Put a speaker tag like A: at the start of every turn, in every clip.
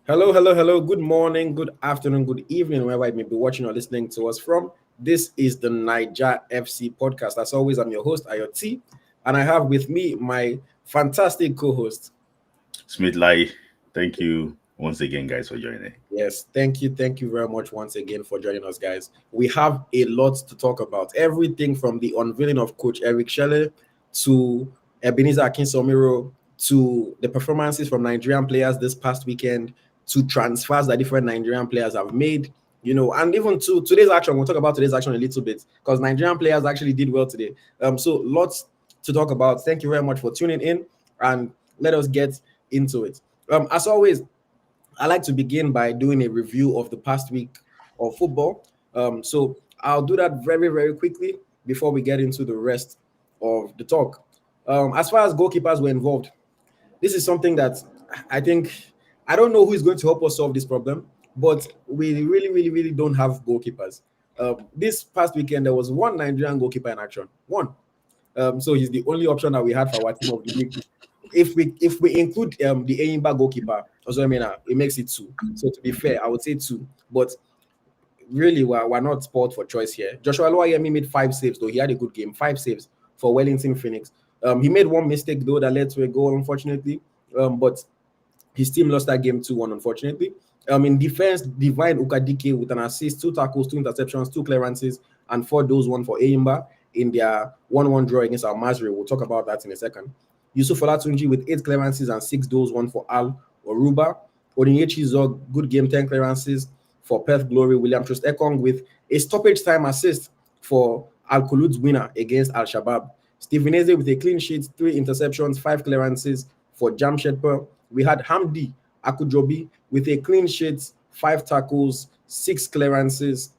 A: Hello, hello, hello. Good morning, good afternoon, good evening, wherever you may be watching or listening to us from. This is the Nigerian FC podcast. As always, I'm your host, AyoT, and I have with me my fantastic co-host.
B: Smith Layi, thank you once again, guys, for joining.
A: Yes, thank you very much once again for joining us, guys. We have a lot to talk about. Everything from the unveiling of Coach Eric Chelle to Ebenezer Akinsanmiro to the performances from Nigerian players this past weekend to transfers that different Nigerian players have made. And even to today's action, we'll talk about today's action a little bit because Nigerian players actually did well today. So lots to talk about. Thank you very much for tuning in, and let us get into it. As always, I like to begin by doing a review of the past week of football. So I'll do that very, very quickly before we get into the rest of the talk. As far as goalkeepers were involved, this is something that I think I don't know who is going to help us solve this problem, but we really, really, really don't have goalkeepers. This past weekend, there was one Nigerian goalkeeper in action. One. So he's the only option that we had for our team of the week. If we include the Enyimba goalkeeper, also I mean it makes it two. So to be fair, I would say two. But really, we're not spoiled for choice here. Joshua Oluwayemi made 5 saves, though he had a good game. 5 saves for Wellington Phoenix. He made one mistake though that led to a goal, unfortunately. But his team lost that game 2-1, unfortunately. In defense, Divine Ukadike with an assist, 2 tackles, 2 interceptions, 2 clearances, and 4 doors, 1 for Enyimba in their 1-1 draw against Al-Masri. We'll talk about that in a second. Yusuf Olatunji with 8 clearances and 6 doors, 1 for Al Oruba. Onyinyechi Zog, good game, 10 clearances for Perth Glory. William Troost-Ekong with a stoppage time assist for Al Khulud's winner against Al Shabab. Stephen Eze with a clean sheet, 3 interceptions, 5 clearances for Jamshedpur. We had Hamdi Akujobi with a clean sheet, 5 tackles, 6 clearances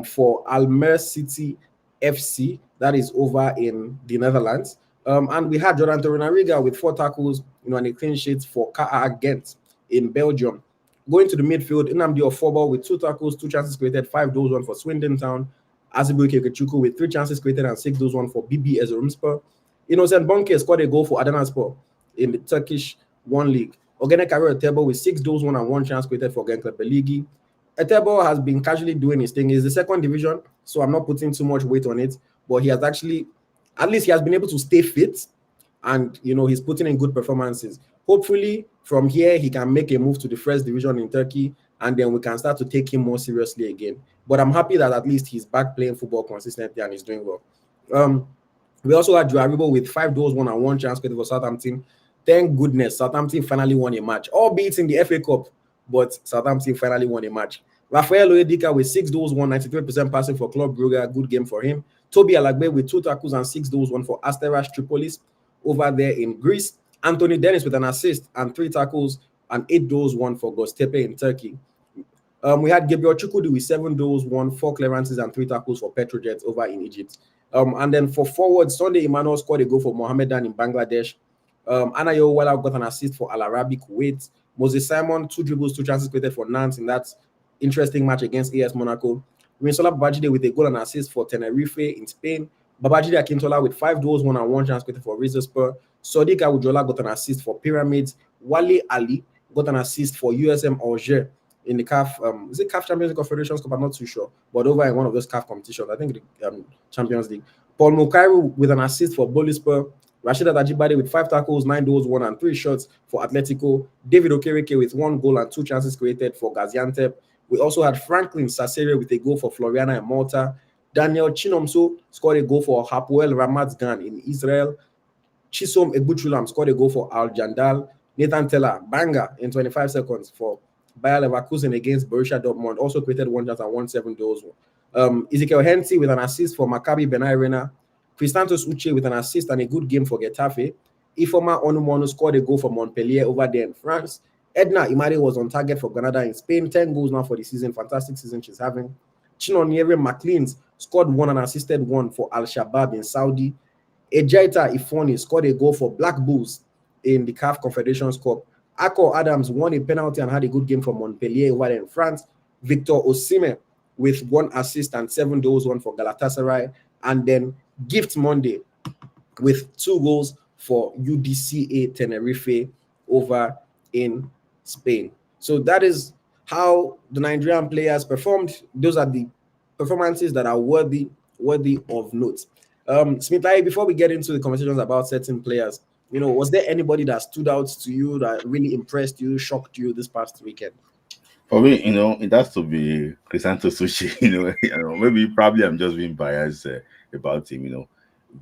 A: for Almer City FC, that is over in the Netherlands. And we had Jordan Torunariga with 4 tackles, and a clean sheet for KA Ghent in Belgium. Going to the midfield, Nnamdi Ofobo with 2 tackles, 2 chances created, 5 goals, 1 for Swindon Town. Azibuike Okwuchukwu with 3 chances created and 6 goals, 1 for BB Erzurumspor. Innocent Bonke scored a goal for Adanaspor in the Turkish 1 League. Ogene Karo Etebo with 6 goals, 1 and 1 chance created for Genk Beligi. Etebo has been casually doing his thing. He's the second division, so I'm not putting too much weight on it. But he has actually, at least he has been able to stay fit, and he's putting in good performances. Hopefully, from here he can make a move to the first division in Turkey, and then we can start to take him more seriously again. But I'm happy that at least he's back playing football consistently and he's doing well. We also had Joaribo with 5 goals, 1 and 1 chance created for Southampton. Thank goodness Southampton finally won a match, albeit in the FA Cup, but Southampton finally won a match. Rafael Oyedika with 6 goals, 193% passing for Club Brugge, good game for him. Toby Alagbe with 2 tackles and 6 goals, 1 for Asteras Tripolis over there in Greece. Anthony Dennis with an assist and 3 tackles and 8 goals, 1 for Göztepe in Turkey. We had Gabriel Chukwudi with 7 goals, 1, 4 clearances and 3 tackles for Petrojet over in Egypt. And then for forward, Sunday Emmanuel scored a goal for Mohammedan in Bangladesh. Anayo Wala got an assist for Al Arabi Kuwait. Moses Simon, 2 dribbles, 2 chances created for Nantes in that interesting match against AS Monaco. Rinsola Babajide with a goal and assist for Tenerife in Spain. Babajide Akintola with 5 goals, 1 and 1 chance created for Rizespor. Sadiq Awujola got an assist for Pyramids. Wale Ali got an assist for USM Alger in the CAF. Is it CAF Champions League or Federations Cup? I'm not too sure. But over in one of those CAF competitions, I think the Champions League. Paul Mukairu with an assist for Bolispor. Rashida Tajibade with 5 tackles, 9 goals, 1 and 3 shots for Atletico. David Okereke with 1 goal and 2 chances created for Gaziantep. We also had Franklin Sasere with a goal for Floriana in Malta. Daniel Chinomso scored a goal for Hapoel Ramat Gan in Israel. Chisom Egbuchulam scored a goal for Al Jandal. Nathan Teller, banger in 25 seconds for Bayer Leverkusen against Borussia Dortmund. Also created 1 chance and 1-7 goals. Ezekiel Henty with an assist for Maccabi Benai Arena. Cristantos Uche with an assist and a good game for Getafe. Ifoma Onumonu scored a goal for Montpellier over there in France. Edna Imade was on target for Granada in Spain. 10 goals now for the season. Fantastic season she's having. Chinoniere McLean's scored 1 and assisted 1 for Al Shabab in Saudi. Ejaita Ifoni scored a goal for Black Bulls in the CAF Confederations Cup. Akko Adams won a penalty and had a good game for Montpellier over there in France. Victor Osimhen with 1 assist and 7 goals, 1 for Galatasaray. And then Gift Monday with 2 goals for UDCA Tenerife over in Spain. So that is how the Nigerian players performed. Those are the performances that are worthy of note. Smith Layi, before we get into the conversations about certain players, was there anybody that stood out to you that really impressed you, shocked you this past weekend?
B: For me, it has to be Crisanto Sushi. Maybe probably I'm just being biased about him.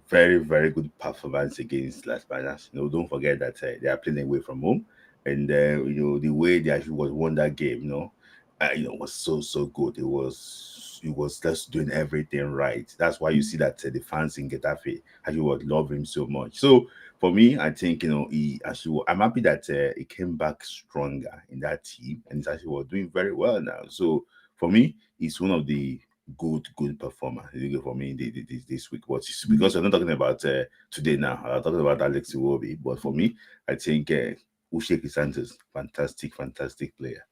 B: Very very good performance against Las Palmas. Don't forget that they are playing away from home, and the way they actually was won that game. Was so good. It was just doing everything right. That's why you see that the fans in Getafe actually would love him so much. So for me, I think he actually. I'm happy that he came back stronger in that team, and he's actually was doing very well now. So for me, he's one of the good performer for me this week. But it's because we're not talking about today now. I'm talking about Alex Iwobi. But for me, I think Uche Santos, fantastic player.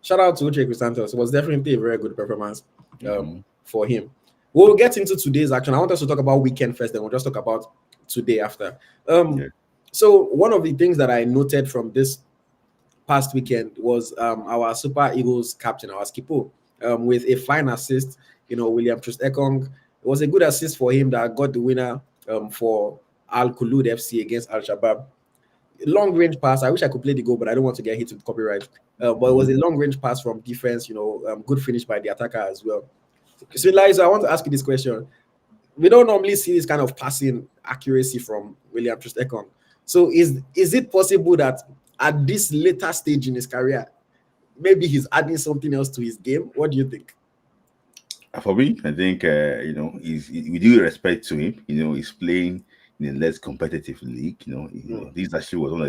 A: Shout out to Uche Santos. It was definitely a very good performance
B: Mhm.
A: for him. We'll get into today's action. I want us to talk about weekend first, then we'll just talk about today after.
B: Yeah.
A: So one of the things that I noted from this past weekend was our Super Eagles captain, our Skipo, with a fine assist. William Troost-Ekong. It was a good assist for him that got the winner for Al Khulud FC against Al Shabab. Long range pass. I wish I could play the goal, but I don't want to get hit with copyright. But it was a long range pass from defense. Good finish by the attacker as well. So, Liza, I want to ask you this question. We don't normally see this kind of passing accuracy from William Troost-Ekong. So, is it possible that at this later stage in his career, maybe he's adding something else to his game? What do you think?
B: For me, I think with due respect to him, he's playing in a less competitive league. This actually was one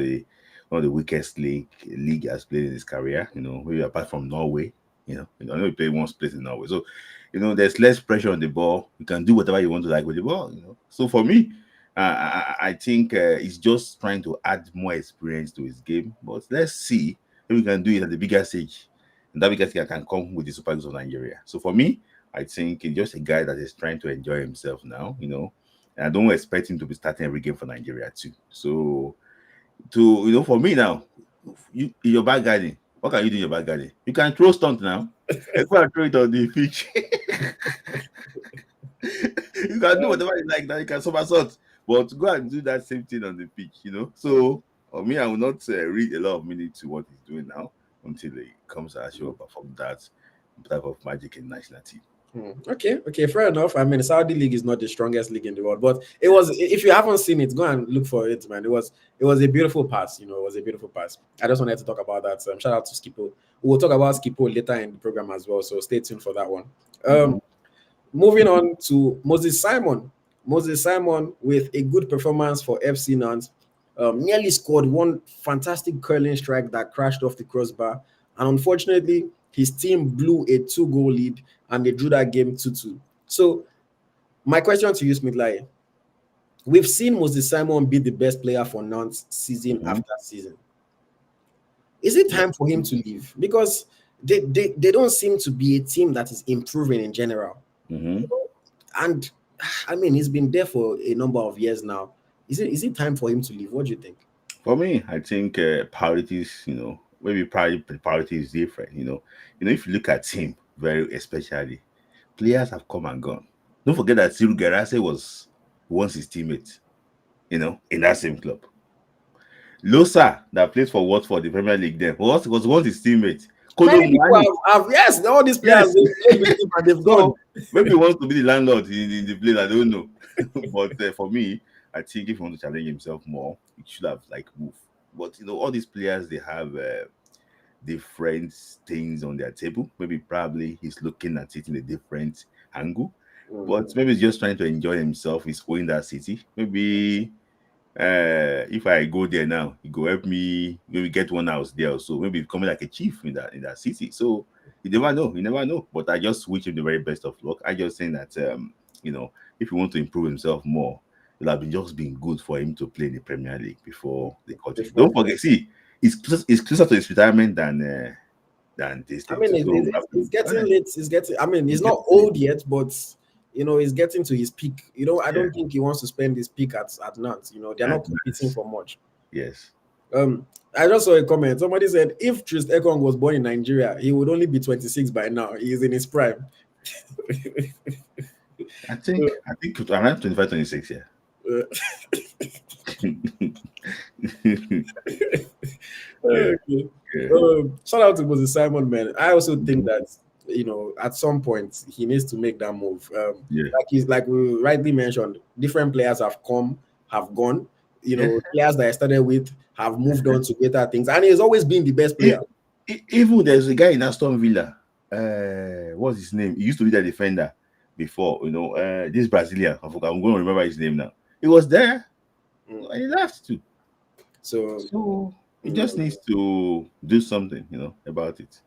B: of the weakest league he has played in his career. Maybe apart from Norway. I know he played once place in Norway, so there's less pressure on the ball. You can do whatever you want to like with the ball. So for me, I think he's just trying to add more experience to his game. But let's see if we can do it at the bigger stage, and that bigger stage can come with the Super Eagles of Nigeria. So for me, I think he's just a guy that is trying to enjoy himself now, and I don't expect him to be starting every game for Nigeria too. So, for me now, in your back garden, what can you do in your back garden? You can throw stunt now. You can throw it on the pitch. You can do whatever you like now. You can somersault, but go and do that same thing on the pitch. So for me, I will not read a lot of meaning to what he's doing now until he comes and actually perform that type of magic in national team.
A: Okay, fair enough. I mean, Saudi league is not the strongest league in the world, but it was. If you haven't seen it, go and look for it, man. It was a beautiful pass. It was a beautiful pass. I just wanted to talk about that. Shout out to Skipo. We'll talk about Skipo later in the program as well, so stay tuned for that one. Moving on to Moses Simon. Moses Simon with a good performance for FC Nantes. Nearly scored one fantastic curling strike that crashed off the crossbar, and unfortunately, his team blew a 2-goal lead and they drew that game 2-2. So, my question to you, Smith Layi, we've seen Moses Simon be the best player for Nantes season after season. Is it time for him to leave? Because they don't seem to be a team that is improving in general. And I mean, he's been there for a number of years now. Is it time for him to leave? What do you think?
B: For me, I think priorities, maybe priority is different. If you look at him, very especially, players have come and gone. Don't forget that Cyril Gerase was once his teammate, in that same club. Losa, that plays for Watford, the Premier League, then was once his teammate.
A: Many people have yes, all these players they played with him and they've gone.
B: Maybe he wants to be the landlord in the place. I don't know, but for me, I think if he wants to challenge himself more, he should have moved. But all these players, they have different things on their table. Maybe probably he's looking at it in a different angle, but maybe he's just trying to enjoy himself. He's owning that city. Maybe if I go there now, he go help me maybe get one house there also. Maybe becoming like a chief in that city. So you never know. But I just wish him the very best of luck. I just saying that if he want to improve himself more, it would have just been good for him to play in the Premier League before they cut him. Don't forget, see, it's closer to his retirement than this thing.
A: I mean, it's getting late. It's getting. I mean, he's not old yet, but he's getting to his peak. I don't think he wants to spend his peak at Nantes. They're not competing for much.
B: Yes.
A: I just saw a comment. Somebody said if Troost-Ekong was born in Nigeria, he would only be 26 by now. He is in his prime.
B: I think around 25, 26, yeah.
A: Uh,
B: Yeah.
A: okay.
B: Yeah.
A: Shout out to Moses Simon, man. I also think that at some point he needs to make that move.
B: Yeah.
A: Like we rightly mentioned, different players have come, have gone.
B: Yeah.
A: Players that I started with have moved on to better things, and he's always been the best player.
B: Even there's a guy in Aston Villa. What's his name? He used to be the defender before. This Brazilian. I'm going to remember his name now. He was there, and he left too. So he just needs to do something, about it.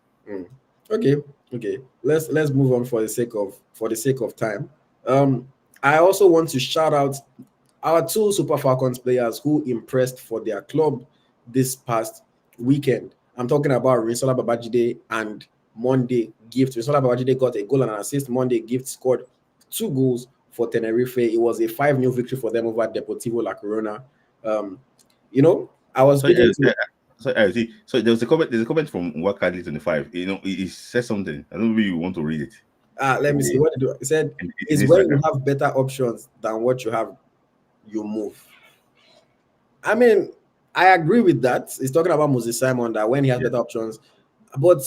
A: Okay. Let's move on for the sake of time. I also want to shout out our two Super Falcons players who impressed for their club this past weekend. I'm talking about Rinsola Babajide and Monday Gift. Rinsola Babajide got a goal and an assist. Monday Gift scored 2 goals for Tenerife. It was a 5-0 victory for them over Deportivo La Corona. I was speaking to.
B: So there's a comment from Wakadli 25. He said something. I don't know if you want to read it.
A: Let me see what he do. He said, "It's when you have better options than what you have, you move." I mean, I agree with that. He's talking about Moses Simon, that when he has better options, but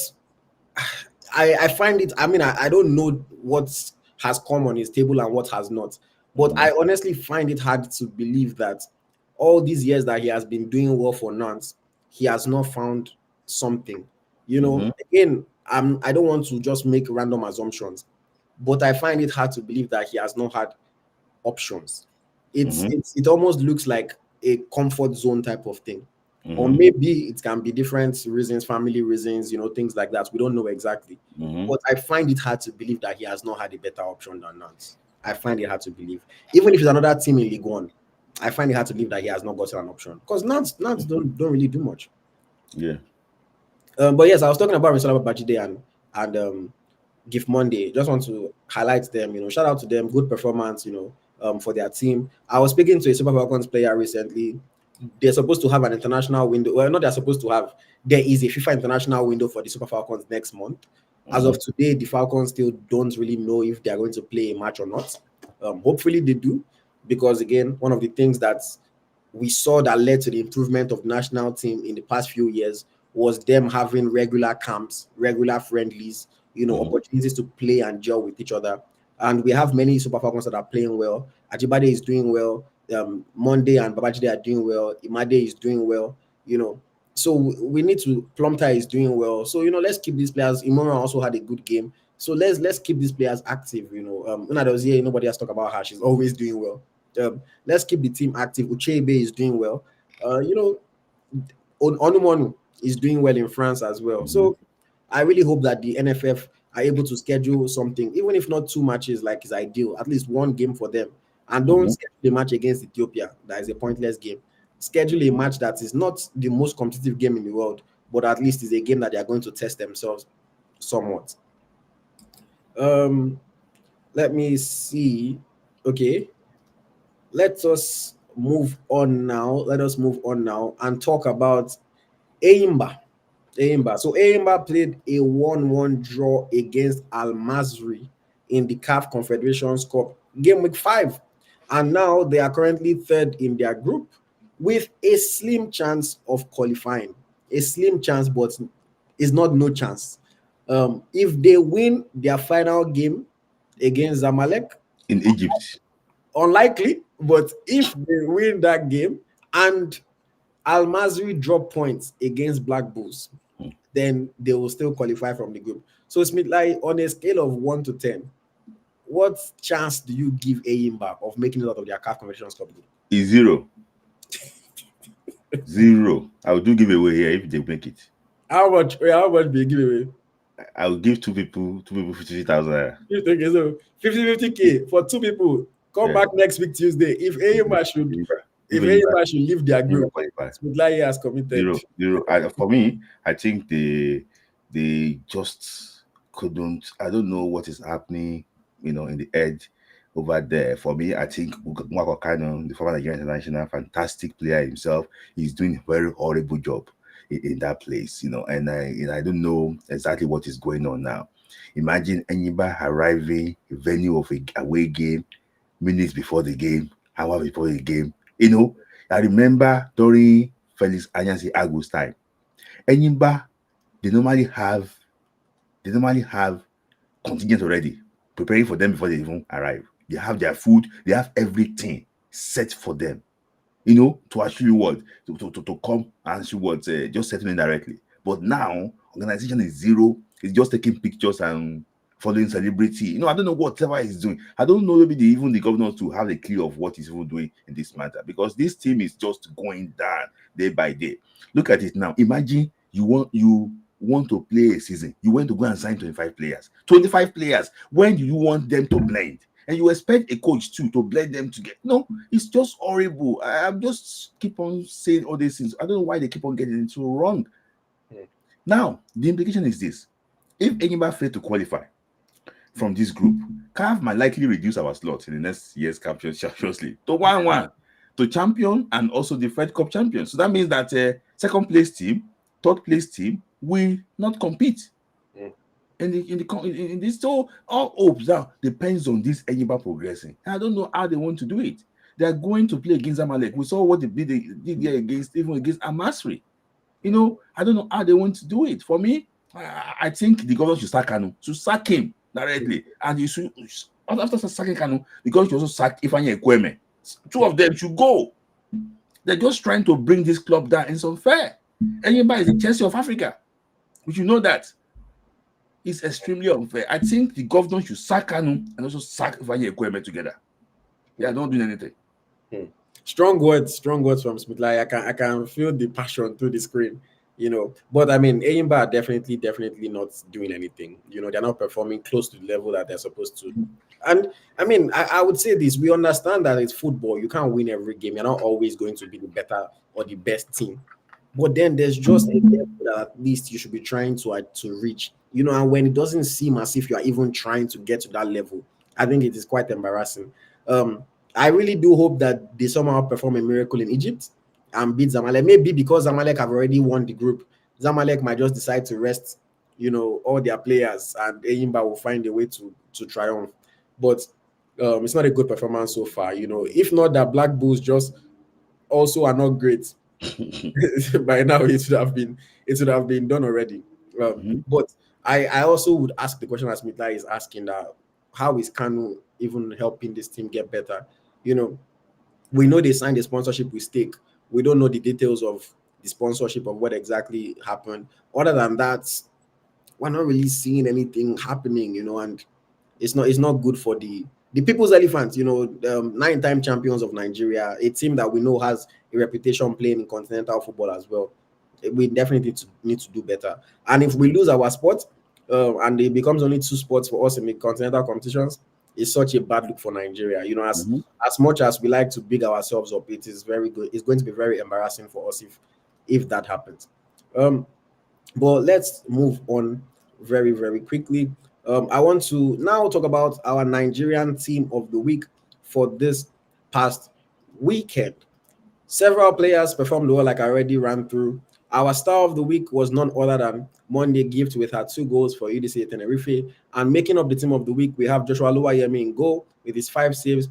A: I find it. I mean, I don't know what has come on his table and what has not, but I honestly find it hard to believe that all these years that he has been doing well for Nantes, he has not found something. Again, I don't want to just make random assumptions, but I find it hard to believe that he has not had options. It almost looks like a comfort zone type of thing. Or maybe it can be different reasons, family reasons, things like that. We don't know exactly. But I find it hard to believe that he has not had a better option than Nantes. I find it hard to believe. Even if it's another team in Ligue 1, I find it hard to believe that he has not gotten an option. Because Nantes don't really do much.
B: Yeah.
A: But yes, I was talking about Rinsola Babajide and Gift Monday. Just want to highlight them, shout out to them, good performance, for their team. I was speaking to a Super Falcons player recently. They're supposed to have an international window. Well, not they're supposed to have. There is a FIFA international window for the Super Falcons next month. As of today, the Falcons still don't really know if they're going to play a match or not. Hopefully they do, because again, one of the things that we saw that led to the improvement of national team in the past few years was them having regular camps, regular friendlies, opportunities to play and gel with each other. And we have many Super Falcons that are playing well. Ajibade is doing well. Monday and Babajide are doing well. Imade is doing well. So we need to. Plumter is doing well. So let's keep these players. Imora also had a good game. So let's keep these players active. When I was here, nobody has talked about her. She's always doing well. Let's keep the team active. Uchebe is doing well. Onumonu is doing well in France as well. So I really hope that the NFF are able to schedule something, even if not 2 matches like is ideal, at least 1 game for them. And don't schedule a match against Ethiopia. That is a pointless game. Schedule a match that is not the most competitive game in the world, but at least is a game that they are going to test themselves somewhat. Let me see. Okay. Let us move on now and talk about Enyimba. So Enyimba played a 1-1 draw against Al Masry in the CAF Confederations Cup game week 5, and now they are currently 3rd in their group with a slim chance of qualifying. A slim chance, but it's not no chance. If they win their final game against Zamalek
B: in Egypt,
A: unlikely, but if they win that game and Al Masry drop points against Black Bulls, then they will still qualify from the group. So Smith Layi, on a scale of 1 to 10, what chance do you give Enyimba of making it out of their CAF Confederations Cup group?
B: Is 0. 0. I will do giveaway here if they make it.
A: How much do you give away?
B: I will give two people 50,000.
A: Okay, so 50K for 2 people. Come back next week Tuesday. If Enyimba should leave their group, Smith Layi has committed.
B: 0. For me, I think they just couldn't. I don't know what is happening, in the edge over there. For me, I think Mwako Kano, the former Nigerian international, fantastic player himself, he's doing a very horrible job. in that place, and I don't know exactly what is going on now. Imagine Enyimba arriving a venue of a away game minutes before the game, hour before the game. I remember during Felix Anyansi Agu's time, Enyimba, they normally have contingent already preparing for them before they even arrive. They have their food, they have everything set for them. To assure you what, to come and assure what, just settling directly. But now, organization is zero. It's just taking pictures and following celebrity. I don't know whatever he's doing. I don't know maybe even the governors to have a clue of what he's even doing in this matter, because this team is just going down day by day. Look at it now. Imagine you want to play a season. You want to go and sign 25 players. 25 players. When do you want them to blend? And you expect a coach too to blend them together. No, it's just horrible. I'm just keep on saying all these things. I don't know why they keep on getting it so wrong. Now, the implication is this. If Enyimba failed to qualify from this group, CAF might likely reduce our slots in the next year's Champions League to 1-1 to champion and also the Fed Cup champion. So that means that second place team, third place team will not compete. In this, so all hopes now depends on this Enyimba progressing. I don't know how they want to do it. They are going to play against Zamalek. We saw what they did there against Amasri. I don't know how they want to do it. For me, I think the governor should sack Kanu, to sack him directly, and you should after sacking Kanu, the governor should also sack Ifeanyi Ekweme. Two of them should go. They're just trying to bring this club down. It's unfair. Enyimba is the Chelsea of Africa. We should know that. It's extremely unfair. I think the governor should sack Kanu and also sack Ifeanyi Ekweme together. They are not doing anything.
A: Strong words from Smith Layi. I can feel the passion through the screen, But I mean, Enyimba are definitely not doing anything. They're not performing close to the level that they're supposed to. And I mean, I would say this: we understand that it's football. You can't win every game. You're not always going to be the better or the best team. But then there's just a level that at least you should be trying to reach. And when it doesn't seem as if you are even trying to get to that level, I think it is quite embarrassing. I really do hope that they somehow perform a miracle in Egypt and beat Zamalek. Maybe because Zamalek have already won the group, Zamalek might just decide to rest, all their players, and Enyimba will find a way to triumph. But it's not a good performance so far. If not that Black Bulls just also are not great. By now it would have been done already. But I also would ask the question as Smith Layi is asking, that how is Kanu even helping this team get better? We know they signed a sponsorship with Stake. We don't know the details of the sponsorship of what exactly happened. Other than that, we're not really seeing anything happening, and it's not good for the People's Elephants, 9-time champions of Nigeria, a team that we know has a reputation playing in continental football as well. We definitely need to do better. And if we lose our sport, and it becomes only 2 spots for us in the continental competitions, it's such a bad look for Nigeria. As much as we like to big ourselves up, it is very good. It's going to be very embarrassing for us if that happens. But let's move on very, very quickly. I want to now talk about our Nigerian team of the week for this past weekend. Several players performed well, like I already ran through. Our star of the week was none other than Monday Gift with her 2 goals for UDC Tenerife. And making up the team of the week, we have Joshua Oluwayemi in goal with his 5 saves.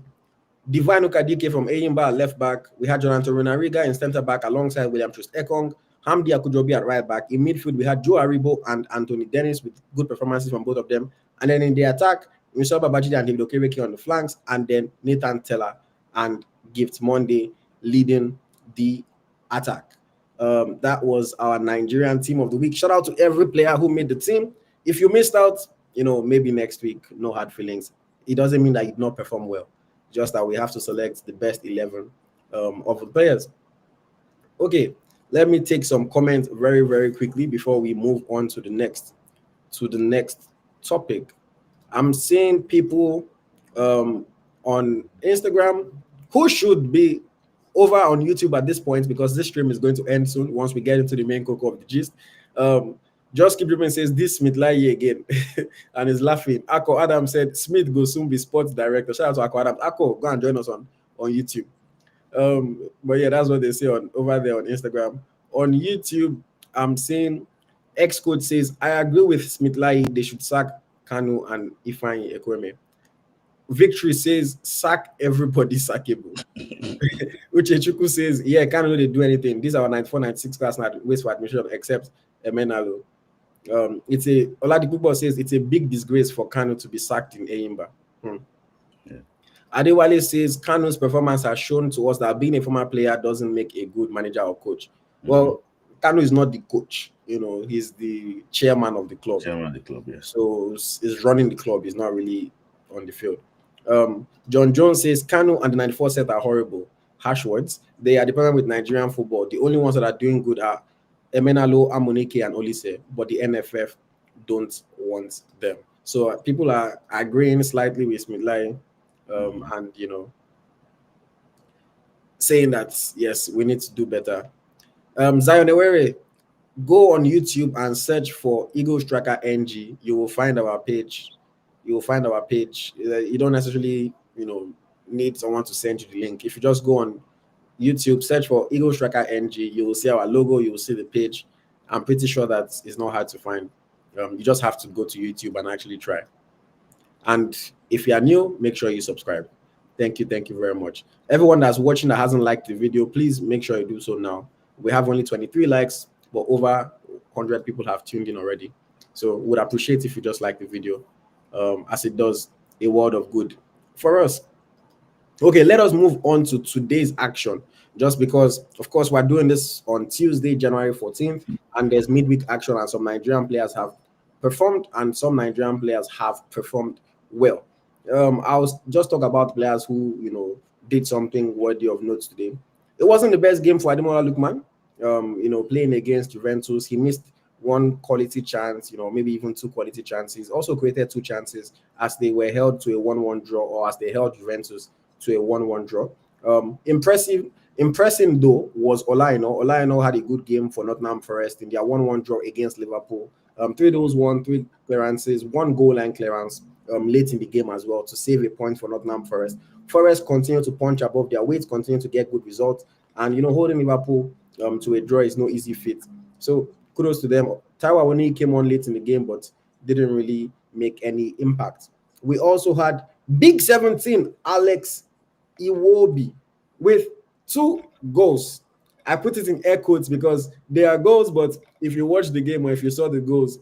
A: Divine Ukadike from Enyimba at left back. We had Jonathan Renariga in centre back alongside William Troost-Ekong. Hamdi Akujobi at right back. In midfield, we had Joe Aribo and Anthony Dennis with good performances from both of them. And then in the attack, Michelle Babajide and David Okereke on the flanks, and then Nathan Teller and Gift Monday leading the attack. That was our Nigerian team of the week. Shout out to every player who made the team. If you missed out, maybe next week, no hard feelings. It doesn't mean that you did not perform well. Just that we have to select the best 11 of the players. Okay, let me take some comments very, very quickly before we move on to the next topic. I'm seeing people on Instagram who should be over on YouTube at this point, because this stream is going to end soon once we get into the main cocoa of the gist. Just keep dripping says this Smith Layi again and is laughing. Ako Adam said Smith will soon be sports director. Shout out to Ako Adam. Ako, go and join us on YouTube. But yeah, that's what they say over there on Instagram. On YouTube, I'm saying X-Code says, I agree with Smith Layi, they should sack Kanu and Ifeanyi Ekweme. Victory says, sack everybody sackable. Uchechuku says, yeah, Kanu they do anything. These are our 94, 96 class now waste for admission except Emenalo. It's a Oladipupo says it's a big disgrace for Kanu to be sacked in Enyimba.
B: Yeah.
A: Adewale says Kanu's performance has shown to us that being a former player doesn't make a good manager or coach. Well, Kanu is not the coach, he's the chairman of the club.
B: Chairman of the club, yes.
A: So he's running the club, he's not really on the field. John Jones says Kanu and the 94 set are horrible. Harsh words. They are the problem with Nigerian football. The only ones that are doing good are Emenalo, Amunike, and Olise, but the NFF don't want them. So people are agreeing slightly with Smith Layi, and saying that yes, we need to do better. Zion Ewere, go on YouTube and search for Eagle Striker NG. You will find our page. You don't necessarily, need someone to send you the link. If you just go on YouTube, search for Eagle Striker NG, you will see our logo, you will see the page. I'm pretty sure that it's not hard to find. You just have to go to YouTube and actually try. And if you are new, make sure you subscribe. Thank you very much. Everyone that's watching that hasn't liked the video, please make sure you do so now. We have only 23 likes, but over 100 people have tuned in already. So would appreciate if you just like the video, as it does a world of good for us. Okay, let us move on to today's action. Just because, of course, we're doing this on Tuesday, January 14th, and there's midweek action, and some Nigerian players have performed, and some Nigerian players have performed well. I'll just talk about players who, did something worthy of note today. It wasn't the best game for Ademola Lookman. Playing against Juventus, he missed one quality chance, maybe even two quality chances. Also created two chances as they were held to a 1-1 draw, or as they held Juventus to a 1-1 draw. Impressing though was Olaino. Olaino had a good game for Nottingham Forest in their 1-1 draw against Liverpool. 3 goals won, 3 clearances, 1 goal line clearance late in the game as well to save a point for Nottingham Forest. Forest continue to punch above their weight, continue to get good results, and holding Liverpool to a draw is no easy feat. So kudos to them. Taiwo Awoniyi came on late in the game, but didn't really make any impact. We also had Big 17 Alex Iwobi with 2 goals. I put it in air quotes because they are goals, but if you watch the game or if you saw the goals,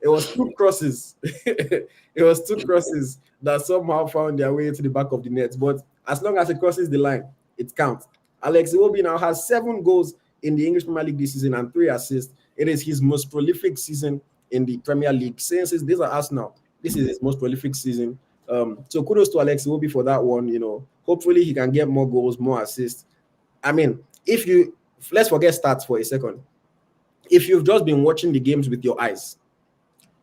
A: it was 2 crosses. It was 2 crosses that somehow found their way into the back of the net. But as long as it crosses the line, it counts. Alex Iwobi now has 7 goals in the English Premier League this season and 3 assists. It is his most prolific season in the Premier League since these are Arsenal. This is his most prolific season. So kudos to Alex Iwobi for that one. Hopefully he can get more goals, more assists. I mean, let's forget stats for a second. If you've just been watching the games with your eyes,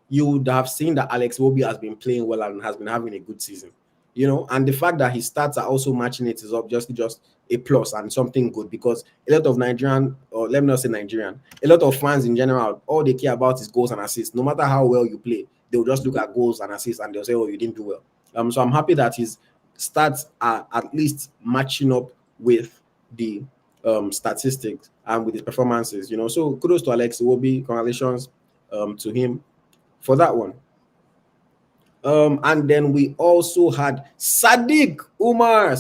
A: you would have seen that Alex Iwobi has been playing well and has been having a good season. And the fact that his stats are also matching it is obviously just a plus and something good, because a lot of Nigerian, or let me not say Nigerian, a lot of fans in general, all they care about is goals and assists. No matter how well you play, they'll just look at goals and assists and they'll say, oh, you didn't do well. So I'm happy that his stats are at least matching up with the statistics and with his performances. So kudos to Alex Iwobi. Congratulations to him for that one. And then we also had Sadiq Umar,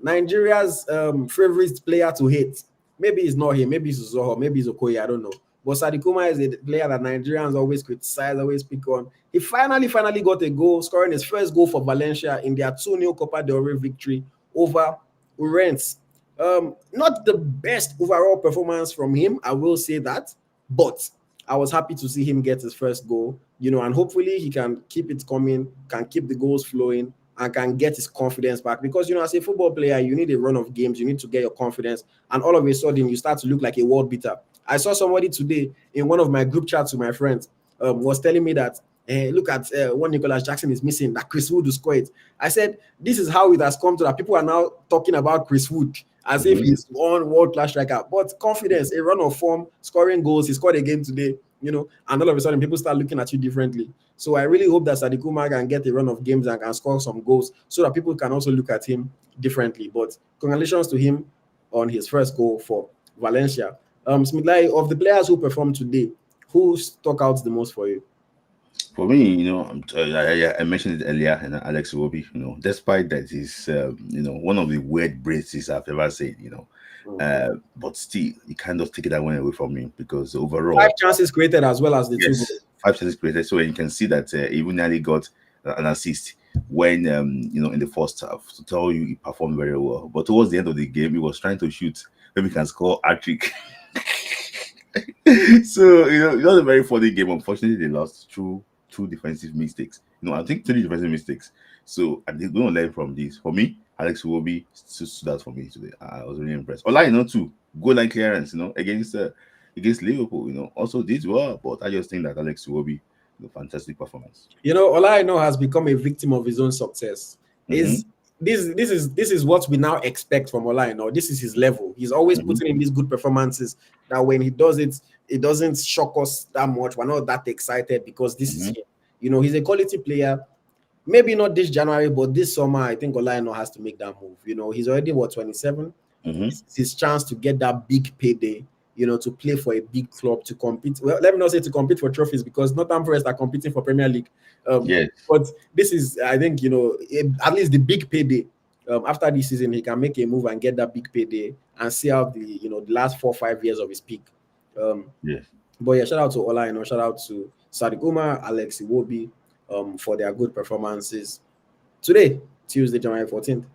A: Nigeria's favorite player to hate. Maybe it's not him, maybe it's Zoho, maybe it's Okoye, I don't know. But Sadiq Umar is a player that Nigerians always criticize, always pick on. He finally got a goal, scoring his first goal for Valencia in their 2-0 Copa del Rey victory over Urens. Not the best overall performance from him, I will say that, but I was happy to see him get his first goal, and hopefully he can keep it coming, can keep the goals flowing, and can get his confidence back. Because, as a football player, you need a run of games, you need to get your confidence, and all of a sudden, you start to look like a world beater. I saw somebody today in one of my group chats with my friends was telling me that, look at what Nicholas Jackson is missing, that Chris Wood will score it. I said, this is how it has come to that. People are now talking about Chris Wood as if he's one world-class striker. But confidence, a run of form, scoring goals, he scored again today, and all of a sudden people start looking at you differently. So I really hope that Sadiq Umar can get a run of games and can score some goals so that people can also look at him differently. But congratulations to him on his first goal for Valencia. Smith Layi, of the players who performed today, who stuck out the most for you?
B: For me, I mentioned it earlier, Alex Iwobi, despite that he's, one of the weird braces I've ever seen, but still, you kind of take that one away from me because
A: Five
B: overall,
A: chances created as well as the two goals.
B: yes, 5 chances created. So you can see that even nearly got an assist when, in the first half to tell you he performed very well. But towards the end of the game, he was trying to shoot. Maybe he can score a trick. So it was a very funny game. Unfortunately, they lost through two defensive mistakes. I think three defensive mistakes. So I think we're gonna learn from this. For me, Alex Iwobi stood out for me today. I was really impressed. Too, goal line clearance. Against Liverpool. Also did well. But I just think that Alex Iwobi, fantastic performance.
A: All I know has become a victim of his own success.
B: Mm-hmm.
A: This is what we now expect from Olaino. This is his level. He's always
B: Mm-hmm.
A: putting in these good performances that when he does it, it doesn't shock us that much. We're not that excited because this is him. He's a quality player. Maybe not this January, but this summer, I think Olaino has to make that move. He's already 27.
B: Mm-hmm.
A: It's his chance to get that big payday. To play for a big club, to compete. Well, let me not say to compete for trophies because Nottingham Forest are competing for Premier League.
B: Yes.
A: But this is, I think, at least the big payday. After this season, he can make a move and get that big payday and see out the last 4-5 years of his peak.
B: Yes.
A: But yeah, shout out to Ola, shout out to Sadiq Umar, Alex Iwobi, for their good performances today, Tuesday, January 14th.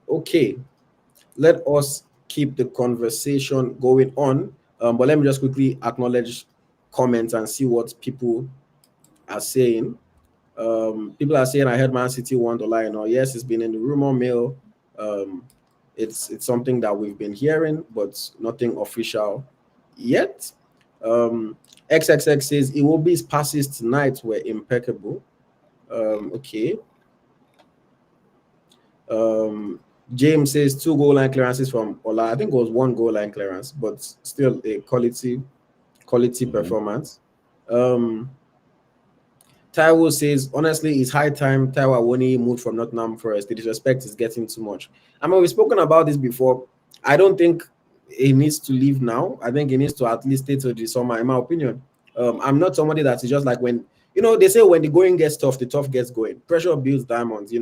A: Okay, let us keep the conversation going on. But let me just quickly acknowledge comments and see what people are saying. People are saying I heard Man City want Olaino. Yes, it's been in the rumor mill. It's something that we've been hearing, but nothing official yet. XXX says Iwobi's passes tonight were impeccable. Okay. James says 2 goal line clearances from Ola. I think it was 1 goal line clearance, but still a quality performance. Taiwo says, honestly, it's high time Taiwo Awoniyi moved from Nottingham Forest. The disrespect is getting too much. I mean, we've spoken about this before. I don't think he needs to leave now. I think he needs to at least stay till the summer, in my opinion. I'm not somebody that is just like when, they say when the going gets tough, the tough gets going. Pressure builds diamonds,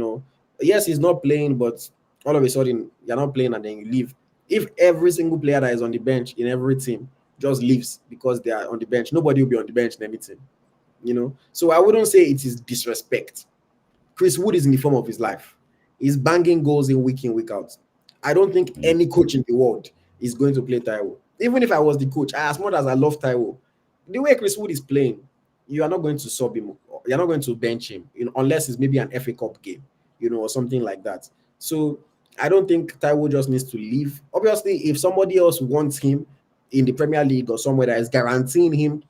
A: Yes, he's not playing, but all of a sudden, you're not playing and then you leave. If every single player that is on the bench in every team just leaves because they are on the bench, nobody will be on the bench in any team. So I wouldn't say it is disrespect. Chris Wood is in the form of his life. He's banging goals in, week out. I don't think any coach in the world is going to play Taiwo. Even if I was the coach, as much as I love Taiwo, the way Chris Wood is playing, you are not going to sub him. You're not going to bench him, unless it's maybe an FA Cup game, or something like that. So I don't think Taiwo just needs to leave. Obviously, if somebody else wants him in the Premier League or somewhere that is guaranteeing him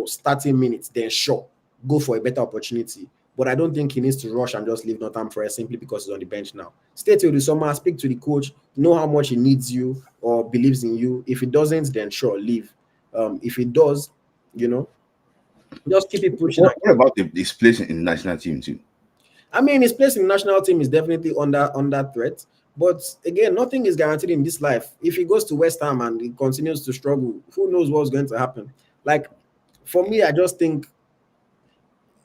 A: starting minutes, then sure, go for a better opportunity. But I don't think he needs to rush and just leave Nottingham Forest simply because he's on the bench now. Stay till the summer, speak to the coach, know how much he needs you or believes in you. If he doesn't, then sure, leave. If he does, just keep it pushing.
B: What about his place in the national team too?
A: I mean, his place in the national team is definitely under threat. But again, nothing is guaranteed in this life. If he goes to West Ham and he continues to struggle, who knows what's going to happen? Like, for me, I just think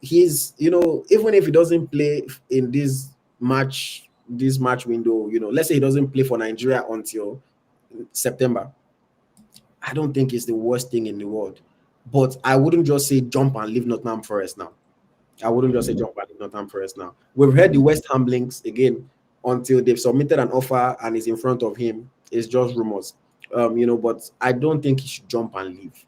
A: he's, even if he doesn't play in this match window, let's say he doesn't play for Nigeria until September, I don't think it's the worst thing in the world. But I wouldn't just say jump and leave Nottingham Forest now. I wouldn't just say jump and leave Nottingham Forest now. We've heard the West Ham links again until they've submitted an offer and is in front of him. It's just rumors. But I don't think he should jump and leave.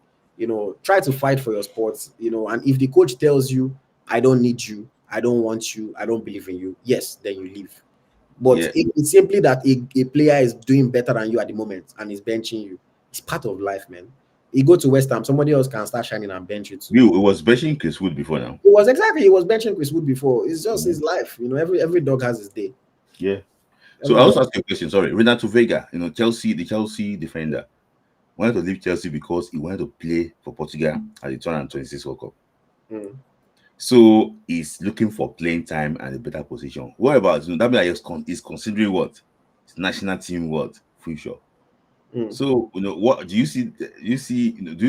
A: Try to fight for your sports, and if the coach tells you, I don't need you, I don't want you, I don't believe in you, yes, then you leave. But it's simply that a player is doing better than you at the moment and is benching you. It's part of life, man. You go to West Ham, somebody else can start shining and bench you too.
B: It was benching Chris Wood before now.
A: He was benching Chris Wood before. It's just his life. Every dog has his day.
B: Yeah. So I also ask you a question. Sorry, Renato Vega, the Chelsea defender, wanted to leave Chelsea because he wanted to play for Portugal at the 2026 World Cup. So he's looking for playing time and a better position. What about that means he's considering what? His national team future. So what do you see? Do you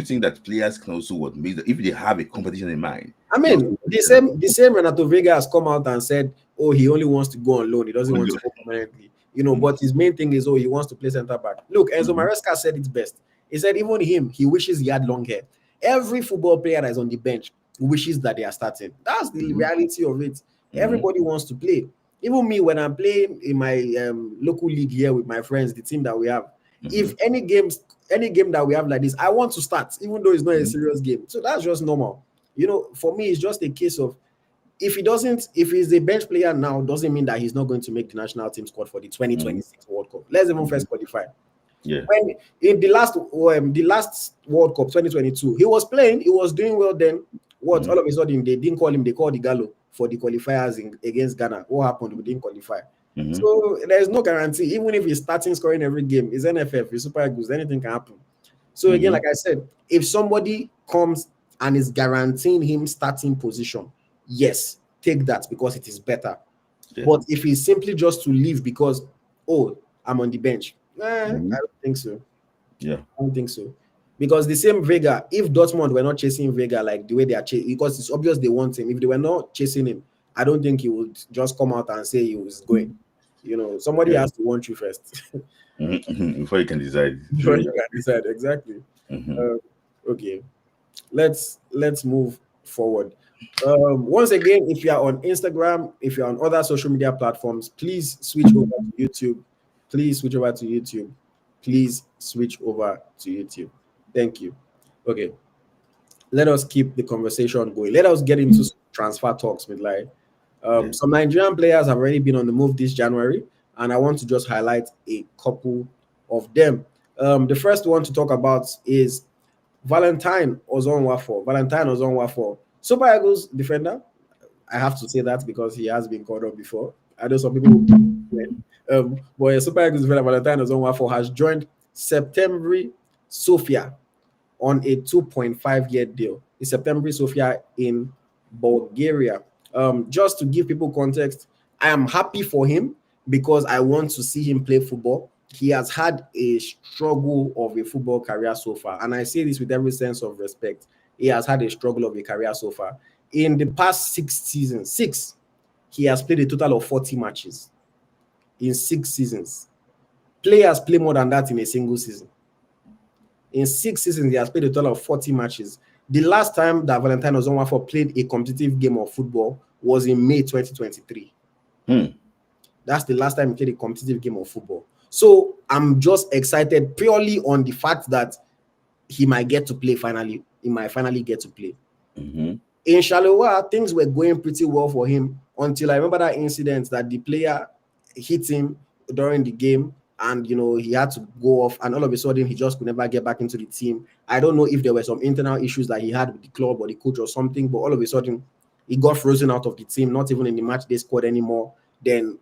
B: think that players can also what make if they have a competition in mind?
A: I mean, the same Renato Vega has come out and said, "Oh, he only wants to go on loan. He doesn't want to go permanently." But his main thing is, oh, he wants to play centre back. Look, Enzo Maresca said it best. He said even him, he wishes he had long hair. Every football player that is on the bench wishes that they are starting. That's the reality of it. Everybody wants to play. Even me, when I'm playing in my local league here with my friends, the team that we have, if any game that we have like this, I want to start, even though it's not a serious game. So that's just normal. For me, it's just a case of if he's a bench player now, doesn't mean that he's not going to make the national team squad for the 2026 World Cup. Let's even first qualify.
B: Yeah.
A: When in the last World Cup 2022, he was playing, he was doing well then. All of a sudden they didn't call him, they called Igalo for the qualifiers against Ghana. What happened? We didn't qualify. So there's no guarantee. Even if he's starting scoring every game, it's NFF, it's Super Eagles, anything can happen. So again, like I said, if somebody comes and is guaranteeing him starting position, yes, take that because it is better. Yeah. But if he's simply just to leave because, oh, I'm on the bench, I don't think so.
B: Yeah,
A: I don't think so. Because the same Vega, if Dortmund were not chasing Vega like the way they are chasing, because it's obvious they want him. If they were not chasing him, I don't think he would just come out and say he was going. Somebody has to want you first.
B: Before you can decide.
A: Before you can decide, exactly. Okay. Let's move forward. Once again, if you are on Instagram, if you're on other social media platforms, please switch over to YouTube. Please switch over to YouTube. Please switch over to YouTube. Thank you. Okay. Let us keep the conversation going. Let us get into transfer talks with Layi. Some Nigerian players have already been on the move this January, and I want to just highlight a couple of them. The first one to talk about is Valentine Ozonwafo. Super Eagles defender. I have to say that because he has been called up before. I know some people but Super Eagles defender Valentine Ozonwafo has joined September Sofia on a 2.5-year deal. It's September Sofia in Bulgaria. Just to give people context, I am happy for him because I want to see him play football. He has had a struggle of a football career so far, and I say this with every sense of respect. He has had a struggle of a career so far. In the past 6 seasons, he has played a total of 40 matches in 6 seasons. Players play more than that in a single season. In 6 seasons, he has played a total of 40 matches. The last time that Valentine Ozonwafo played a competitive game of football was in May 2023. That's the last time he played a competitive game of football. So I'm just excited purely on the fact that he might get to play finally. He might finally get to play. In Charleroi, things were going pretty well for him until I remember that incident that the player hit him during the game, and he had to go off, and all of a sudden he just could never get back into the team. I don't know if there were some internal issues that he had with the club or the coach or something, but all of a sudden he got frozen out of the team, not even in the match day squad anymore. Then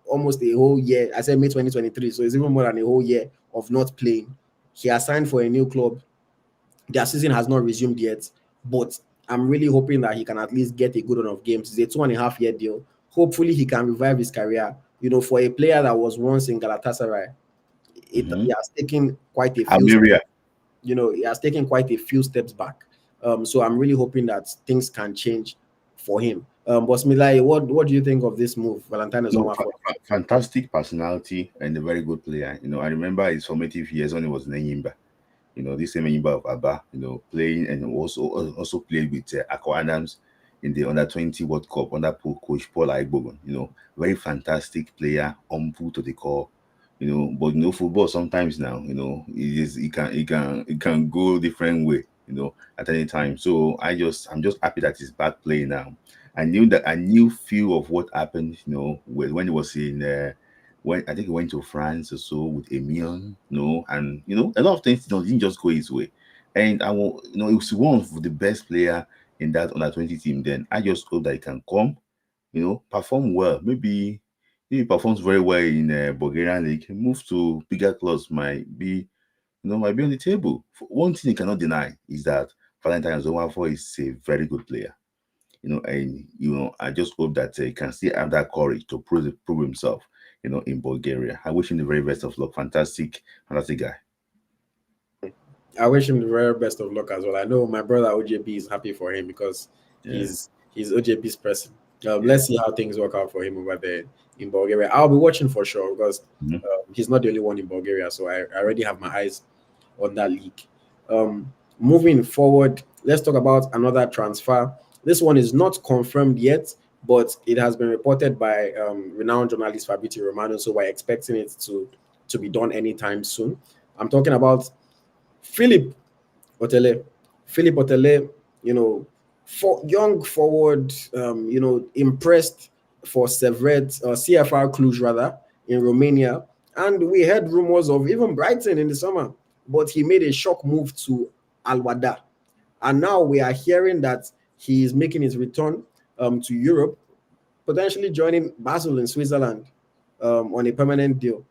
A: almost a whole year, I said May 2023, so it's even more than a whole year of not playing. He has signed for a new club. Their season has not resumed yet, but I'm really hoping that he can at least get a good run of games. It's a 2.5-year deal. Hopefully he can revive his career. For a player that was once in Galatasaray, he has taken quite a few he has taken quite a few steps back. So I'm really hoping that things can change for him. But Smith Layi, what do you think of this move, Valentine Ozonwafo?
B: Fantastic personality and a very good player. I remember his formative years when he was in Enyimba. This same Enyimba of Aba, playing, and also played with Akko Adams in the under-20 World Cup under coach Paul Aigbogon. Very fantastic player, humble to the core. But football sometimes now, it can go different way, at any time. So I'm just happy that he's back playing now. I knew few of what happened, when he was in when I think he went to France or so with Emion, and a lot of things didn't just go his way. And he was one of the best player in that under-20 team. Then I just hope that he can come, perform well. Maybe if he performs very well in Bulgarian league, move to bigger clubs might be on the table. One thing you cannot deny is that Valentine Ozonwafo is a very good player. And I just hope that he can still have that courage to prove himself in Bulgaria. I wish him the very best of luck. Fantastic, fantastic guy.
A: I wish him the very best of luck as well. I know my brother OJB is happy for him because
B: Yeah,
A: he's OJB's person.
B: yeah.
A: Let's see how things work out for him over there in Bulgaria. I'll be watching for sure because
B: Mhm.
A: he's not the only one in Bulgaria, so I already have my eyes on that league. Moving forward, let's talk about another transfer. This one is not confirmed yet, but it has been reported by renowned journalist Fabrizio Romano, so we're expecting it to be done anytime soon. I'm talking about Philip Otele. Philip Otele, for young forward, impressed for Sevret, CFR Cluj rather, in Romania. And we heard rumors of even Brighton in the summer, but he made a shock move to Al Wada. And now we are hearing that he is making his return to Europe, potentially joining Basel in Switzerland on a permanent deal.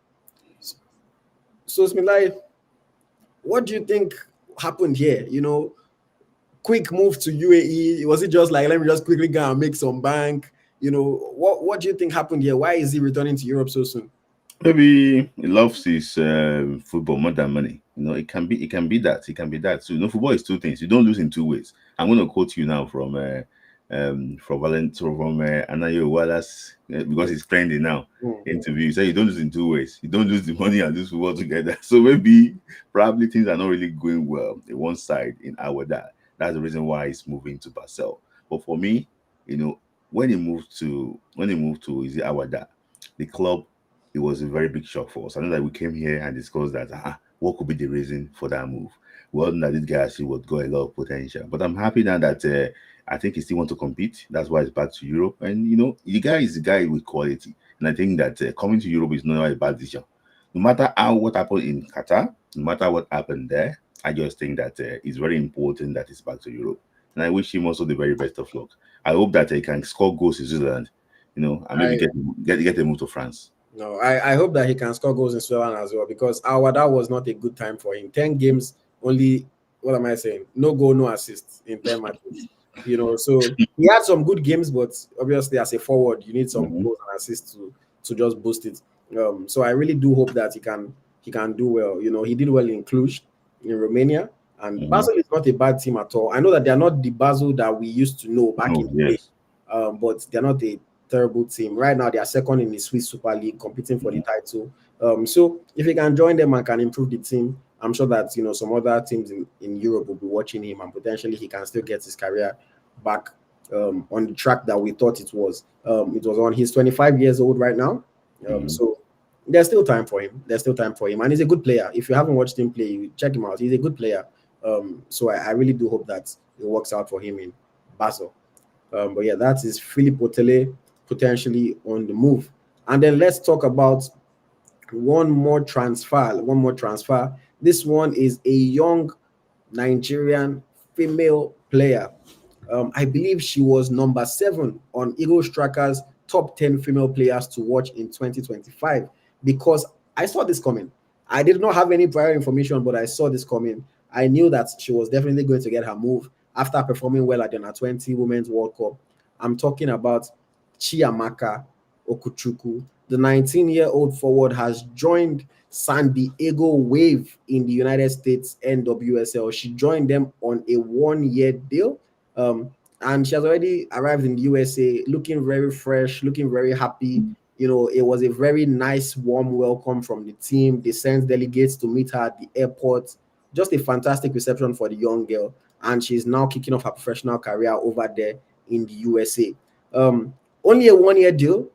A: So, Smith Layi, what do you think happened here? Quick move to UAE? Was it just like, let me just quickly go and make some bank? What do you think happened here? Why is he returning to Europe so soon?
B: Maybe he loves his football more than money. It can be that. It can be that. So football is two things. You don't lose in two ways. I'm going to quote you now from Valentino from Anayo Wallace because he's trending now.
A: Mm.
B: Interview. He said you don't lose in two ways. You don't lose the money and lose football together. So maybe probably things are not really going well in one side in our dad. That's the reason why he's moving to Basel. But for me, when he moved to is it Awada, the club, it was a very big shock for us. I know that we came here and discussed that what could be the reason for that move. We all know that this guy actually would got a lot of potential. But I'm happy now that I think he still want to compete. That's why he's back to Europe. And the guy is the guy with quality. And I think that coming to Europe is not a bad decision. No matter what happened in Qatar, no matter what happened there, I just think that it's very important that he's back to Europe. And I wish him also the very best of luck. I hope that he can score goals in Switzerland, and maybe
A: I
B: get a move to France.
A: No, I hope that he can score goals in Switzerland as well because that was not a good time for him. 10 games, only, what am I saying? No goal, no assist in 10 matches. So he had some good games, but obviously as a forward, you need some
B: Mhm.
A: goals and assists to just boost it. So I really do hope that he can do well. He did well in Cluj, in Romania, and
B: Mhm.
A: Basel is not a bad team at all. I know that they are not the Basel that we used to know back in
B: Oh,
A: the day,
B: yes.
A: but they're not a terrible team. Right now, they are second in the Swiss Super League, competing for the
B: Mhm.
A: title. So if he can join them and can improve the team, I'm sure that some other teams in Europe will be watching him, and potentially he can still get his career back on the track that we thought it was. It was on. He's 25 years old right now,
B: Mhm.
A: so there's still time for him. There's still time for him, and he's a good player. If you haven't watched him play, you check him out. He's a good player. So I really do hope that it works out for him in Basel. But yeah, that is Philip Otele potentially on the move. And then let's talk about one more transfer. One more transfer. This one is a young Nigerian female player. I believe she was number 7 on Eagle Strikers top 10 female players to watch in 2025 because I saw this coming. I did not have any prior information, but I saw this coming. I knew that she was definitely going to get her move after performing well at the Under 20 Women's World Cup. I'm talking about Chiamaka Okwuchukwu. The 19-year-old forward has joined San Diego Wave in the United States NWSL. She joined them on a 1-year deal. And she has already arrived in the USA looking very fresh, looking very happy. It was a very nice, warm welcome from the team. They sent delegates to meet her at the airport. Just a fantastic reception for the young girl. And she's now kicking off her professional career over there in the USA. Only a 1-year deal,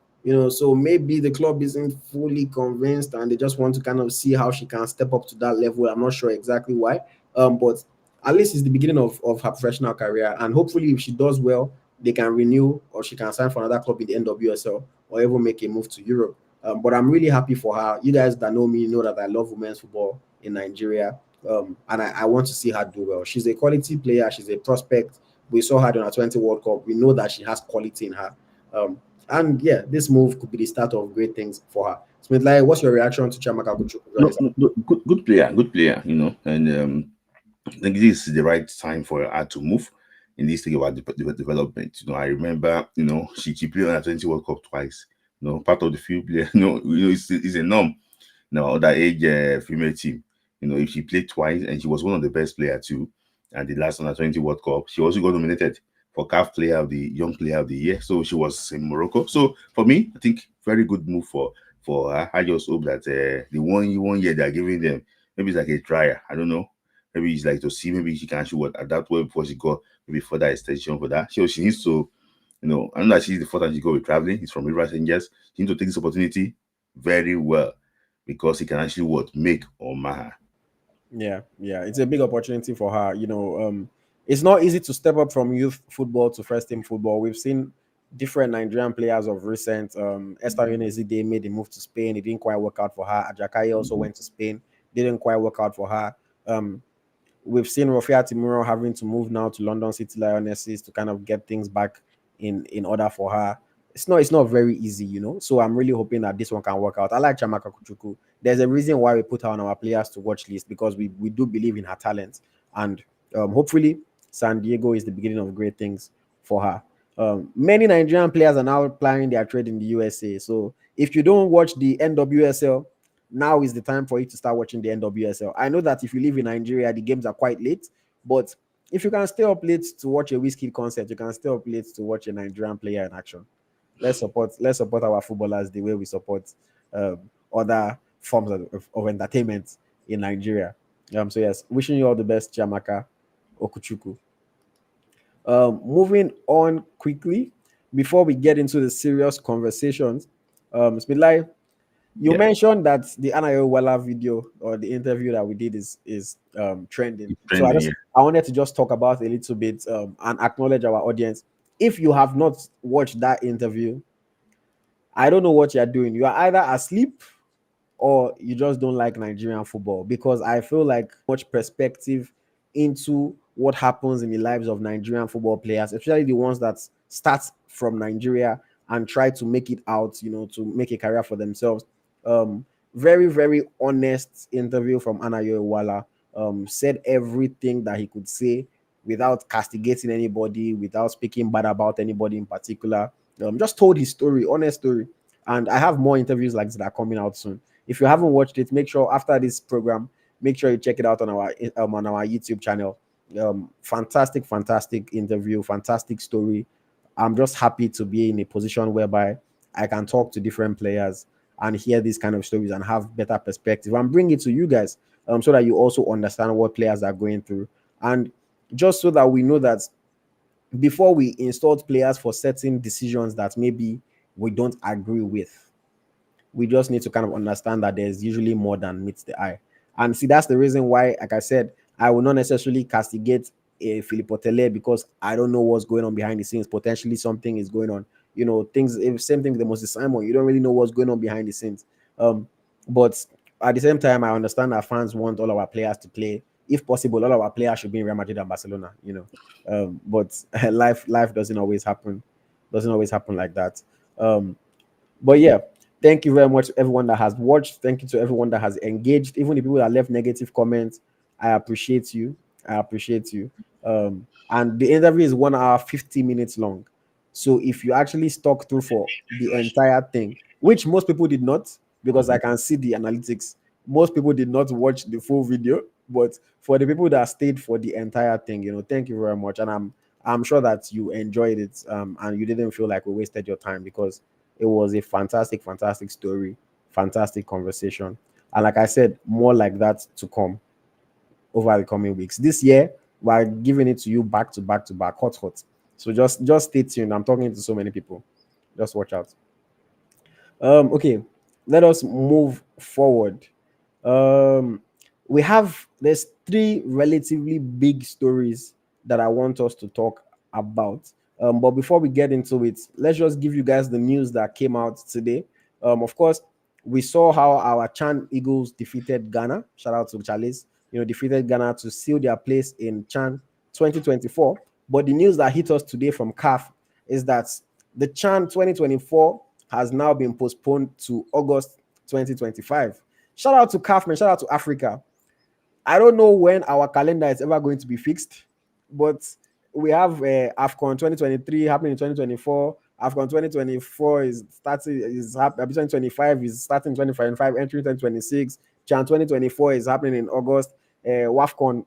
A: so maybe the club isn't fully convinced and they just want to kind of see how she can step up to that level. I'm not sure exactly why. But at least it's the beginning of her professional career. And hopefully, if she does well, they can renew or she can sign for another club in the NWSL or even make a move to Europe. But I'm really happy for her. You guys that know me know that I love women's football in Nigeria. And I want to see her do well. She's a quality player. She's a prospect. We saw her in our 20 World Cup. We know that she has quality in her. And yeah, this move could be the start of great things for her. Smith Layi, what's your reaction to Chiamaka Okwuchukwu joining?
B: No, good player, and I think this is the right time for her to move in this thing about development. I remember, she played on a 20 World Cup twice part of the field player. It's a norm. Now, that age female team, if she played twice and she was one of the best players too, and the last under 20 World Cup, she also got nominated for CAF Player of the Young Player of the Year. So she was in Morocco. So for me, I think very good move for her. I just hope that the one year they're giving them, maybe it's like a trial. I don't know. Maybe it's like to see maybe she can actually adapt well before she got maybe further extension for that. She needs to, I know that she's the first time she go with traveling. It's from Rivers Rangers. She needs to take this opportunity very well because he can actually make or mar.
A: Yeah, it's a big opportunity for her. It's not easy to step up from youth football to first team football. We've seen different Nigerian players of recent. Esther Yenezide made a move to Spain. It didn't quite work out for her. Ajakaye also went to Spain. Didn't quite work out for her. We've seen Rofia Timuro having to move now to London City Lionesses to kind of get things back in order for her. It's not very easy. So I'm really hoping that this one can work out. I like Chiamaka Okwuchukwu. There's a reason why we put her on our players to watch list, because we do believe in her talent, and hopefully San Diego is the beginning of great things for her. Many Nigerian players are now plying their trade in the USA. So if you don't watch the NWSL, now is the time for you to start watching the NWSL. I know that if you live in Nigeria, the games are quite late, but if you can stay up late to watch a Whiskey concert, you can stay up late to watch a Nigerian player in action. Let's support our footballers the way we support other forms of entertainment in Nigeria. So yes, wishing you all the best, Chiamaka Okwuchukwu. Moving on quickly before we get into the serious conversations. Smith Layi, you mentioned that the Anayo video or the interview that we did is trending. So I wanted to just talk about a little bit and acknowledge our audience. If you have not watched that interview, I don't know what you're doing. You are either asleep or you just don't like Nigerian football, because I feel like much perspective into what happens in the lives of Nigerian football players, especially the ones that start from Nigeria and try to make it out, to make a career for themselves. Very, very honest interview from Anayo Ewala. Said everything that he could say without castigating anybody, without speaking bad about anybody in particular. Just told his story, honest story. And I have more interviews like this that are coming out soon. If you haven't watched it, make sure after this program, make sure you check it out on our YouTube channel. Fantastic interview, fantastic story. I'm just happy to be in a position whereby I can talk to different players and hear these kind of stories and have better perspective and bring it to you guys, so that you also understand what players are going through, and just so that we know that before we installed players for certain decisions that maybe we don't agree with, we just need to kind of understand that there's usually more than meets the eye. And see, that's the reason why, like I said, I will not necessarily castigate a Filippo Tele, because I don't know what's going on behind the scenes. Potentially something is going on. Same thing with the Moses Simon. You don't really know what's going on behind the scenes. But at the same time, I understand that fans want all our players to play. If possible, all our players should be in Real Madrid and Barcelona. But life doesn't always happen. Doesn't always happen like that. But yeah, thank you very much to everyone that has watched. Thank you to everyone that has engaged. Even the people that left negative comments, I appreciate you. And the interview is 1 hour 50 minutes long. So if you actually stuck through for the entire thing, which most people did not, because I can see the analytics, most people did not watch the full video. But for the people that stayed for the entire thing, thank you very much. And I'm sure that you enjoyed it, and you didn't feel like we wasted your time, because it was a fantastic story, fantastic conversation. And like I said, more like that to come over the coming weeks. This year, we're giving it to you back to back, hot. So just stay tuned. I'm talking to so many people. Just watch out. Okay, let us move forward. There's 3 relatively big stories that I want us to talk about. But before we get into it, let's just give you guys the news that came out today. Of course, we saw how our Chan Eagles defeated Ghana. Shout out to Charles. Defeated Ghana to seal their place in Chan 2024. But the news that hit us today from CAF is that the Chan 2024 has now been postponed to August 2025. Shout out to CAF, man. Shout out to Africa. I don't know when our calendar is ever going to be fixed, but we have AFCON 2023 happening in 2024. AFCON 2024 is starting, is happening, 2025 is starting 2025, entering 2026. Chan 2024 is happening in August. WAFCON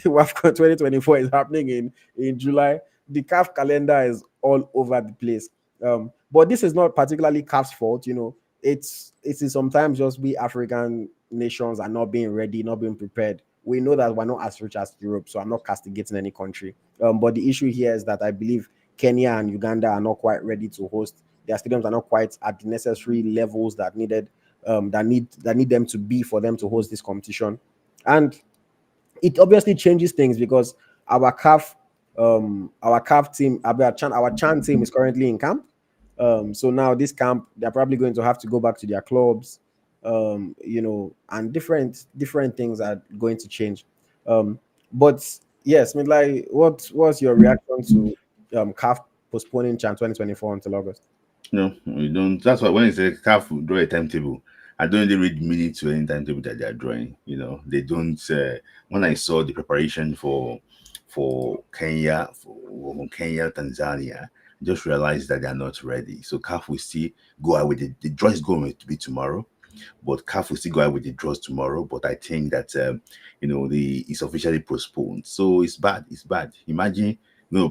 A: WAFCON 2024 is happening in July. The CAF calendar is all over the place. But this is not particularly CAF's fault, you know. It is sometimes just we African nations are not being ready, not being prepared. We know that we're not as rich as Europe, so I'm not castigating any country. But the issue here is that I believe Kenya and Uganda are not quite ready to host. Their stadiums are not quite at the necessary levels that needed, that need them to be for them to host this competition. And it obviously changes things because our CAF team, our Chan team is currently in camp. So now this camp, they're probably going to have to go back to their clubs, you know, and different things are going to change. But yes, like, what was your reaction to CAF postponing Chan 2024 until August?
B: No, we don't. That's why when it's a CAF draw a timetable, I don't really read meaning to any timetable that they are drawing. They don't. When I saw the preparation for Kenya, Tanzania, I just realized that they are not ready. So CAF will still go out with the draw is going to be tomorrow, but CAF will still go out with the draws tomorrow. But I think that it's officially postponed. So it's bad. It's bad. Imagine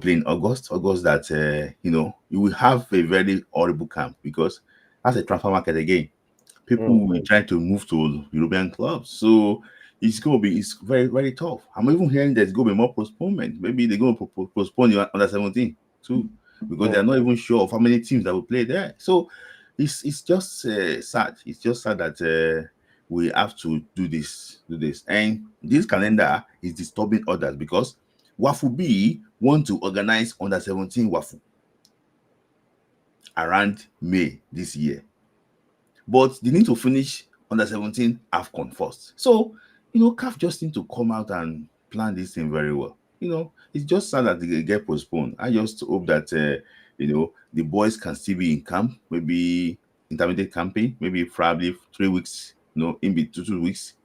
B: play in August that you will have a very horrible camp because as a transfer market again, people will try to move to European clubs. So it's very, very tough. I'm even hearing there's going to be more postponement. Maybe they're going to postpone you under 17 too, because they're not even sure of how many teams that will play there. So it's just sad. It's just sad that we have to do this. And this calendar is disturbing others because Wafu B want to organize under 17 Wafu around May this year. But they need to finish under 17 AFCON first. So, CAF just need to come out and plan this thing very well. It's just sad that they get postponed. I just hope that, the boys can still be in camp, maybe intermediate camping, maybe probably 3 weeks, in between 2 weeks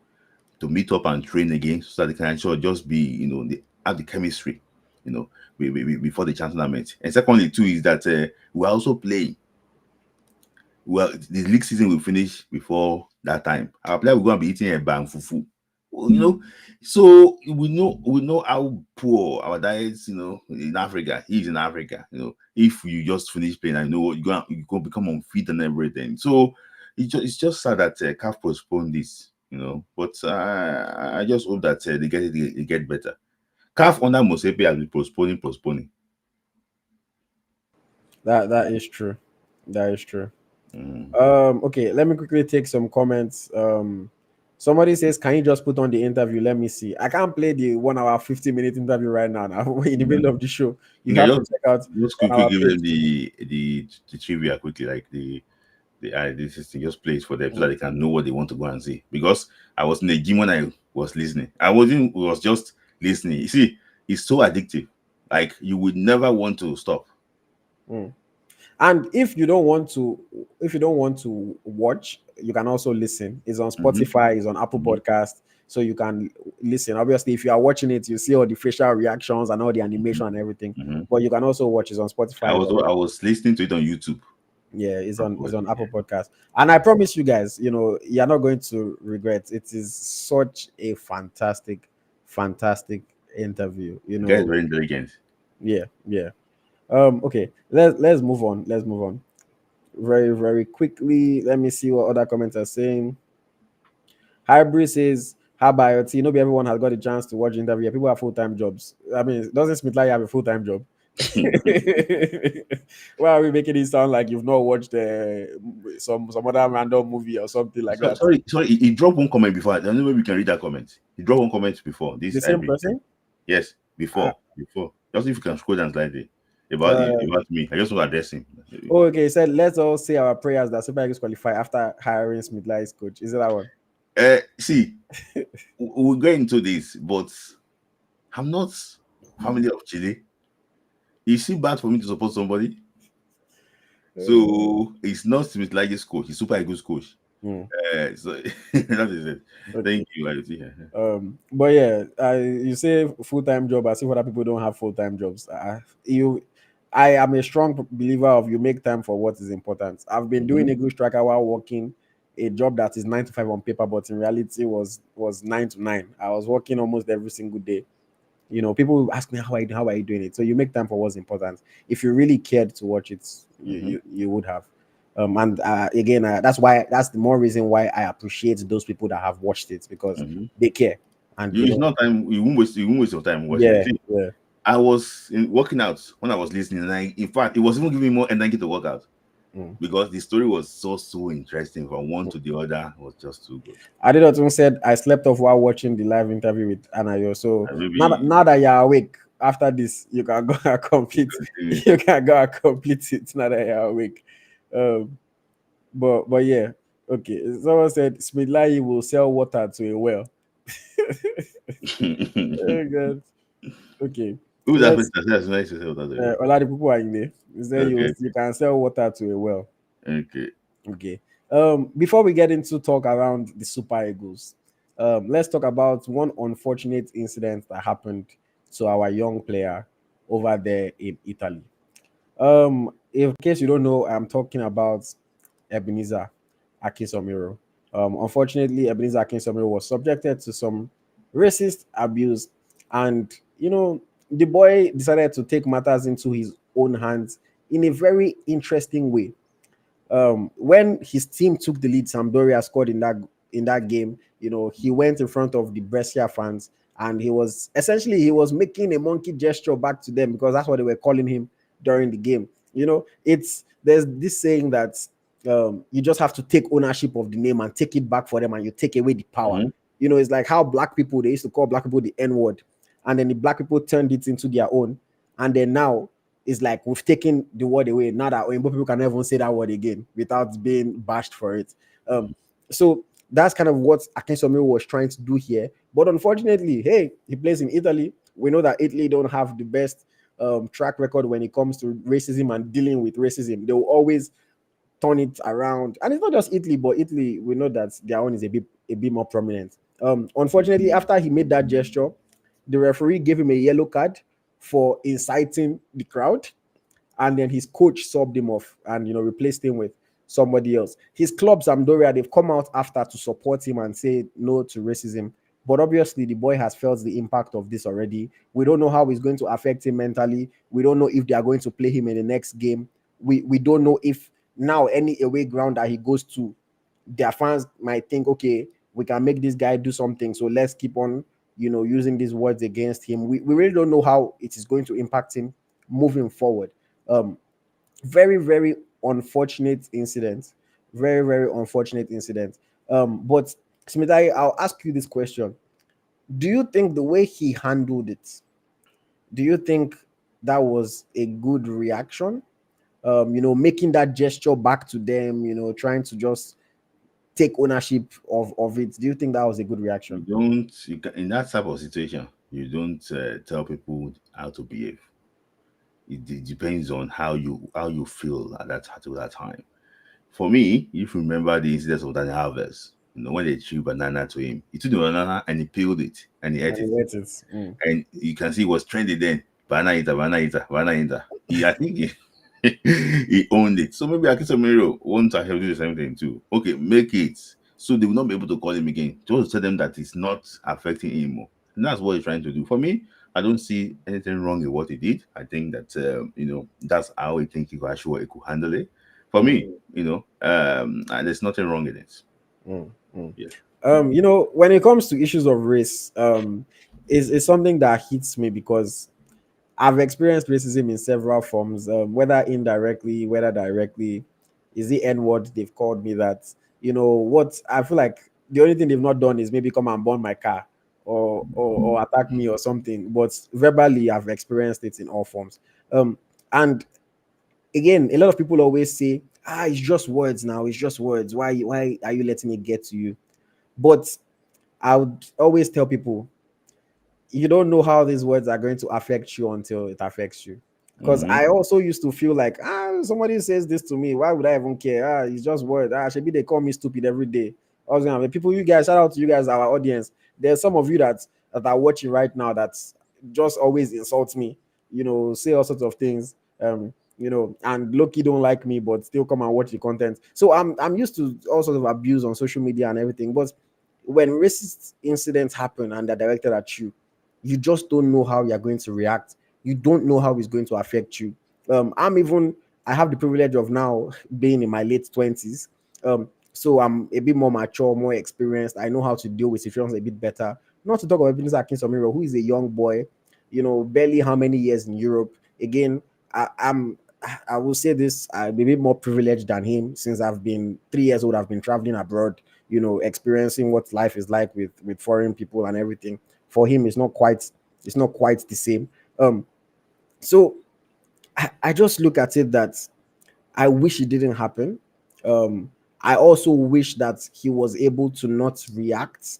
B: to meet up and train again so that they can actually just be, they have the chemistry, before the tournament. And secondly, too, is that we're also playing. Well, the league season will finish before that time. Our player will go and be eating a bang fufu. So we know how poor our diets, in Africa. He's in Africa, if you just finish playing, I know you're going to become unfit and everything. So it's just sad that CAF postponed this, But I just hope that they get better. CAF under Mosepe has been postponing.
A: That is true. That is true. Okay, let me quickly take some comments. Somebody says, can you just put on the interview? Let me see. I can't play the 1 hour 50-minute interview right now. We're in the middle of the show. You have to check out
B: just
A: on
B: quickly
A: our
B: give
A: page.
B: them the trivia quickly, like this is just play it for them so that they can know what they want to go and see. Because I was in the gym when I was listening. I was just listening. You see, it's so addictive. Like you would never want to stop.
A: And if you don't want to watch, you can also listen. It's on Spotify, it's on Apple Podcast, so you can listen. Obviously, if you are watching it, you see all the facial reactions and all the animation and everything. But you can also watch it on Spotify.
B: I was listening to it on YouTube.
A: Yeah, it's on Apple Podcast. And I promise you guys, you're not going to regret. It is such a fantastic interview.
B: The guy is very intelligent.
A: Yeah. Okay, let's move on. Very, very quickly. Let me see what other comments are saying. Hybrid says, how about AyoT? Not everyone has got a chance to watch the interview. People have full-time jobs. I mean, doesn't Smith Layi have a full-time job? Why are we making it sound like you've not watched some other random movie or something like that?
B: Sorry, he dropped one comment before. I don't know if we can read that comment. He dropped one comment before.
A: The same person?
B: Yes, before. Just if you can scroll down slightly. About me. I just want to address him.
A: Oh, okay. He said, let's all say our prayers that Super Eagles qualify after hiring Smith Layi's coach. Is it that one?
B: See, we'll get into this, but I'm not family of Chile. Is it bad for me to support somebody? So it's not Smith Layi's coach, it's Super Eagles coach. So that is it. Okay. Thank you.
A: But yeah, you say full-time job as if other people don't have full-time jobs. I am a strong believer of you make time for what is important. I've been doing a good striker while working a job that is 9 to 5 on paper, but in reality was 9 to 9. I was working almost every single day. People ask me how are you doing it. So you make time for what's important. If you really cared to watch it, you would have. And again, that's the more reason why I appreciate those people that have watched it, because they care. And
B: It's not time. You won't waste your time watching
A: yeah,
B: it. See,
A: yeah.
B: I was working out when I was listening, and in fact, it was even giving me more energy to work out because the story was so interesting from one to the other. It was just too good.
A: Adeotun said I slept off while watching the live interview with Anayo. So
B: And maybe
A: now that you're awake after this, you can go and complete. You can go and complete it now that you're awake. But yeah, okay. Someone said Smith Layi will sell water to a well. Oh God. Okay.
B: who's that
A: Let's.
B: person that's nice to say that?
A: A lot of people are in there. He said
B: Okay,
A: you can sell water to a well.
B: okay.
A: Okay. Before we get into talk around the Super Eagles, let's talk about one unfortunate incident that happened to our young player over there in Italy. In case you don't know, I'm talking about Ebenezer Akinsanmiro. Unfortunately, Ebenezer Akinsanmiro was subjected to some racist abuse, and the boy decided to take matters into his own hands in a very interesting way. When his team took the lead, Sampdoria scored in that game. He went in front of the Brescia fans, and he was making a monkey gesture back to them, because that's what they were calling him during the game. There's this saying that you just have to take ownership of the name and take it back for them, and you take away the power. It's like how black people, they used to call black people the N word, and then the black people turned it into their own, and then now it's like we've taken the word away. Now that Oyinbo people can never say that word again without being bashed for it. So that's kind of what Akinsanmiro was trying to do here. But unfortunately, hey, he plays in Italy. We know that Italy don't have the best track record when it comes to racism and dealing with racism. They will always turn it around. And it's not just Italy, but Italy, we know that their own is a bit more prominent. Unfortunately, after he made that gesture, the referee gave him a yellow card for inciting the crowd, and then his coach subbed him off and replaced him with somebody else. His club Sampdoria, they've come out after to support him and say no to racism, but obviously the boy has felt the impact of this already. We don't know how it's going to affect him mentally. We don't know if they are going to play him in the next game. We don't know if now any away ground that he goes to, their fans might think, okay, we can make this guy do something, so let's keep on using these words against him. We really don't know how it is going to impact him moving forward. Very, very unfortunate incident. Very, very unfortunate incident. But Smithai, I'll ask you this question. Do you think the way he handled it, do you think that was a good reaction? Making that gesture back to them, trying to just take ownership of it. Do you think that was a good reaction?
B: In that type of situation, you don't tell people how to behave. It depends on how you feel at that time. For me, if you remember the incidents of Daniel Alves, when they threw banana to him, he took the banana and he peeled it and he ate it. And you can see it was trendy then. Banana eater, banana eater, banana eater. I think he owned it. So maybe Akinsanmiro wants to help do the same thing too. Okay, make it so they will not be able to call him again. Just tell them that it's not affecting him anymore. And that's what he's trying to do. For me, I don't see anything wrong with what he did. I think that that's how I think he could handle it. For me, and there's nothing wrong in it.
A: Yeah. When it comes to issues of race, is something that hits me, because I've experienced racism in several forms, whether indirectly, whether directly. Is the N word they've called me that? What I feel like the only thing they've not done is maybe come and burn my car or attack me or something. But verbally, I've experienced it in all forms. And again, a lot of people always say, it's just words now. It's just words. Why are you letting it get to you? But I would always tell people, you don't know how these words are going to affect you until it affects you. Because I also used to feel like, somebody says this to me, why would I even care? It's just words. Should be they call me stupid every day. I was gonna people, you guys, shout out to you guys, our audience. There's some of you that are watching right now that just always insult me, say all sorts of things. and Loki don't like me, but still come and watch the content. So I'm used to all sorts of abuse on social media and everything. But when racist incidents happen and they're directed at you, you just don't know how you're going to react. You don't know how it's going to affect you. I have the privilege of now being in my late 20s. So I'm a bit more mature, more experienced. I know how to deal with situations a bit better. Not to talk about Ebenezer Akinsanmiro, who is a young boy, barely how many years in Europe. Again, I will say this, I'm a bit more privileged than him since I've been 3 years old. I've been traveling abroad, experiencing what life is like with foreign people and everything. For him, it's not quite the same. So I just look at it that I wish it didn't happen. Um, I also wish that he was able to not react,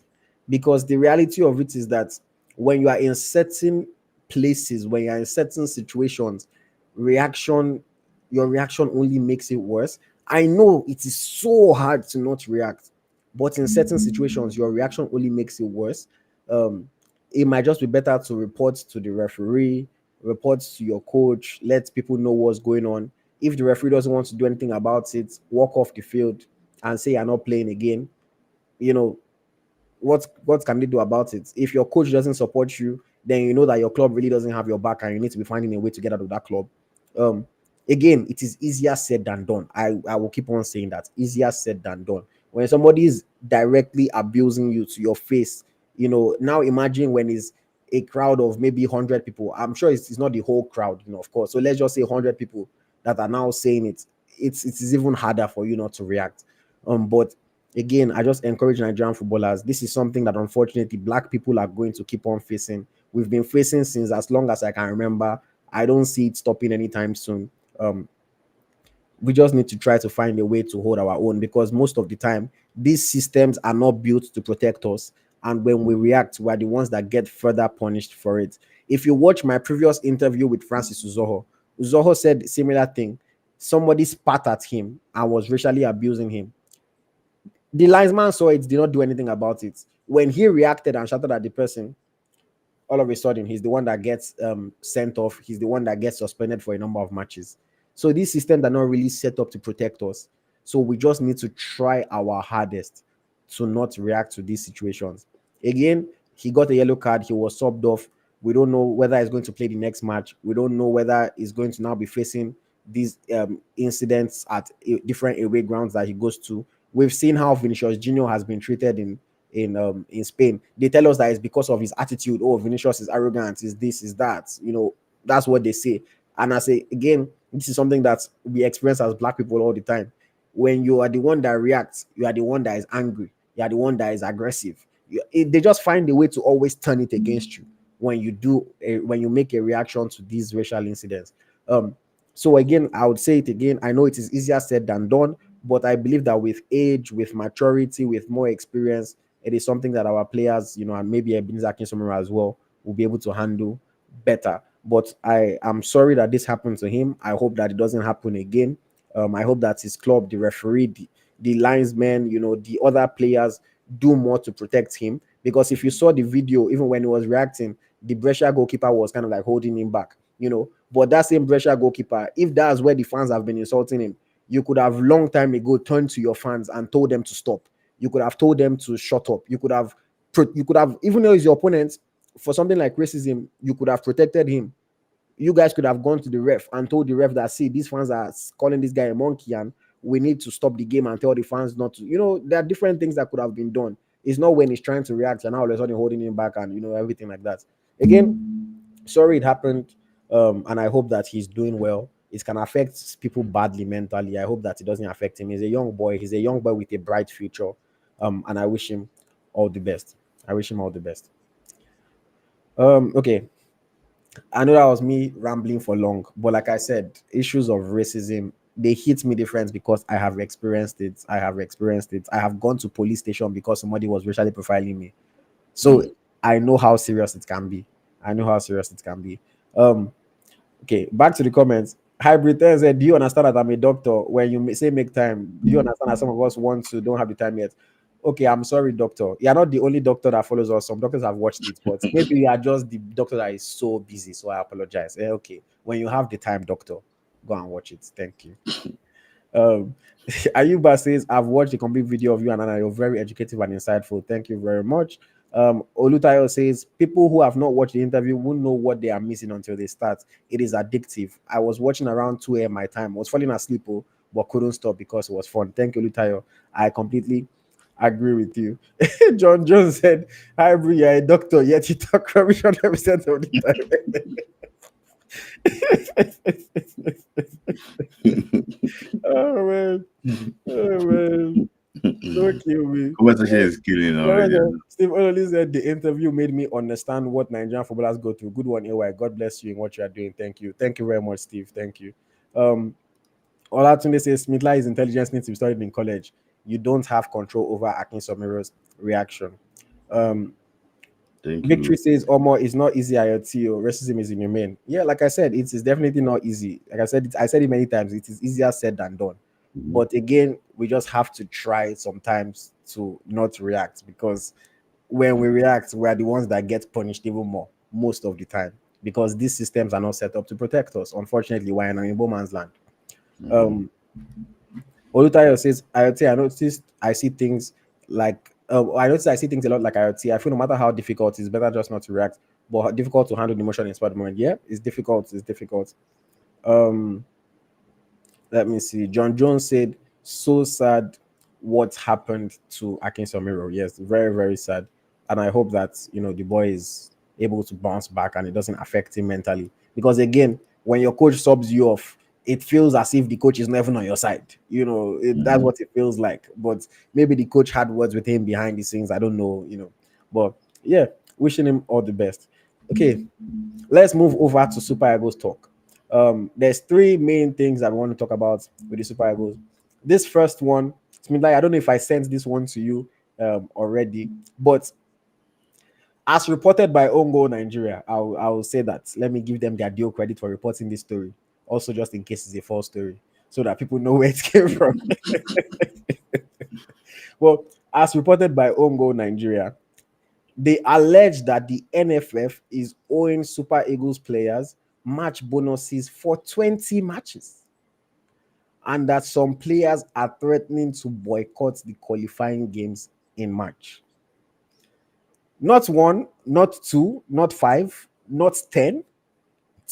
A: because the reality of it is that when you are in certain places, when you're in certain situations, reaction, your reaction only makes it worse. I know it is so hard to not react, but in certain situations, your reaction only makes it worse. Um, it might just be better to report to the referee, report to your coach, let people know what's going on. If the referee doesn't want to do anything about it, walk off the field and say you're not playing again. You know, what can they do about it? If your coach doesn't support you, then you know that your club really doesn't have your back and you need to be finding a way to get out of that club. Um, Again, it is easier said than done. I will keep on saying that. Easier said than done. When somebody is directly abusing you to your face, now imagine when it's a crowd of maybe 100 people. I'm sure it's not the whole crowd, of course. So let's just say 100 people that are now saying it. It is even harder for you not to react. But again, I just encourage Nigerian footballers. This is something that unfortunately black people are going to keep on facing. We've been facing since as long as I can remember. I don't see it stopping anytime soon. Um, we just need to try to find a way to hold our own, because most of the time these systems are not built to protect us, and when we react, we're the ones that get further punished for it. If you watch my previous interview with Francis Uzoho said similar thing. Somebody spat at him and was racially abusing him. The linesman saw it, did not do anything about it. When he reacted and shouted at the person, all of a sudden he's the one that gets sent off. He's the one that gets suspended for a number of matches. So these systems are not really set up to protect us. So we just need to try our hardest to not react to these situations. Again, he got a yellow card. He was subbed off. We don't know whether he's going to play the next match. We don't know whether he's going to now be facing these incidents at different away grounds that he goes to. We've seen how Vinicius Junior has been treated in Spain. They tell us that it's because of his attitude. Oh, Vinicius is arrogant, is this, is that. That's what they say. And I say again, this is something that we experience as black people all the time. When you are the one that reacts, you are the one that is angry, you are the one that is aggressive. They just find a way to always turn it against you when you make a reaction to these racial incidents. So again, I would say it again. I know it is easier said than done, but I believe that with age, with maturity, with more experience, it is something that our players, and maybe Ebenezer Akinsanmiro as well, will be able to handle better. But I am sorry that this happened to him. I hope that it doesn't happen again. I hope that his club, the referee, the linesmen, the other players do more to protect him. Because if you saw the video, even when he was reacting, the Brescia goalkeeper was kind of like holding him back, But that same Brescia goalkeeper, if that's where the fans have been insulting him, you could have long time ago turned to your fans and told them to stop. You could have told them to shut up. You could have, even though he's your opponent, for something like racism, you could have protected him. You guys could have gone to the ref and told the ref that, see, these fans are calling this guy a monkey and we need to stop the game and tell the fans not to. There are different things that could have been done. It's not when he's trying to react and now all of a sudden holding him back and, everything like that. Again, sorry it happened. And I hope that he's doing well. It can affect people badly mentally. I hope that it doesn't affect him. He's a young boy. He's a young boy with a bright future. And I wish him all the best. I wish him all the best. Okay. I know that was me rambling for long, but like I said, issues of racism, they hit me different because I have experienced it. I have gone to police station because somebody was racially profiling me. So I know how serious it can be. Um, Okay, back to the comments. Hybrid said, do you understand that I'm a doctor? When you say make time, do you understand that some of us don't have the time yet? Okay, I'm sorry, doctor. You're not the only doctor that follows us. Some doctors have watched it, but maybe you are just the doctor that is so busy. So I apologize. Okay, when you have the time, doctor, Go and watch it. Thank you. Um, Ayuba says, I've watched a complete video of you and Anna. You're very educative and insightful. Thank you very much. Olutayo says, people who have not watched the interview won't know what they are missing until they start. It is addictive. I was watching around 2 a.m. my time. I was falling asleep, but couldn't stop because it was fun. Thank you, Olutayo. I completely agree with you. John Jones said, Hi, bro, you're a doctor, yet you talk rubbish 100% of the time. Oh man, oh man, don't kill me.
B: Conversation is killing already.
A: Steve Only said the interview made me understand what Nigerian footballers go through. Good one, AY. God bless you in what you are doing. Thank you. Thank you very much, Steve. Thank you. Olatunde says Smith Layi's intelligence needs to be studied in college. You don't have control over Akinsanmiro's reaction. Victory says Omo is not easy IoT or racism is inhumane. Yeah, like I said, it is definitely not easy. Like I said it many times, it is easier said than done. But again, we just have to try sometimes to not react, because when we react, we are the ones that get punished even more most of the time, because these systems are not set up to protect us. Unfortunately, we're in an man's land. Olutayo says, IoT, I see things a lot like IoT. I feel no matter how difficult, it's better just not to react, but difficult to handle the emotion in spot moment. Yeah, it's difficult. It's difficult. Let me see. John Jones said, so sad what happened to Akinsanmiro. Yes, very, very sad. And I hope that, the boy is able to bounce back and it doesn't affect him mentally. Because again, when your coach subs you off, it feels as if the coach is never on your side. That's what it feels like. But maybe the coach had words with him behind the scenes. I don't know, But yeah, wishing him all the best. Okay, let's move over to Super Eagles talk. There's three main things that we want to talk about with the Super Eagles. This first one, I don't know if I sent this one to you already, but as reported by Ongo Nigeria, I will say that. Let me give them their due credit for reporting this story. Also, just in case it's a false story, so that people know where it came from. Well, as reported by Ongo Nigeria, they allege that the NFF is owing Super Eagles players match bonuses for 20 matches, and that some players are threatening to boycott the qualifying games in March. Not one, not two, not five, not 10,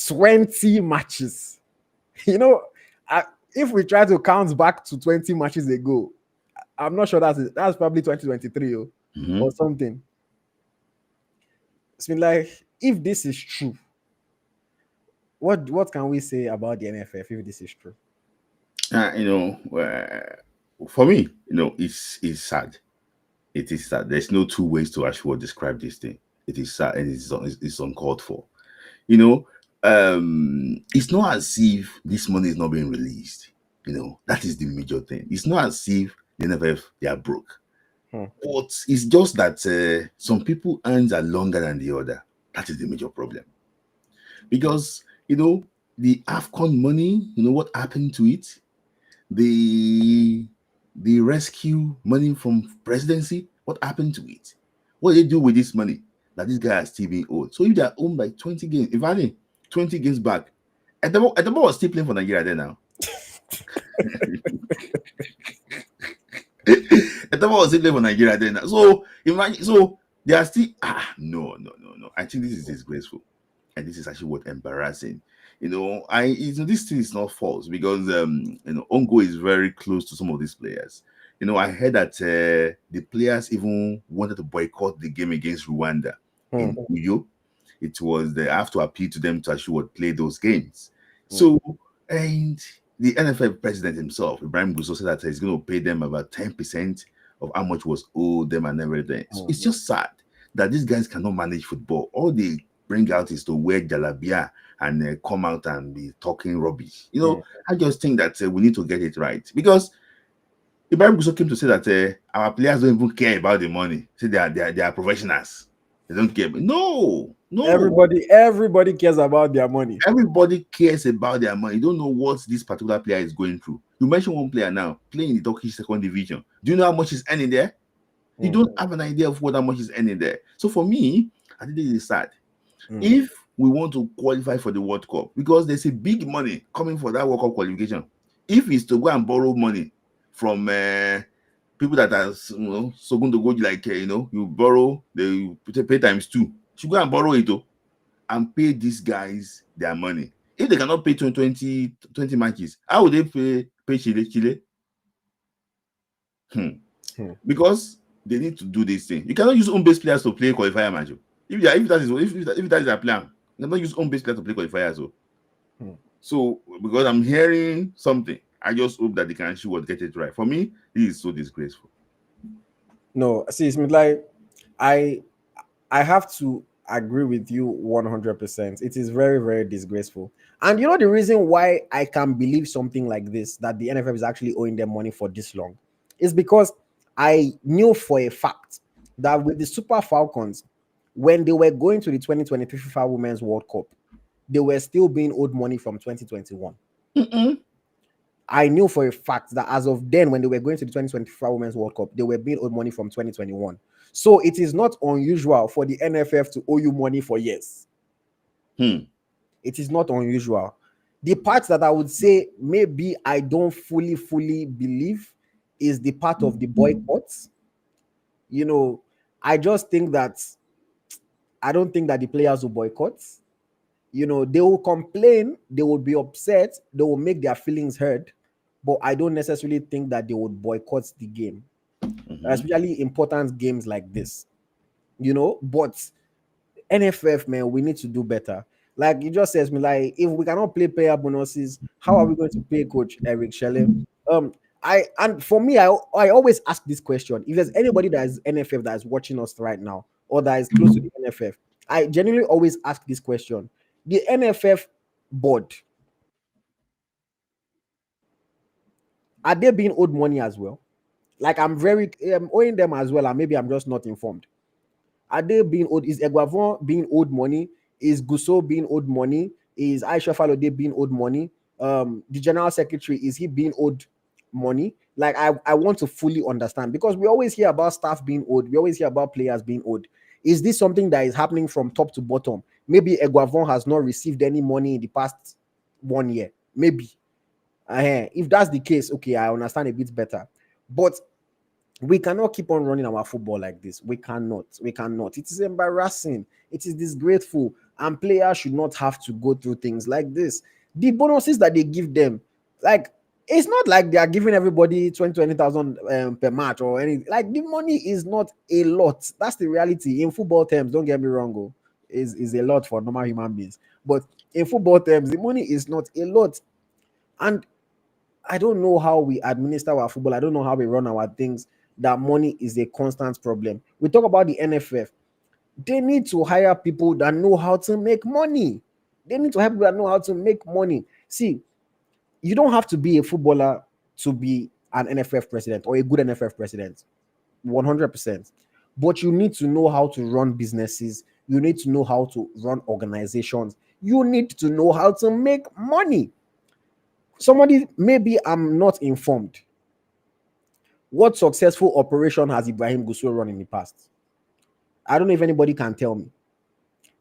A: 20 matches. If we try to count back to 20 matches ago, I'm not sure that's probably 2023 or something. It's been like, if this is true, what can we say about the NFF if this is true?
B: For me, it's sad. It is sad. There's no two ways to actually describe this thing. It is sad and it's uncalled for. It's not as if this money is not being released. That is the major thing. It's not as if the NFF, they are broke. But it's just that some people earns are longer than the other. That is the major problem. Because, the AFCON money, what happened to it? The rescue money from presidency, what happened to it? What do they do with this money that this guy has still been owed? So if they are owned by 20 games, if I need 20 games back, at the moment was still playing for Nigeria there now. At the moment was still playing for Nigeria there now. So imagine, so they are still no. I think this is disgraceful, and this is actually what embarrassing. This thing is not false, because Ongo is very close to some of these players. I heard that the players even wanted to boycott the game against Rwanda in Uyo. It was they have to appeal to them to actually play those games. So, and the NFL president himself, Ibrahim Gusso, said that he's going to pay them about 10% of how much was owed them and everything. So it's just sad that these guys cannot manage football. All they bring out is to wear jalabia and come out and be talking rubbish. I just think that we need to get it right, because Ibrahim Gusso came to say that our players don't even care about the money. Say they are professionals. They don't care. No.
A: Everybody cares about their money.
B: Everybody cares about their money. You don't know what this particular player is going through. You mentioned one player now playing in the Turkish second division. Do you know how much is earning there? You don't have an idea of what how much is earning there. So for me, I think this is sad. If we want to qualify for the World Cup because there's a big money coming for that World Cup qualification. If it's to go and borrow money from people that are so going to go like you borrow, they pay times 2. You go and borrow it and pay these guys their money. If they cannot pay 20 matches, how would they pay Chile? Because they need to do this thing. You cannot use home-based players to play qualifier match. If that is a plan, you cannot use home-based players to play qualifiers. So because I'm hearing something, I just hope that they can actually get it right. For me, this is so disgraceful.
A: No, see, Smith Layi, I have to agree with you 100%. It is very, very disgraceful. And you know the reason why I can believe something like this, that the NFF is actually owing them money for this long, is because I knew for a fact that with the Super Falcons, when they were going to the 2023 FIFA Women's World Cup, they were still being owed money from 2021. I knew for a fact that as of then, when they were going to the 2024 Women's World Cup, they were being owed money from 2021. So it is not unusual for the NFF to owe you money for years. It is not unusual. The part that I would say maybe I don't fully believe is the part of the boycotts. I just think that I don't think that the players will boycott. They will complain, they will be upset, they will make their feelings heard, but I don't necessarily think that they would boycott the game, especially important games like this. But NFF, man, we need to do better. Like you just says, me like, if we cannot play player bonuses, how are we going to pay Coach Eric Chelle? For me, I always ask this question: if there's anybody that is NFF that is watching us right now or that is close to the NFF, I genuinely always ask this question. The NFF board, are they being owed money as well? Like I'm owing them as well, and maybe I'm just not informed. Are they being owed? Is Eguavon being owed money? Is Gusso being owed money? Is Aisha Falode being owed money? The general secretary, is he being owed money? Like I want to fully understand, because we always hear about staff being owed. We always hear about players being owed. Is this something that is happening from top to bottom? Maybe Eguavon has not received any money in the past 1 year. Maybe. If that's the case, okay, I understand a bit better. But we cannot keep on running our football like this. We cannot. It is embarrassing. It is disgraceful. And players should not have to go through things like this. The bonuses that they give them, like, it's not like they are giving everybody 20,000 per match or anything. Like, the money is not a lot. That's the reality. In football terms, don't get me wrong, is a lot for normal human beings. But in football terms, the money is not a lot. And I don't know how we administer our football. I don't know how we run our things. That money is a constant problem. We talk about the NFF. They need to hire people that know how to make money. They need to have people that know how to make money. See, you don't have to be a footballer to be an NFF president or a good NFF president, 100%. But you need to know how to run businesses. You need to know how to run organizations. You need to know how to make money. Somebody, maybe I'm not informed. What successful operation has Ibrahim Gusso run in the past? I don't know if anybody can tell me.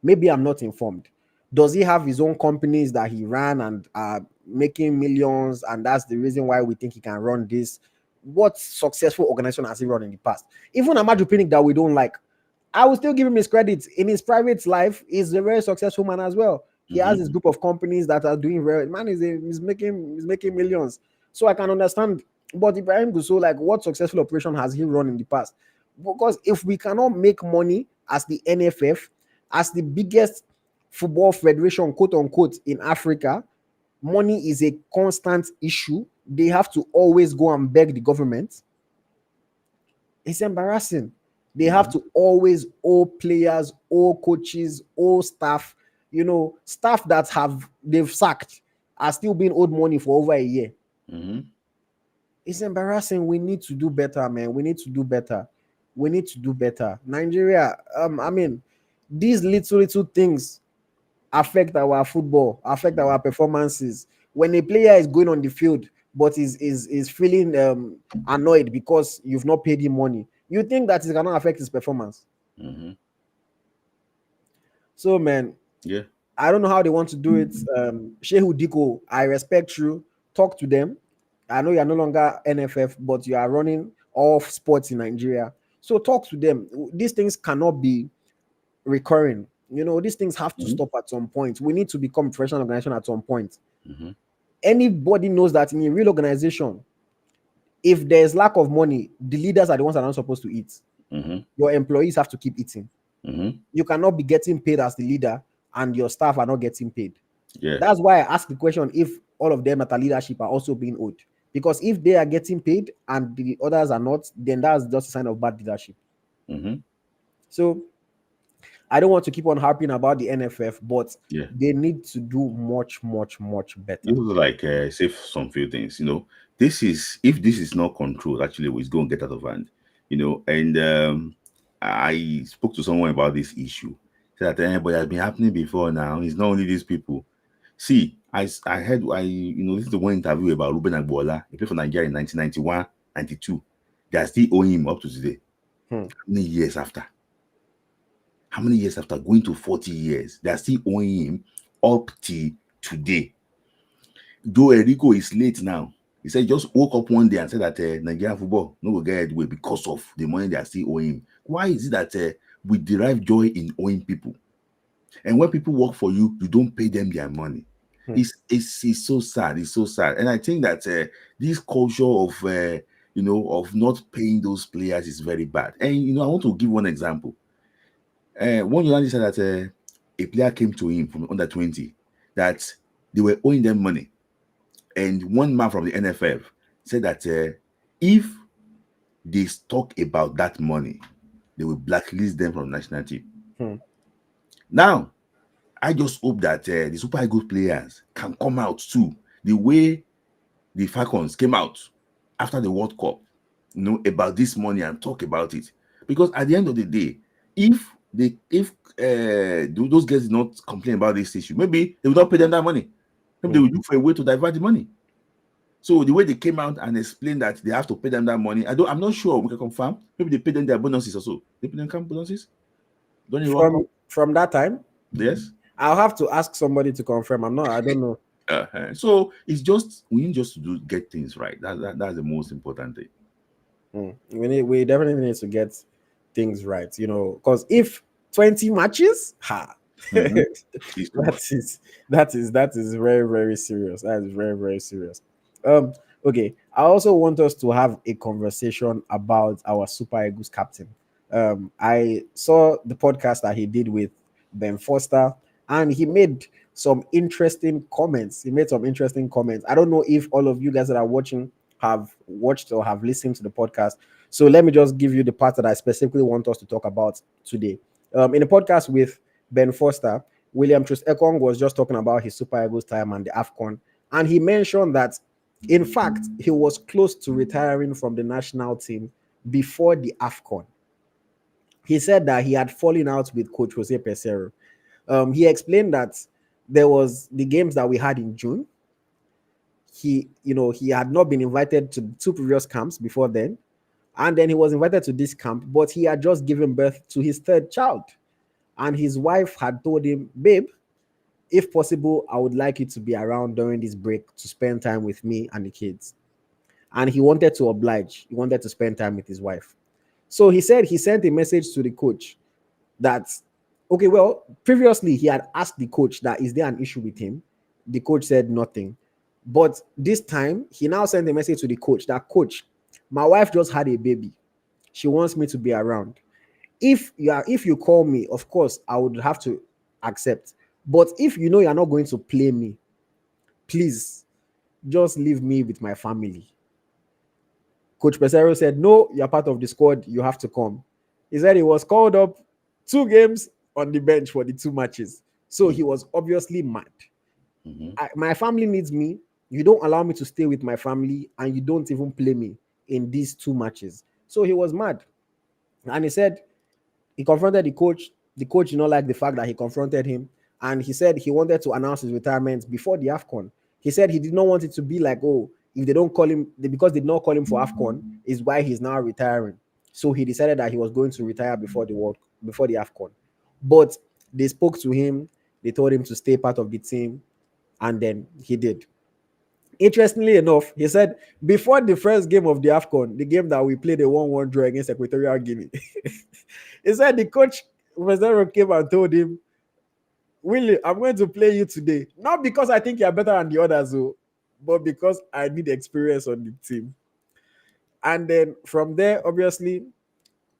A: Maybe I'm not informed. Does he have his own companies that he ran and are making millions, and that's the reason why we think he can run this? What successful organization has he run in the past? Even Amaju Pinnick that we don't like, I will still give him his credit. In his private life, he's a very successful man as well. He has his group of companies that are doing very. Man is making millions. So I can understand. But Ibrahim Gusso, like, what successful operation has he run in the past? Because if we cannot make money as the NFF, as the biggest football federation, quote unquote, in Africa, money is a constant issue. They have to always go and beg the government. It's embarrassing. They have to always owe players, owe coaches, owe staff. Staff that they've sacked are still being owed money for over a year. It's embarrassing. We need to do better, man. We need to do better. Nigeria, these little things affect our football, affect our performances. When a player is going on the field but is feeling annoyed because you've not paid him money, you think that it cannot affect his performance. So, man,
B: yeah,
A: I don't know how they want to do it. Shehu Diko, I respect you. Talk to them. I know you are no longer NFF, but you are running all sports in Nigeria. So talk to them. These things cannot be recurring. These things have to stop at some point. We need to become a professional organization at some point. Anybody knows that in a real organization, if there's lack of money, the leaders are the ones that are not supposed to eat. Your employees have to keep eating. You cannot be getting paid as the leader and your staff are not getting paid.
B: Yeah.
A: That's why I asked the question if all of them at the leadership are also being owed. Because if they are getting paid and the others are not, then that's just a sign of bad leadership. So I don't want to keep on harping about the NFF, but they need to do much, much, much better.
B: You know, like say some few things. This is, if this is not controlled, actually, it's going to get out of hand. And I spoke to someone about this issue. Said that but it has been happening before now. It's not only these people. See, I heard this is the one interview about Ruben Agbola. He played for Nigeria in 1991, 92. They are still owing him up to today. How many years after? How many years after? Going to 40 years. They are still owing him up to today. Though Erico is late now. He said he just woke up one day and said that Nigerian football no will get away because of the money they are still owing him. Why is it that we derive joy in owing people? And when people work for you, you don't pay them their money. It's so sad. It's so sad. And I think that this culture of not paying those players is very bad. And I want to give one example. One Yolandi said that a player came to him from under 20 that they were owing them money. And one man from the NFF said that if they talk about that money, they will blacklist them from the national team. Now, I just hope that the Super Eagles players can come out too, the way the Falcons came out after the World Cup, about this money and talk about it. Because at the end of the day, if those guys did not complain about this issue, maybe they would not pay them that money. Maybe they would look for a way to divert the money. So the way they came out and explained that they have to pay them that money, I'm not sure we can confirm. Maybe they pay them their bonuses also. They pay them bonuses?
A: From that time?
B: Yes.
A: I'll have to ask somebody to confirm. I don't know.
B: So it's just, we need just to get things right. That's the most important thing.
A: We definitely need to get things right, because if 20 matches, that is very, very serious. That is very, very serious. Okay, I also want us to have a conversation about our Super Eagles captain. I saw the podcast that he did with Ben Foster, and he made some interesting comments. I don't know if all of you guys that are watching have watched or have listened to the podcast. So let me just give you the part that I specifically want us to talk about today. In the podcast with Ben Foster, William Troost-Ekong was just talking about his Super Eagles time and the AFCON. And he mentioned that, in fact, he was close to retiring from the national team before the AFCON. He said that he had fallen out with Coach Jose Perero. He explained that there was the games that we had in June. He had not been invited to 2 previous camps before then. And then he was invited to this camp, but he had just given birth to his 3rd child. And his wife had told him, babe, if possible, I would like you to be around during this break to spend time with me and the kids. And he wanted to oblige. He wanted to spend time with his wife. So he said he sent a message to the coach that, okay, well, previously he had asked the coach that, is there an issue with him? The coach said nothing. But this time, he now sent a message to the coach that, coach, my wife just had a baby. She wants me to be around. If you call me, of course, I would have to accept. But if you know you're not going to play me, please just leave me with my family. Coach Perero said, no, you're part of the squad. You have to come. He said he was called up 2 games on the bench for the 2 matches. So he was obviously mad. My family needs me. You don't allow me to stay with my family, and you don't even play me in these 2 matches. So he was mad. And he said he confronted the coach. The coach did not like the fact that he confronted him. And he said he wanted to announce his retirement before the AFCON. He said he did not want it to be like, oh, if they don't call him, because they did not call him for AFCON, is why he's now retiring. So he decided that he was going to retire before the AFCON. But they spoke to him. They told him to stay part of the team, and then he did. Interestingly enough, he said before the first game of the AFCON, the game that we played a 1-1 draw against Equatorial Guinea, he said the coach Perero came and told him, Willie, I'm going to play you today. Not because I think you're better than the others, though, but because I need experience on the team. And then from there, obviously,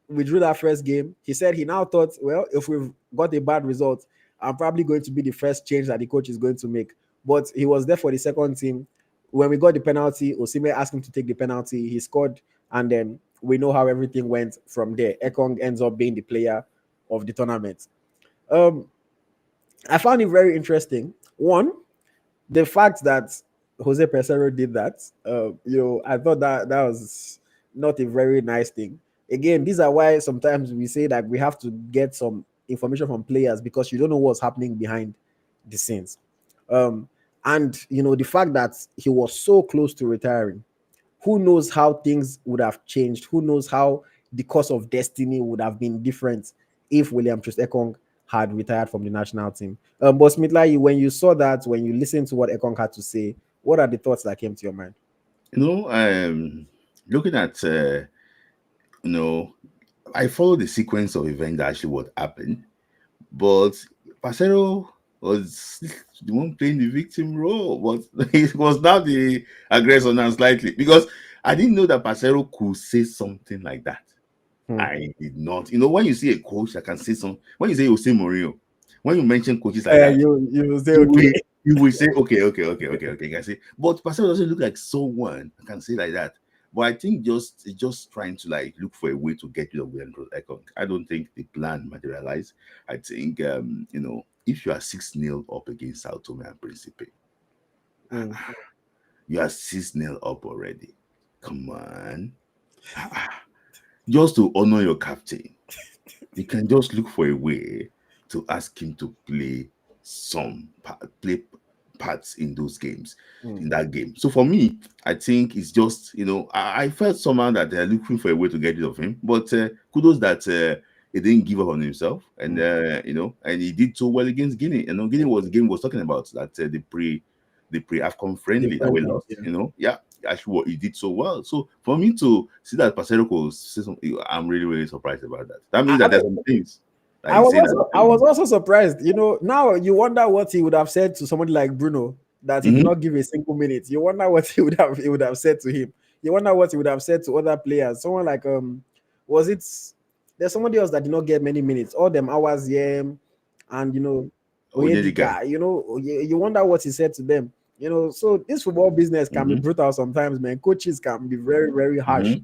A: we drew that first game. He said he now thought, well, if we've got a bad result, I'm probably going to be the first change that the coach is going to make. But he was there for the second team. When we got the penalty, Osimhen asked him to take the penalty. He scored, and then we know how everything went from there. Ekong ends up being the player of the tournament. I found it very interesting. One, the fact that Jose Perero did that, I thought that was not a very nice thing. Again, these are why sometimes we say that we have to get some information from players because you don't know what's happening behind the scenes. And the fact that he was so close to retiring, who knows how things would have changed? Who knows how the course of destiny would have been different if William Troost-Ekong had retired from the national team? But Smith Layi, when you saw that, when you listened to what Ekong had to say, what are the thoughts that came to your mind?
B: Looking at I follow the sequence of events that actually what happened, but Perero was the one playing the victim role, but he was now the aggressor now slightly because I didn't know that Perero could say something like that. I did not. When you see a coach that can say something, when you say Jose Mourinho, when you mention coaches like that,
A: you say okay.
B: You will say okay. You can say, but Perero doesn't look like someone I can say like that. But I think just trying to like look for a way to get rid of William Troost-Ekong. I don't think the plan materialized. I think if you are 6-0 up against Sao Tome and Principe, you are 6-0 up already. Come on. Just to honor your captain, you can just look for a way to ask him to play parts in those games, in that game. So for me, I think it's just, I felt somehow that they're looking for a way to get rid of him, but kudos that he didn't give up on himself, and and he did so well against Guinea. Guinea was the game we was talking about, that the pre-AFCON friendly that we lost. Actually, he did so well. So for me to see that Perero say something, I'm really, really surprised about that. That means that there's some things.
A: I was also surprised. Now you wonder what he would have said to somebody like Bruno that he did not give a single minute. You wonder what he would have said to him. You wonder what he would have said to other players. Someone like there's somebody else that did not get many minutes. All them hours, yeah, and Onyedika. You wonder what he said to them. So this football business can be brutal sometimes, man. Coaches can be very, very harsh.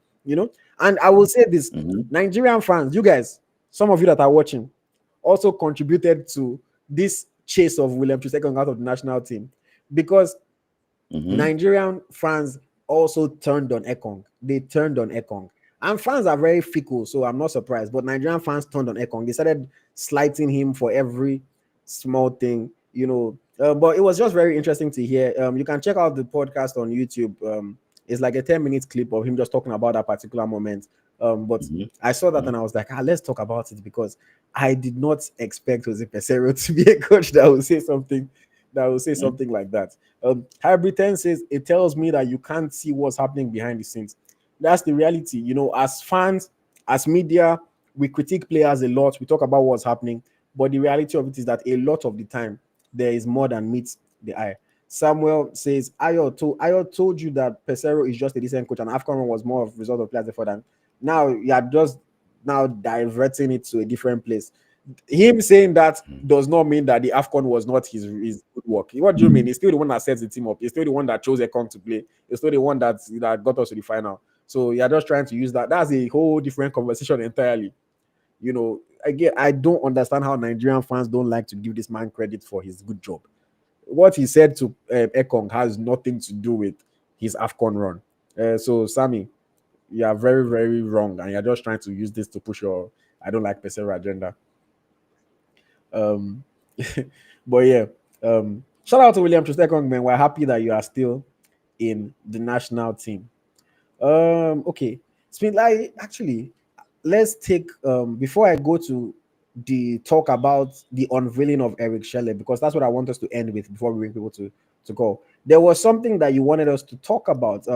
A: And I will say this: Nigerian fans, you guys, some of you that are watching, also contributed to this chase of William Troost-Ekong out of the national team, because Nigerian fans also turned on Ekong. They turned on Ekong. And fans are very fickle, so I'm not surprised. But Nigerian fans turned on Ekong. They started slighting him for every small thing, but it was just very interesting to hear. You can check out the podcast on YouTube. It's like a 10-minute clip of him just talking about that particular moment. But I saw that and I was like, let's talk about it, because I did not expect Jose Perero to be a coach that will say something like that. Hybrid 10 says it tells me that you can't see what's happening behind the scenes. That's the reality. As fans, as media, we critique players a lot. We talk about what's happening, but the reality of it is that a lot of the time there is more than meets the eye. Samuel says, Ayo told you that Perero is just a decent coach and AFCON was more of a result of players before that. Now you are just now diverting it to a different place. Him saying that does not mean that the AFCON was not his good work. What do you mean? He's still the one that sets the team up. He's still the one that chose Ekong to play. He's still the one that got us to the final. So you're just trying to use that. That's a whole different conversation entirely. Again, I don't understand how Nigerian fans don't like to give this man credit for his good job. What he said to Ekong has nothing to do with his AFCON run. So Sammy, you are very, very wrong, and you're just trying to use this to push your I don't like Perero agenda. But yeah, shout out to William Troost-Ekong, man. We're happy that you are still in the national team. Okay, Smith Layi, actually, let's take before I go to the talk about the unveiling of Eric Chelle, because that's what I want us to end with before we bring people to go. There was something that you wanted us to talk about.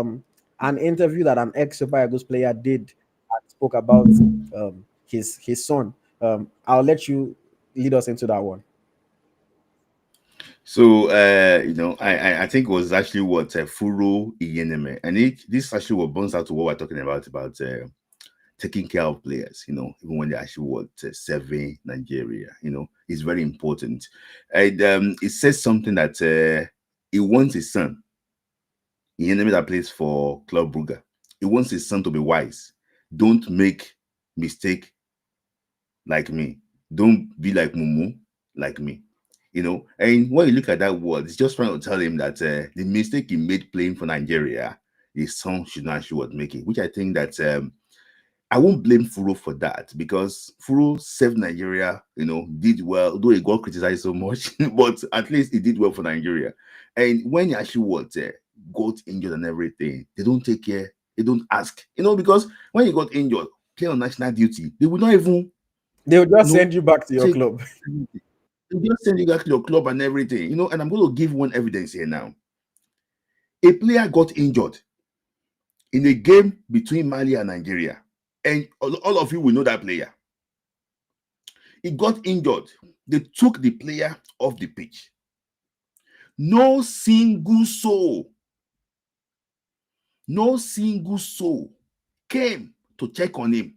A: An interview that an ex-Super Eagles player did and spoke about his son. I'll let you lead us into that one.
B: So, I think it was actually what Furo Iyeneme, and this actually what bounce out to what we're talking about taking care of players, even when they actually want serving Nigeria, it's very important. And it says something that he wants his son, Iyeneme that plays for Club Brugge, he wants his son to be wise. Don't make mistake like me. Don't be like Mumu like me. And when you look at that word, it's just trying to tell him that the mistake he made playing for Nigeria, his son should not actually was making, which I think that I won't blame Furo for that, because Furo saved Nigeria, did well, though he got criticized so much, but at least he did well for Nigeria. And when he actually got injured and everything, they don't take care, they don't ask, because when he got injured, play on national duty, they would not even.
A: They will just send you back to your club.
B: They just send you back to your club and everything, and I'm going to give one evidence here now. A player got injured in a game between Mali and Nigeria, and all of you will know that player. He got injured. They took the player off the pitch. No single soul came to check on him.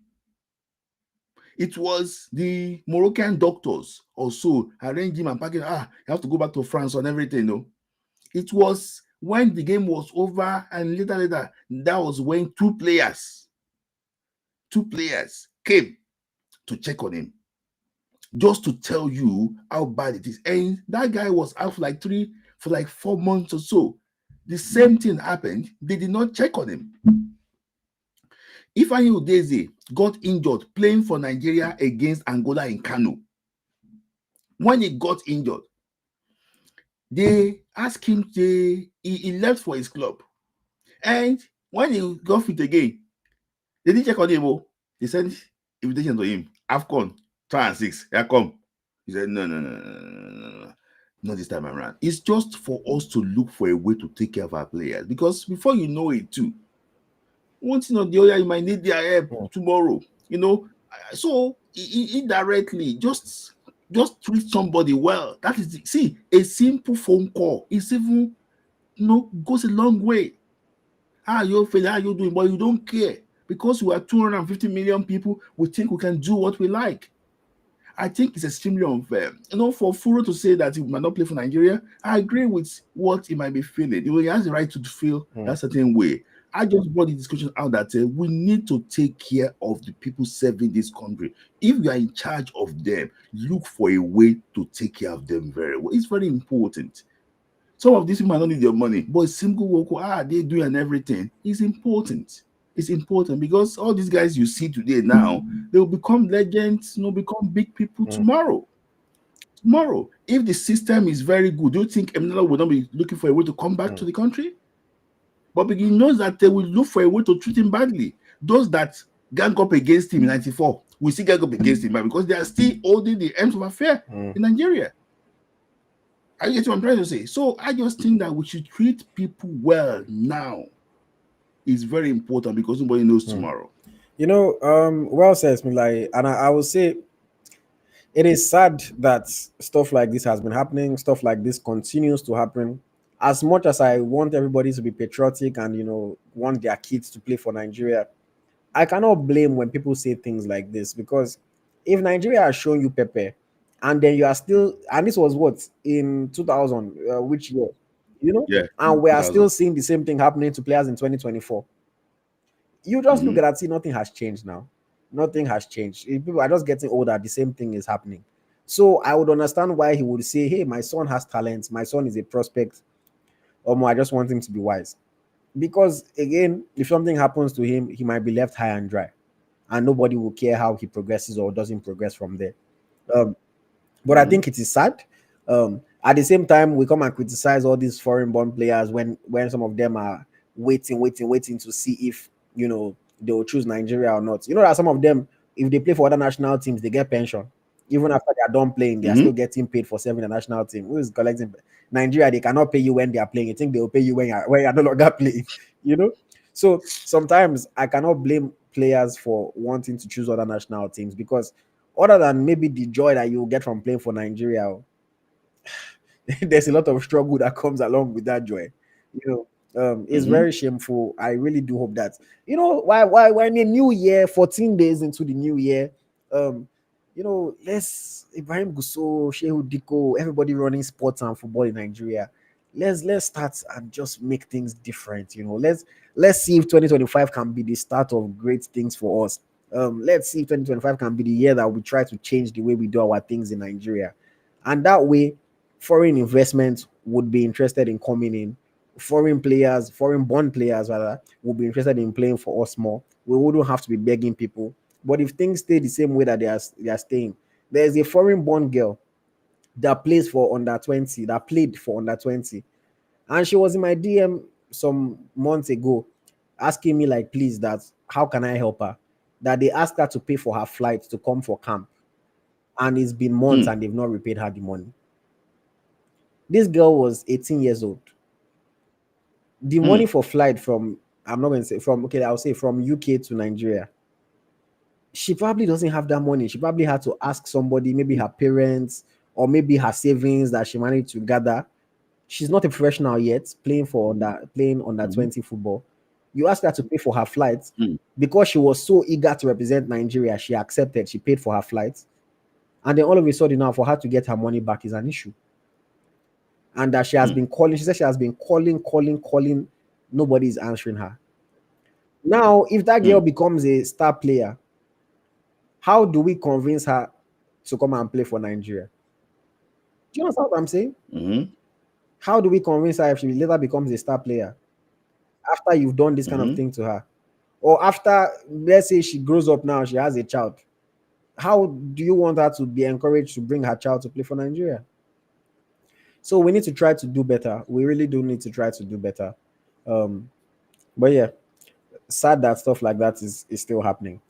B: It was the Moroccan doctors also arranged him and packed him. You have to go back to France and everything. It was when the game was over, and later, that was when two players came to check on him, just to tell you how bad it is. And that guy was out for like 4 months or so. The same thing happened. They did not check on him. Ifeanyi Udeze got injured playing for Nigeria against Angola in Kano. When he got injured, they asked him he left for his club. And when he got fit again, they didn't check on him. They sent invitation to him. AFCON 2006. Here come. He said, no, not this time around. It's just for us to look for a way to take care of our players, because before you know it too, one thing or the other, you might need their help tomorrow. So indirectly, just treat somebody well. That is a simple phone call. It's even goes a long way. How you feel, how you doing, but you don't care, because we are 250 million people. We think we can do what we like. I think it's extremely unfair. For Furo to say that he might not play for Nigeria, I agree with what he might be feeling. He has the right to feel that certain way. I just brought the discussion out that we need to take care of the people serving this country. If you are in charge of them, look for a way to take care of them very well. It's very important. Some of these people might not need your money, but single work, they do and everything is important. It's important, because all these guys you see today now, they will become legends, become big people tomorrow. Tomorrow, if the system is very good, do you think Ebenezer will not be looking for a way to come back to the country? But he knows that they will look for a way to treat him badly. Those that gang up against him in 94 will still gang up against him, because they are still holding the ends of affair in Nigeria. I get what I'm trying to say. So I just think that we should treat people well now. It's very important, because nobody knows tomorrow.
A: Well said, Smith Layi. And I will say it is sad that stuff like this has been happening. Stuff like this continues to happen. As much as I want everybody to be patriotic and want their kids to play for Nigeria, I cannot blame when people say things like this, because if Nigeria has shown you Pepe, and then you are still, and this was what in 2000, which year,
B: Yeah,
A: and we are still seeing the same thing happening to players in 2024. You just look at that, see, nothing has changed now. Nothing has changed. If people are just getting older, the same thing is happening. So I would understand why he would say, hey, my son has talent, my son is a prospect, or I just want him to be wise. Because again, if something happens to him, he might be left high and dry, and nobody will care how he progresses or doesn't progress from there. But I think it is sad. At the same time, we come and criticize all these foreign-born players when some of them are waiting to see if they will choose Nigeria or not. That some of them, if they play for other national teams, they get pension. Even after they are done playing, they are still getting paid for serving the national team. Who is collecting? Nigeria, they cannot pay you when they are playing. You think they will pay you when you're no longer playing, you know? So sometimes I cannot blame players for wanting to choose other national teams, because other than maybe the joy that you get from playing for Nigeria, there's a lot of struggle that comes along with that joy. You it's very shameful. I really do hope that, why we're in a new year, 14 days into the new year. Let's Ibrahim Gusso, Shehu Diko, everybody running sports and football in Nigeria. Let's start and just make things different. Let's see if 2025 can be the start of great things for us. Let's see if 2025 can be the year that we try to change the way we do our things in Nigeria. And that way, foreign investments would be interested in coming in. Foreign players, foreign born players rather, will be interested in playing for us more. We wouldn't have to be begging people. But if things stay the same way that they are staying, there's a foreign born girl that plays for under 20, that played for under 20. And she was in my DM some months ago asking me, like, please, that how can I help her? That they asked her to pay for her flight to come for camp. And it's been months and they've not repaid her the money. This girl was 18 years old. The money for flight from, I'm not going to say from, okay, I'll say from UK to Nigeria. She probably doesn't have that money. She probably had to ask somebody, maybe her parents, or maybe her savings that she managed to gather. She's not a professional yet, playing under 20 football. You asked her to pay for her flight because she was so eager to represent Nigeria. She accepted, she paid for her flight. And then all of a sudden now, for her to get her money back is an issue. And that she has been calling. She said she has been calling. Nobody is answering her. Now, if that girl becomes a star player, how do we convince her to come and play for Nigeria? Do you understand what I'm saying? How do we convince her if she later becomes a star player after you've done this kind of thing to her? Or after, let's say she grows up now, she has a child. How do you want her to be encouraged to bring her child to play for Nigeria? So we need to try to do better. We really do need to try to do better. But yeah, sad that stuff like that is still happening.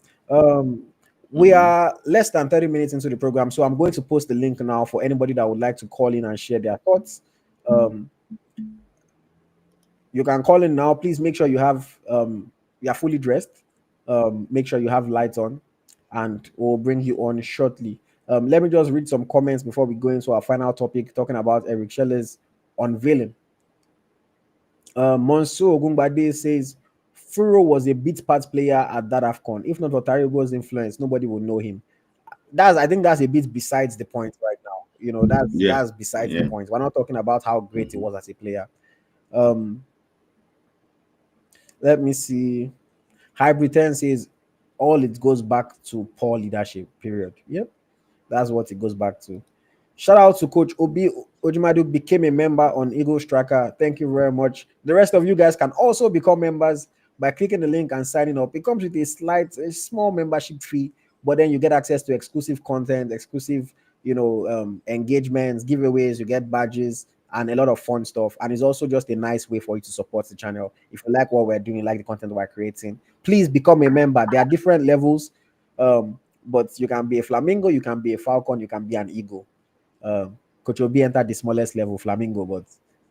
A: We are less than 30 minutes into the program, so I'm going to post the link now for anybody that would like to call in and share their thoughts. You can call in now. Please make sure you have you're fully dressed. Make sure you have lights on, and we'll bring you on shortly. Let me just read some comments before we go into our final topic, talking about Eric Chelle's Unveiling. Monsu Ogungbade says Furo was a beat part player at that AFCON. If not for Taribo's influence, nobody would know him. I think that's a bit besides the point right now. That's besides the point. We're not talking about how great he was as a player. Let me see. Hybrid 10 says all it goes back to poor leadership, period. Yep. That's what it goes back to. Shout out to Coach Obi Ojimadu, became a member on Eagle Tracker. Thank you very much. The rest of you guys can also become members by clicking the link and signing up. It comes with a small membership fee, but then you get access to exclusive content, exclusive, engagements, giveaways, you get badges, and a lot of fun stuff. And it's also just a nice way for you to support the channel. If you like what we're doing, you like the content we're creating, please become a member. There are different levels, but you can be a flamingo, you can be a falcon, you can be an eagle. Coach Obi entered the smallest level, flamingo, but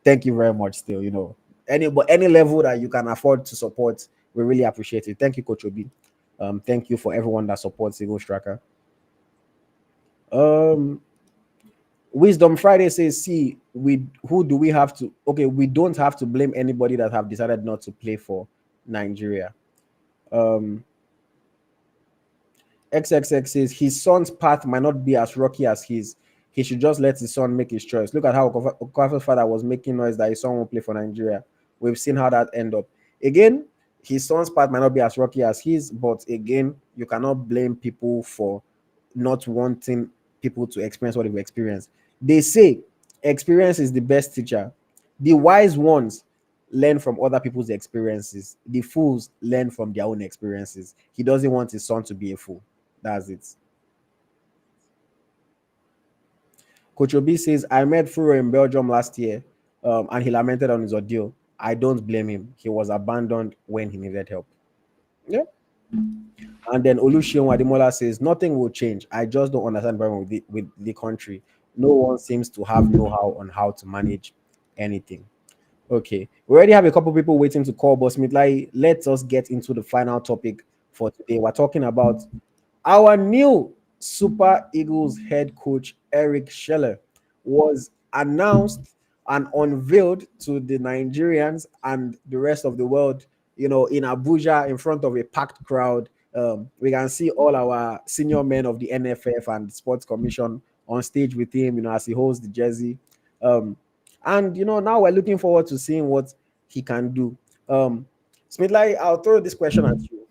A: thank you very much still. Any level that you can afford to support, we really appreciate it. Thank you, Coach Obi. Thank you for everyone that supports Eagle Tracker. Wisdom Friday says, see, who do we have to? Okay, we don't have to blame anybody that have decided not to play for Nigeria. XXX says his son's path might not be as rocky as his. He should just let his son make his choice. Look at how Okafor's father was making noise that his son won't play for Nigeria. We've seen how that end up. Again, his son's path might not be as rocky as his, but again, you cannot blame people for not wanting people to experience what they've experienced. They say experience is the best teacher. The wise ones learn from other people's experiences. The fools learn from their own experiences. He doesn't want his son to be a fool. That's it. Coach Obi says, I met Furo in Belgium last year, and he lamented on his ordeal. I don't blame him. He was abandoned when he needed help. Yeah. And then Oluseun Ademola says, nothing will change. I just don't understand with the country. No one seems to have know-how on how to manage anything. Okay. We already have a couple people waiting to call, but Smith Layi, let us get into the final topic for today. We're talking about our new Super Eagles head coach, Eric Chelle, was announced and unveiled to the Nigerians and the rest of the world, in Abuja in front of a packed crowd. We can see all our senior men of the NFF and Sports Commission on stage with him, as he holds the jersey. And now we're looking forward to seeing what he can do. Smith Layi, I'll throw this question at you.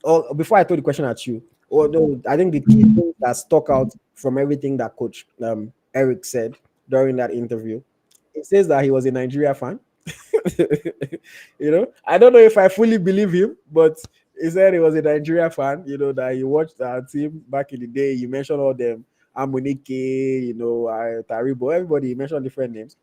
A: Or before I throw the question at you, although I think the key thing that stuck out from everything that Coach Eric said during that interview, it says that he was a Nigeria fan. I don't know if I fully believe him, but he said he was a Nigeria fan. That he watched our team back in the day. You mentioned all them, Amunike, Taribo, everybody. He mentioned different names.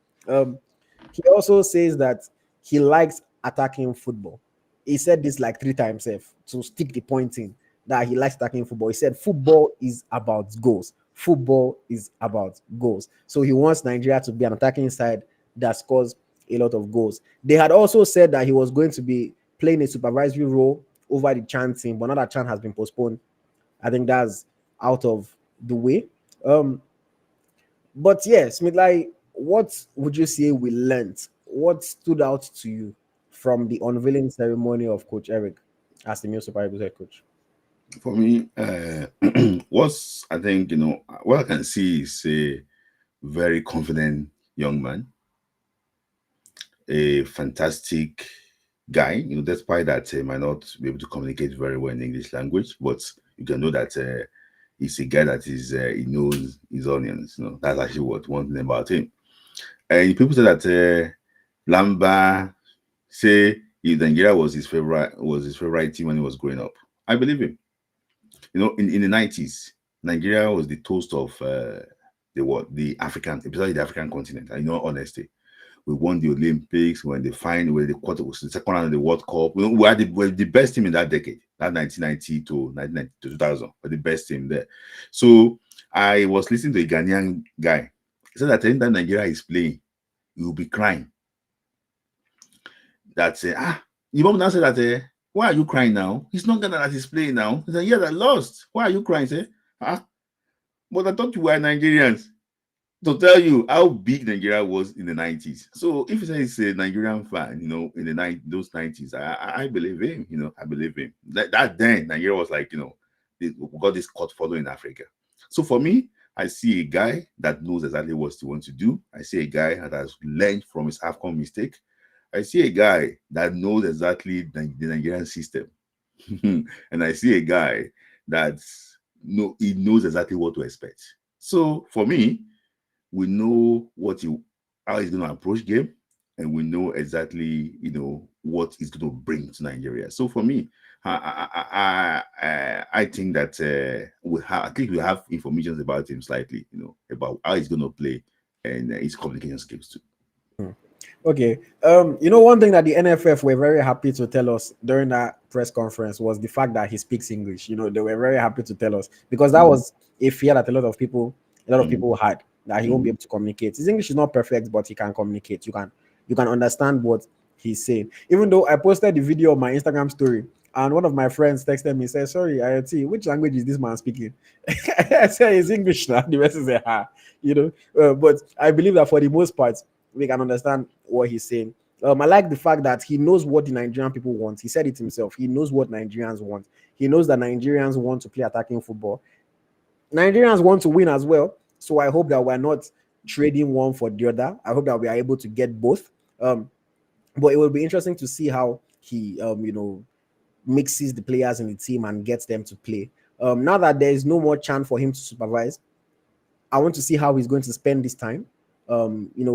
A: He also says that he likes attacking football. He said this like 3 times to stick the point in that he likes attacking football. He said football is about goals. Football is about goals. So he wants Nigeria to be an attacking side that scores a lot of goals. They had also said that he was going to be playing a supervisory role over the Chan team, but now that Chan has been postponed, I think that's out of the way. But yes, Smith, like, what would you say we learned? What stood out to you from the unveiling ceremony of Coach Eric as the new Super Eagles head coach?
B: For me, what's I think what I can see is a very confident young man, a fantastic guy. Despite that he might not be able to communicate very well in English language, but you can know that he's a guy that is he knows his onions. That's actually one thing about him. And people say that Lamba say Nigeria was his favorite team when he was growing up. I believe him. In the 90s, Nigeria was the toast of the African, especially the African continent. Honestly, we won the Olympics when the second round of the World Cup. We were the best team in that decade, that 1990 to 1990 to 2000. We're the best team there. So I was listening to a Ghanaian guy. He said that anytime Nigeria is playing, you will be crying. That you mom now said that why are you crying now? It's not Ghana that is playing now. He said, yeah, I lost. Why are you crying? Say, but I thought you were Nigerians. To tell you how big Nigeria was in the 90s. So if you say he's a Nigerian fan, in those 90s, I believe him. I believe him. That then Nigeria was like, we got this cult follow in Africa. So for me, I see a guy that knows exactly what he wants to do. I see a guy that has learned from his AFCON mistake. I see a guy that knows exactly the Nigerian system. And I see a guy that he knows exactly what to expect. So for me, we know how he's going to approach game, and we know exactly what he's going to bring to Nigeria. So for me, I think that we have information about him slightly, about how he's going to play and his communication skills too.
A: Okay. One thing that the NFF were very happy to tell us during that press conference was the fact that he speaks English. They were very happy to tell us, because that was a fear that a lot of people had, that he won't be able to communicate. His English is not perfect, but he can communicate. You can understand what he's saying. Even though I posted the video on my Instagram story, and one of my friends texted me, said, sorry, AyoT, which language is this man speaking? I said, it's English now. The rest is but I believe that for the most part, we can understand what he's saying. I like the fact that he knows what the Nigerian people want. He said it himself. He knows what Nigerians want. He knows that Nigerians want to play attacking football. Nigerians want to win as well. So I hope that we're not trading one for the other. I hope that we are able to get both. But it will be interesting to see how he, mixes the players in the team and gets them to play. Now that there is no more chance for him to supervise, I want to see how he's going to spend this time,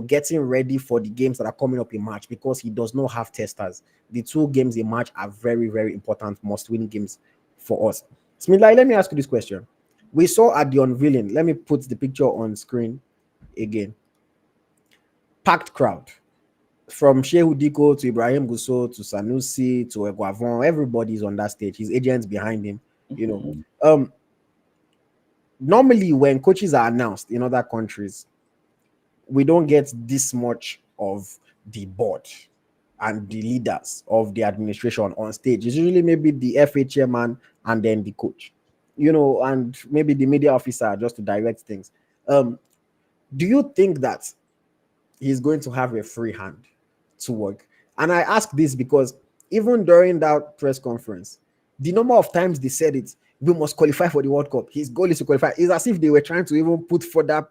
A: getting ready for the games that are coming up in March, because he does not have testers. The 2 games in March are very, very important, must-win games for us. Smith Layi, let me ask you this question. We saw at the unveiling, let me put the picture on screen again. Packed crowd. from Shehu Diko to Ibrahim Gusso to Sanusi to Eguavon, everybody's on that stage. His agents behind him, you know. Normally when coaches are announced in other countries, we don't get this much of the board and the leaders of the administration on stage. It's usually maybe the FA chairman and then the coach, you know, and maybe the media officer just to direct things. Do you think that he's going to have a free hand to work? And I ask this because even during that press conference, the number of times they said it, we must qualify for the World Cup. His goal is to qualify. It's as if they were trying to even put further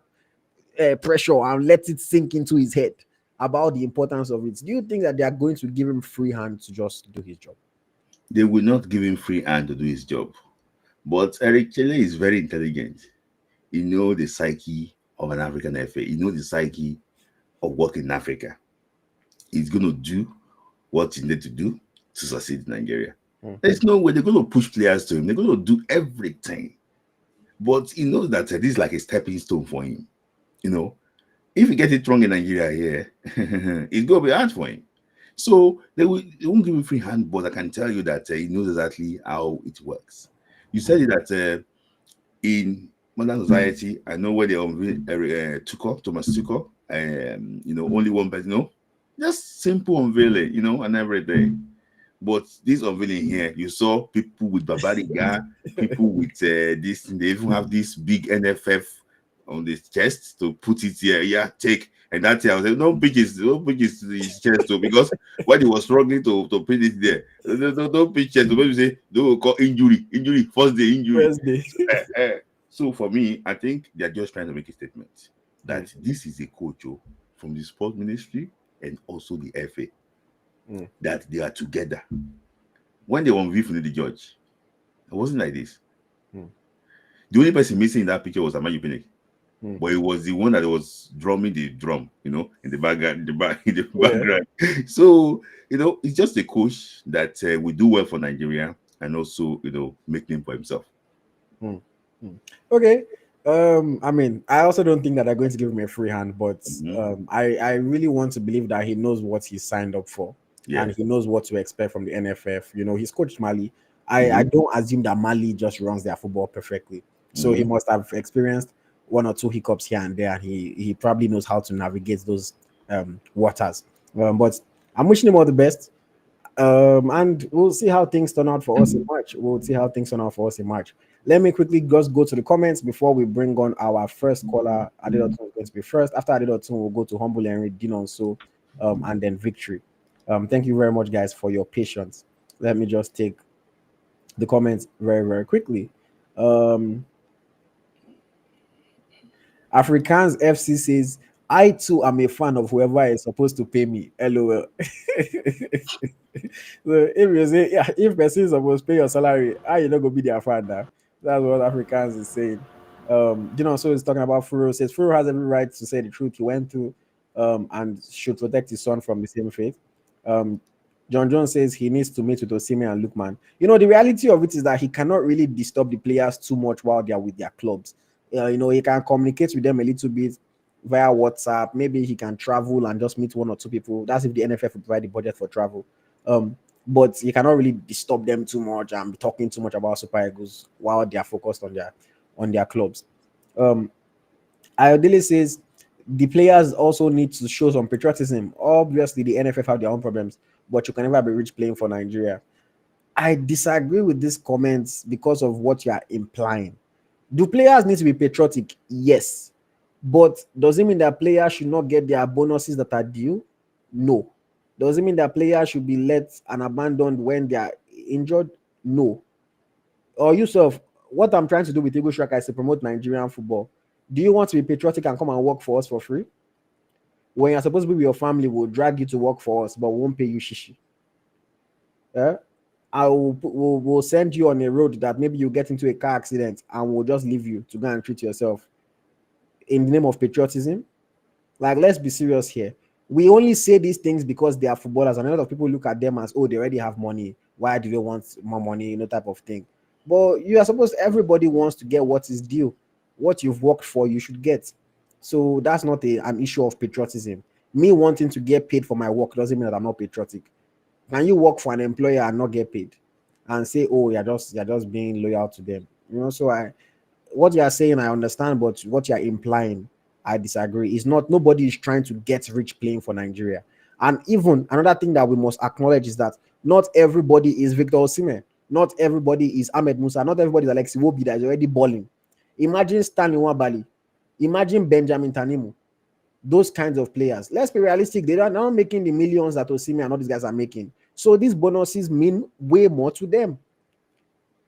A: pressure and let it sink into his head about the importance of it. Do you think that they are going to give him free hand to just do his job?
B: They will not give him free hand to do his job. But Eric Chelle is very intelligent. He knows the psyche of an African FA. He knows the psyche of working in Africa. He's going to do what he needs to do to succeed in Nigeria. There's no way they're going to push players to him. They're going to do everything. But he knows that this is like a stepping stone for him. You know, if he gets it wrong in Nigeria here, it's going to be hard for him. So they won't give him free hand, but I can tell you that he knows exactly how it works. You said it that in modern society, I know where they Thomas Tuchel, you know, only one person, you know, just simple unveiling, you know, and everything. But this unveiling here, you saw people with Babariga, people with this, they even have this big NFF on the chest to put it here. Yeah, take. And that year I was like, no pitches to his chest too, because when he was struggling to put it there, no pitches. So maybe say they will call injury, first day injury.
A: First day.
B: So for me, I think they're just trying to make a statement that this is a coach from the sports ministry and also the FA, that they are together. When they were on with the judge, it wasn't like this. The only person missing in that picture was Awoniyi Pinnick. But it was the one that was drumming the drum, you know, in the background. So, you know, it's just a coach that will do well for Nigeria and also, you know, make name for himself.
A: Okay. I mean, I also don't think that they're going to give him a free hand, but I really want to believe that he knows what he signed up for, and he knows what to expect from the NFF. You know, he's coached Mali. I don't assume that Mali just runs their football perfectly. So he must have experienced one or two hiccups here and there, and he probably knows how to navigate those waters. But I'm wishing him all the best. And we'll see how things turn out for us in March. Let me quickly just go to the comments before we bring on our first caller. Adedotun is going to be first. After Adedotun, we'll go to Humble Henry, Dinonso, and then Victory. Thank you very much, guys, for your patience. Let me just take the comments very, very quickly. Africans FC says, I too am a fan of whoever is supposed to pay me. LOL. So if you say, yeah, if person is supposed to pay your salary, how you not gonna be their father? That's what Africans is saying. You know, so it's talking about Furo. Says Furo has every right to say the truth he went through, and should protect his son from the same fate. John Jones says he needs to meet with Osimhen and Lookman. You know, the reality of it is that he cannot really disturb the players too much while they are with their clubs. You know, he can communicate with them a little bit via WhatsApp. Maybe he can travel and just meet one or two people. That's if the NFF will provide the budget for travel. But you cannot really disturb them too much and be talking too much about Super Eagles while they are focused on their clubs. Ayodele says the players also need to show some patriotism. Obviously, the NFF have their own problems, but you can never be rich playing for Nigeria. I disagree with these comments because of what you are implying. Do players need to be patriotic? Yes. But does it mean that players should not get their bonuses that are due? No. Does it mean that players should be let and abandoned when they are injured? No. Or yourself, what I'm trying to do with Eagle Striker is to promote Nigerian football. Do you want to be patriotic and come and work for us for free? When you're supposed to be with your family, we'll drag you to work for us, but we won't pay you shishi. Yeah? We'll send you on a road that maybe you get into a car accident and we'll just leave you to go and treat yourself in the name of patriotism. Like, let's be serious here. We only say these things because they are footballers, and a lot of people look at them as, oh, they already have money. Why do they want more money? You know, type of thing. But you are supposed, everybody wants to get what is due. What you've worked for, you should get. So that's not an issue of patriotism. Me wanting to get paid for my work doesn't mean that I'm not patriotic. Can you work for an employer and not get paid and say, oh, you're just being loyal to them? So what you are saying, I understand, but what you are implying, I disagree. It's not, nobody is trying to get rich playing for Nigeria. And even another thing that we must acknowledge is that not everybody is Victor Osimhen. Not everybody is Ahmed Musa. Not everybody is Alexi Wobi that is already balling. Imagine Stanley Nwabali. Imagine Benjamin Tanimu. Those kinds of players. Let's be realistic. They are not making the millions that Osimhen and all these guys are making. So these bonuses mean way more to them.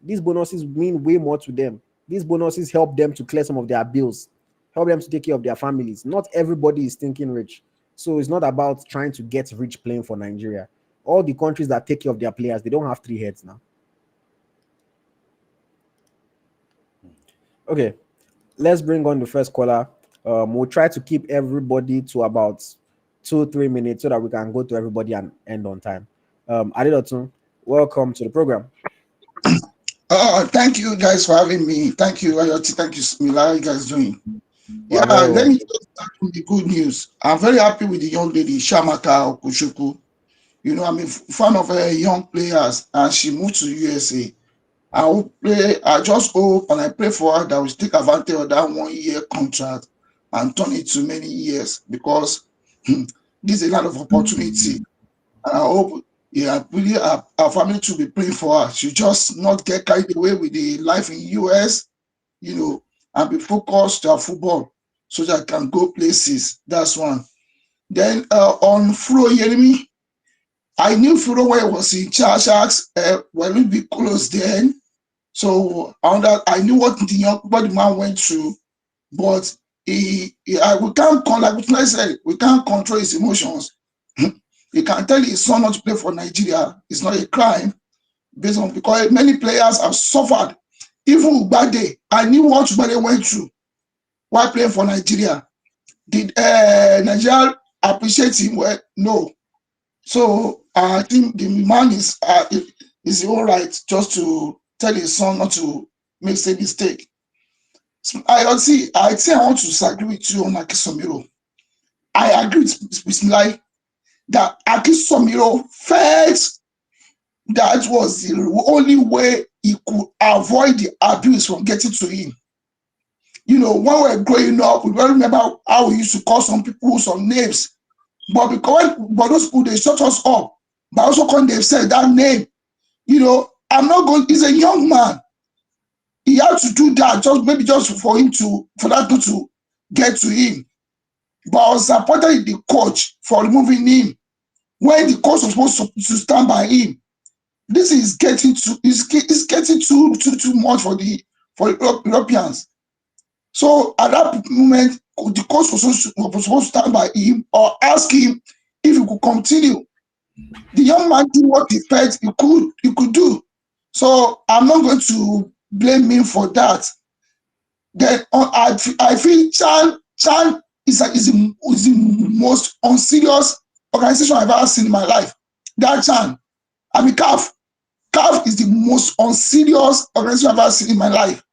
A: These bonuses mean way more to them. These bonuses help them to clear some of their bills, help them to take care of their families. Not everybody is thinking rich. So it's not about trying to get rich playing for Nigeria. All the countries that take care of their players, they don't have three heads now. Okay, let's bring on the first caller. We'll try to keep everybody to about 2-3 minutes so that we can go to everybody and end on time. Adedotun, welcome to the program.
C: Thank you guys for having me. Thank you, AyoT. Thank you, Smith Layi. How are you guys doing?
A: Well,
C: let me start with the good news. I'm very happy with the young lady, Chiamaka Okwuchukwu. I'm a fan of young players, and she moved to USA. I just hope and I pray for her that we take advantage of that 1-year contract and turn it to many years, because this is a lot of opportunity. And I hope really our family to be praying for her. She just not get carried away with the life in US, and be focused on football so that I can go places. That's one. Then on Furo Yeremi, I knew Furo when I was in Sharks when we be close then. So I knew what the man went through, but we can't control his emotions. He can tell his son not to play for Nigeria. It's not a crime, because many players have suffered. Even Ubade, I knew what Ubade went through while playing for Nigeria. Did Nigeria appreciate him? Well, no. So I think the man is all right just to tell his son not to make the mistake. I think I want to disagree with you on Akinsanmiro. I agree with Smith Layi that Akinsanmiro felt that was the only way he could avoid the abuse from getting to him. When we were growing up, we don't remember how we used to call some people some names. But those people, they shut us up. But also when they said that name, I'm not going, he's a young man. He had to do that just for that to get to him. But I was supported in the coach for removing him when the coach was supposed to stand by him. This is getting too much for the Europeans. So at that moment, the coach was supposed to stand by him or ask him if he could continue. The young man did what he felt he could do. So I'm not going to blame him for that. Then I feel Chan is the most unserious organization I've ever seen in my life. That Chan, CAF. CAF is the most unserious organization I've ever seen in my life.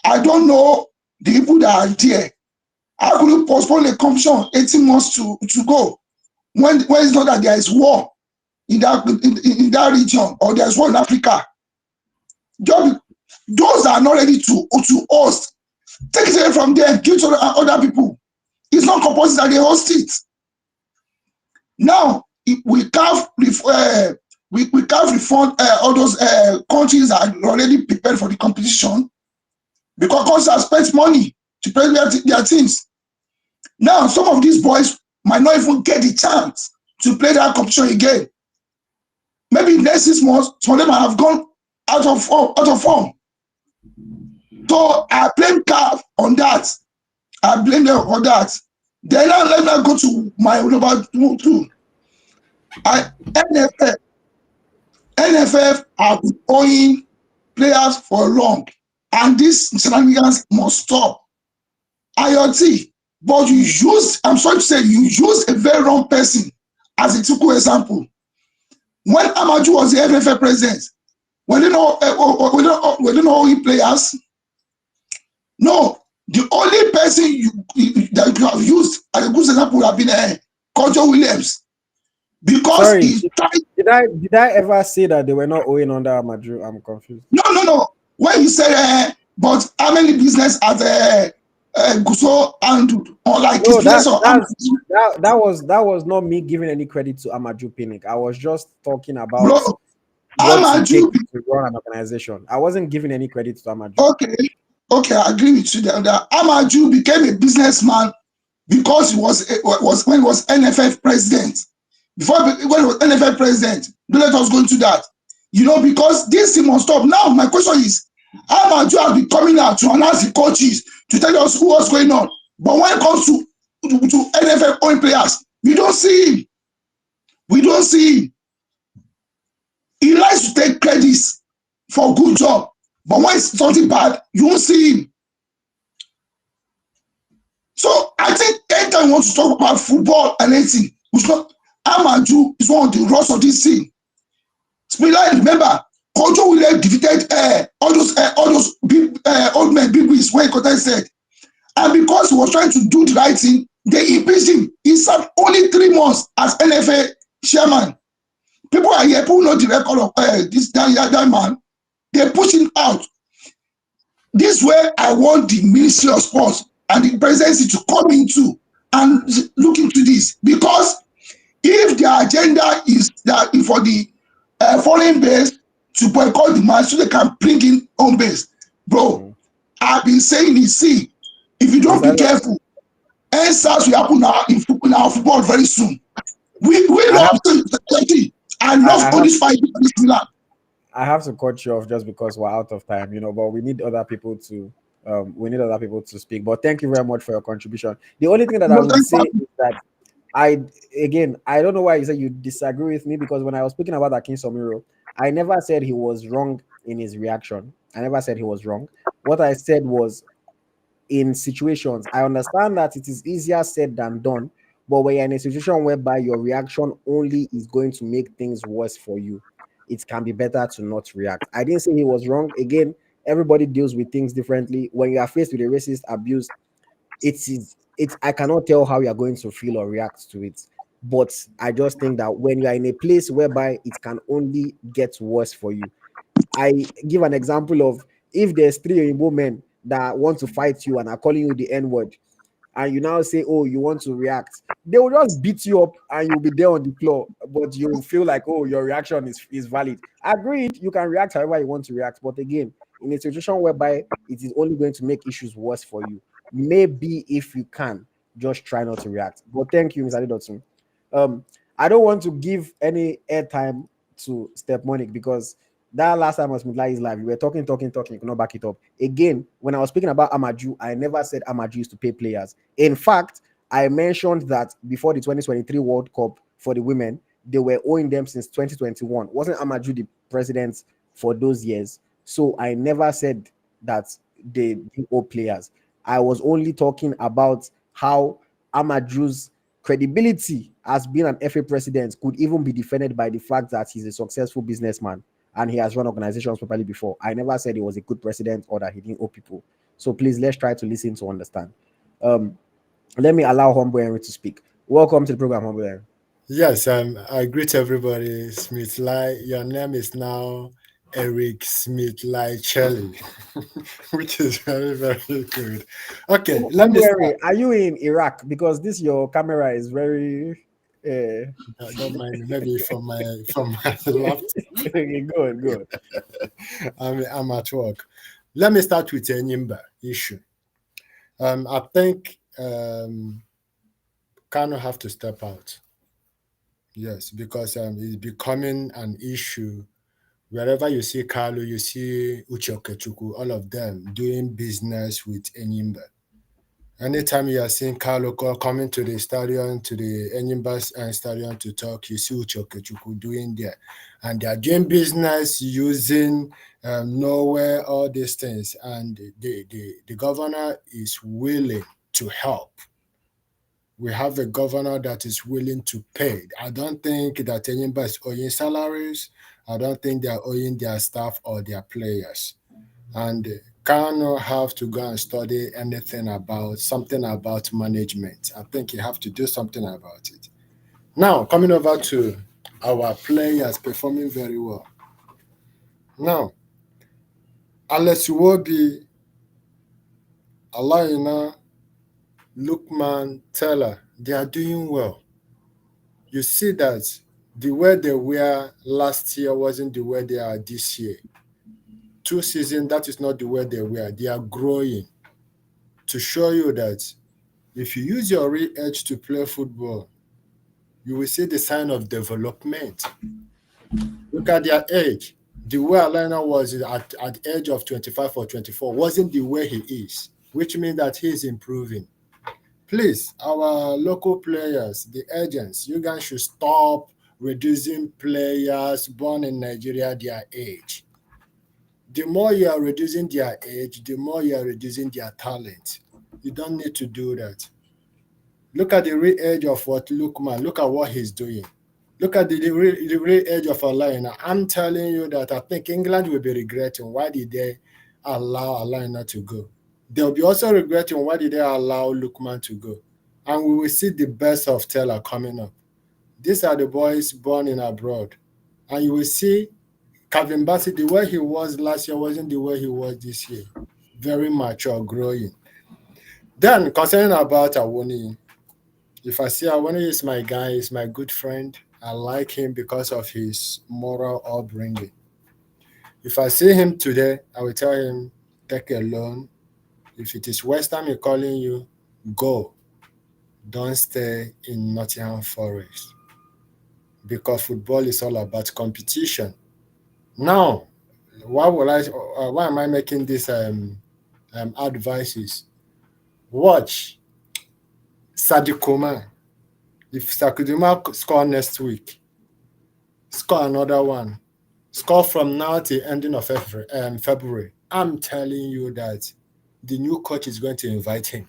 C: I don't know the people that are there. How could you postpone a competition 18 months to go when it's not that there is war in that region, or there is war in Africa? Those are not ready to host. Take it away from them, give it to other people. It's not compulsory that they host it. Now we can't refund all those countries that are already prepared for the competition, because countries have spent money to play their teams. Now some of these boys might not even get the chance to play that competition again. Maybe next 6 months, some of them have gone out of form. So I blame CAF on that. I blame them on that. Then let me go to my number 2. NFF have been owing players for long, and these shenanigans must stop. AyoT, but I'm sorry to say, you use a very wrong person as a typical example. When Amaju was the NFF president, we didn't know players. No, The only person that you have used as a good example would have been Kojo Williams, because
A: Sorry,
C: he tried.
A: did I ever say that they were not owing under Amaju? I'm confused.
C: No. When you say, but how many business has Guso handled, or like his
A: No,
C: business or
A: that was not me giving any credit to Amaju Pinnick. I was just talking about
C: bro?
A: what it
C: Amaju,
A: takes to run an organization. I wasn't giving any credit to Amaju.
C: okay, I agree with you that Amaju became a businessman because he was when he was NFF president. Before when he was NFF president, don't let us go into that. Because this thing must stop. Now my question is, Amaju has been coming out to announce the coaches, to tell us what's going on. But when it comes to NFF own players, we don't see him. We don't see him. He likes to take credits for a good job. But when it's something bad, you won't see him. So I think anytime you want to talk about football and anything, Amaju is one of the rest of this thing. Smith Layi, remember, Kojo Williams defeated all those big, old men, big wigs when he said. And because he was trying to do the right thing, they impeached him. He served only 3 months as NFA chairman. People are here, people know the record of that man. They push him out. This way, I want the Ministry of Sports and the presidency to come into and look into this, because if the agenda is that for the foreign base to boycott the match so they can bring in home base, bro, I've been saying it. See, if you don't be careful, NSAS will happen in our football very soon. We love security. I love all these fighting in this Milan.
A: I have to cut you off just because we're out of time, but we need other people to speak. But thank you very much for your contribution. The only thing that I would say is that I don't know why you say you disagree with me, because when I was speaking about Akinsanmiro, I never said he was wrong in his reaction. I never said he was wrong. What I said was, in situations, I understand that it is easier said than done, but when you're in a situation whereby your reaction only is going to make things worse for you, it can be better to not react. I didn't say he was wrong. Again, everybody deals with things differently. When you are faced with a racist abuse, I cannot tell how you're going to feel or react to it. But I just think that when you are in a place whereby it can only get worse for you, I give an example of, if there's 3 Oyinbo men that want to fight you and are calling you the N-word, and you now say, oh, you want to react, they will just beat you up and you'll be there on the floor, but you feel like, oh, your reaction is valid. Agreed, you can react however you want to react, but again, in a situation whereby it is only going to make issues worse for you, maybe if you can, just try not to react. But thank you, Mr. Dotson. I don't want to give any airtime to Step Monic, because that last time I was Smith Layi's live, you were talking, you could not back it up. Again, when I was speaking about Amaju, I never said Amaju used to pay players. In fact, I mentioned that before the 2023 World Cup for the women, they were owing them since 2021. Wasn't Amaju the president for those years? So I never said that they owe players. I was only talking about how Amaju's credibility as being an FA president could even be defended by the fact that he's a successful businessman and he has run organizations properly before. I never said he was a good president or that he didn't owe people. So please, let's try to listen to understand. Let me allow Humble Henry to speak. Welcome to the program, Humble Henry.
D: Yes, I greet everybody. Smith Layi, your name is now Eric Smith Layi, which is very, very good. Okay, let me start.
A: Are you in Iraq? Because your camera is very.
D: Don't mind me, maybe from my laptop.
A: Good.
D: I'm at work. Let me start with the Enyimba issue. I think Kanu have to step out. Yes, because it's becoming an issue. Wherever you see Carlo, you see Okwuchukwu, all of them doing business with Enyimba. Anytime you are seeing Carlo coming to the stadium, to the Enyimba stadium to talk, you see Okwuchukwu doing there. And they are doing business using nowhere, all these things. And the governor is willing to help. We have a governor that is willing to pay. I don't think that Enyimba is owing salaries. I don't think they are owing their staff or their players. And Kano have to go and study anything about something about management. I think you have to do something about it. Now, coming over to our players performing very well. Now, Alex Iwobi, Alayina, Lukman, Teller, they are doing well. You see that the way they were last year wasn't the way they are this year. 2 seasons, that is not the way they were. They are growing to show you that if you use your real edge to play football, you will see the sign of development. Look at their age. The way Alana was at the age of 25 or 24 wasn't the way he is, which means that he is improving. Please, our local players, the agents, you guys should stop reducing players born in Nigeria their age. The more you are reducing their age, the more you are reducing their talent. You don't need to do that. Look at the real age of what Lukman, look at what he's doing. Look at the real age of Alana. I'm telling you that I think England will be regretting why did they allow Alana to go. They'll be also regretting why did they allow Lukman to go. And we will see the best of Taylor coming up. These are the boys born in abroad. And you will see Kevin Bassett, the way he was last year wasn't the way he was this year. Very mature, growing. Then, concerning about Awoniyi, if I see Awoniyi is my guy, he's my good friend, I like him because of his moral upbringing. If I see him today, I will tell him, take a loan. If it is West Ham calling you, go. Don't stay in Nottingham Forest. Because football is all about competition. Now, why am I making this advices? Watch Sadio Koma. If Sadio score next week, score another one, score from now to the ending of February, I'm telling you that the new coach is going to invite him.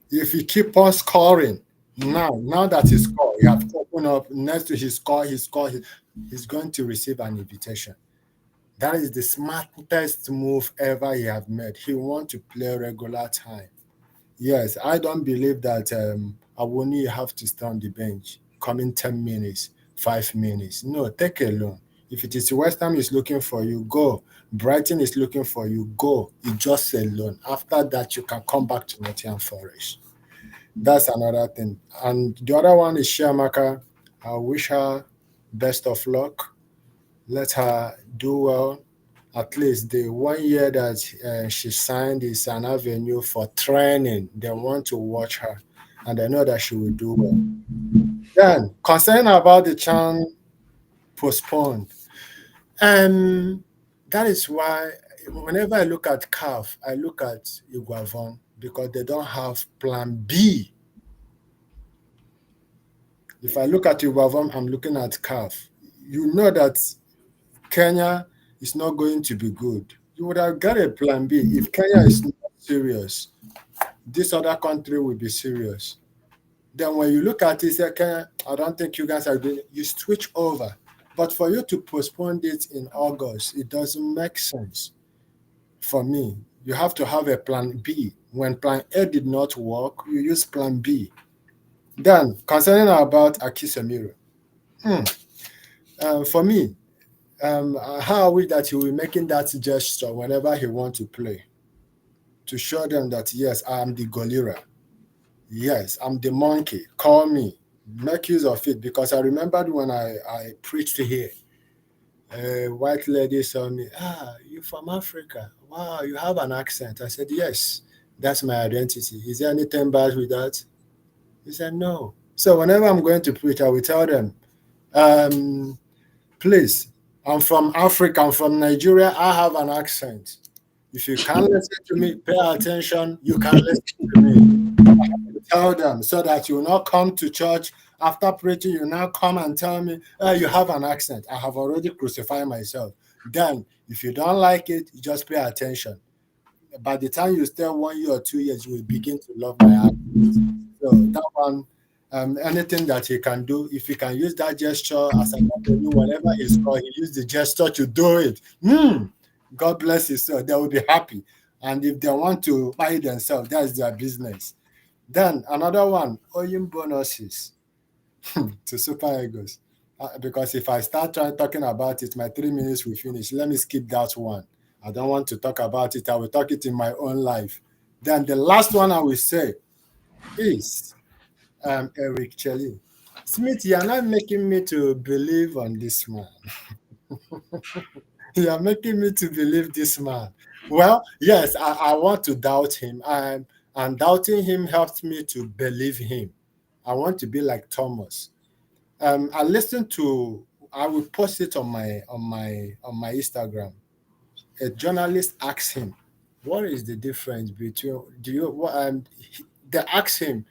D: If he keep on scoring, now that he scored, he have opened up next to his score, he's going to receive an invitation. That is the smartest move ever he have made. He wants to play regular time. Yes, I don't believe that Awoniyi have to stay on the bench, coming 10 minutes, 5 minutes. No, take a loan. If it is West Ham is looking for you, go. Brighton is looking for you, go. It's just a loan. After that, you can come back to Nottingham Forest. That's another thing. And the other one is Chiamaka. I wish her best of luck. Let her do well. At least the 1 year that she signed is an avenue for training. They want to watch her, and I know that she will do well. Then, concerning about the CHAN postponed, that is why whenever I look at CAF, I look at Iguavon because they don't have plan B. If I look at Iguavon, I'm looking at CAF. You know that Kenya is not going to be good. You would have got a plan B. If Kenya is not serious, this other country will be serious. Then when you look at it, say, Kenya, I don't think you guys are doing it. You switch over. But for you to postpone it in August, it doesn't make sense for me. You have to have a plan B. When plan A did not work, you use plan B. Then, concerning about Akinsanmiro, for me, how are we that he will be making that gesture whenever he wants to play? To show them that, yes, I am the gorilla. Yes, I'm the monkey. Call me. Make use of it. Because I remembered when I preached here, a white lady saw me. You're from Africa. Wow, you have an accent. I said, yes, that's my identity. Is there anything bad with that? He said, no. So whenever I'm going to preach, I will tell them, please, I'm from Africa, I'm from Nigeria, I have an accent. If you can't listen to me, pay attention, you can listen to me. Tell them so that you will not come to church after preaching, you now come and tell me, you have an accent. I have already crucified myself. Then, if you don't like it, you just pay attention. By the time you stay 1 year or 2 years, you will begin to love my accent. So that one, anything that he can do, if he can use that gesture as an avenue, whenever he's called, he use the gesture to do it. God bless his soul. They will be happy. And if they want to buy themselves, that's their business. Then another one, owing bonuses to Super Eagles. Because if I start talking about it, my 3 minutes will finish. Let me skip that one. I don't want to talk about it. I will talk it in my own life. Then the last one I will say is Eric Chelle. Smith, you are not making me to believe on this man. You are making me to believe this man. Well, yes, I want to doubt him. And doubting him helps me to believe him. I want to be like Thomas. I listened to. I will post it on my Instagram. A journalist asked him, "What is the difference between do you?" They asked him,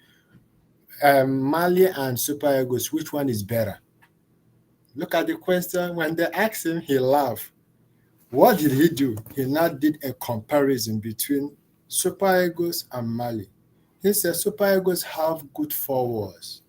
D: Mali and Super Eagles, which one is better? Look at the question. When they asked him, he laughed. What did he do? He now did a comparison between Super Eagles and Mali. He said Super Eagles have good forwards.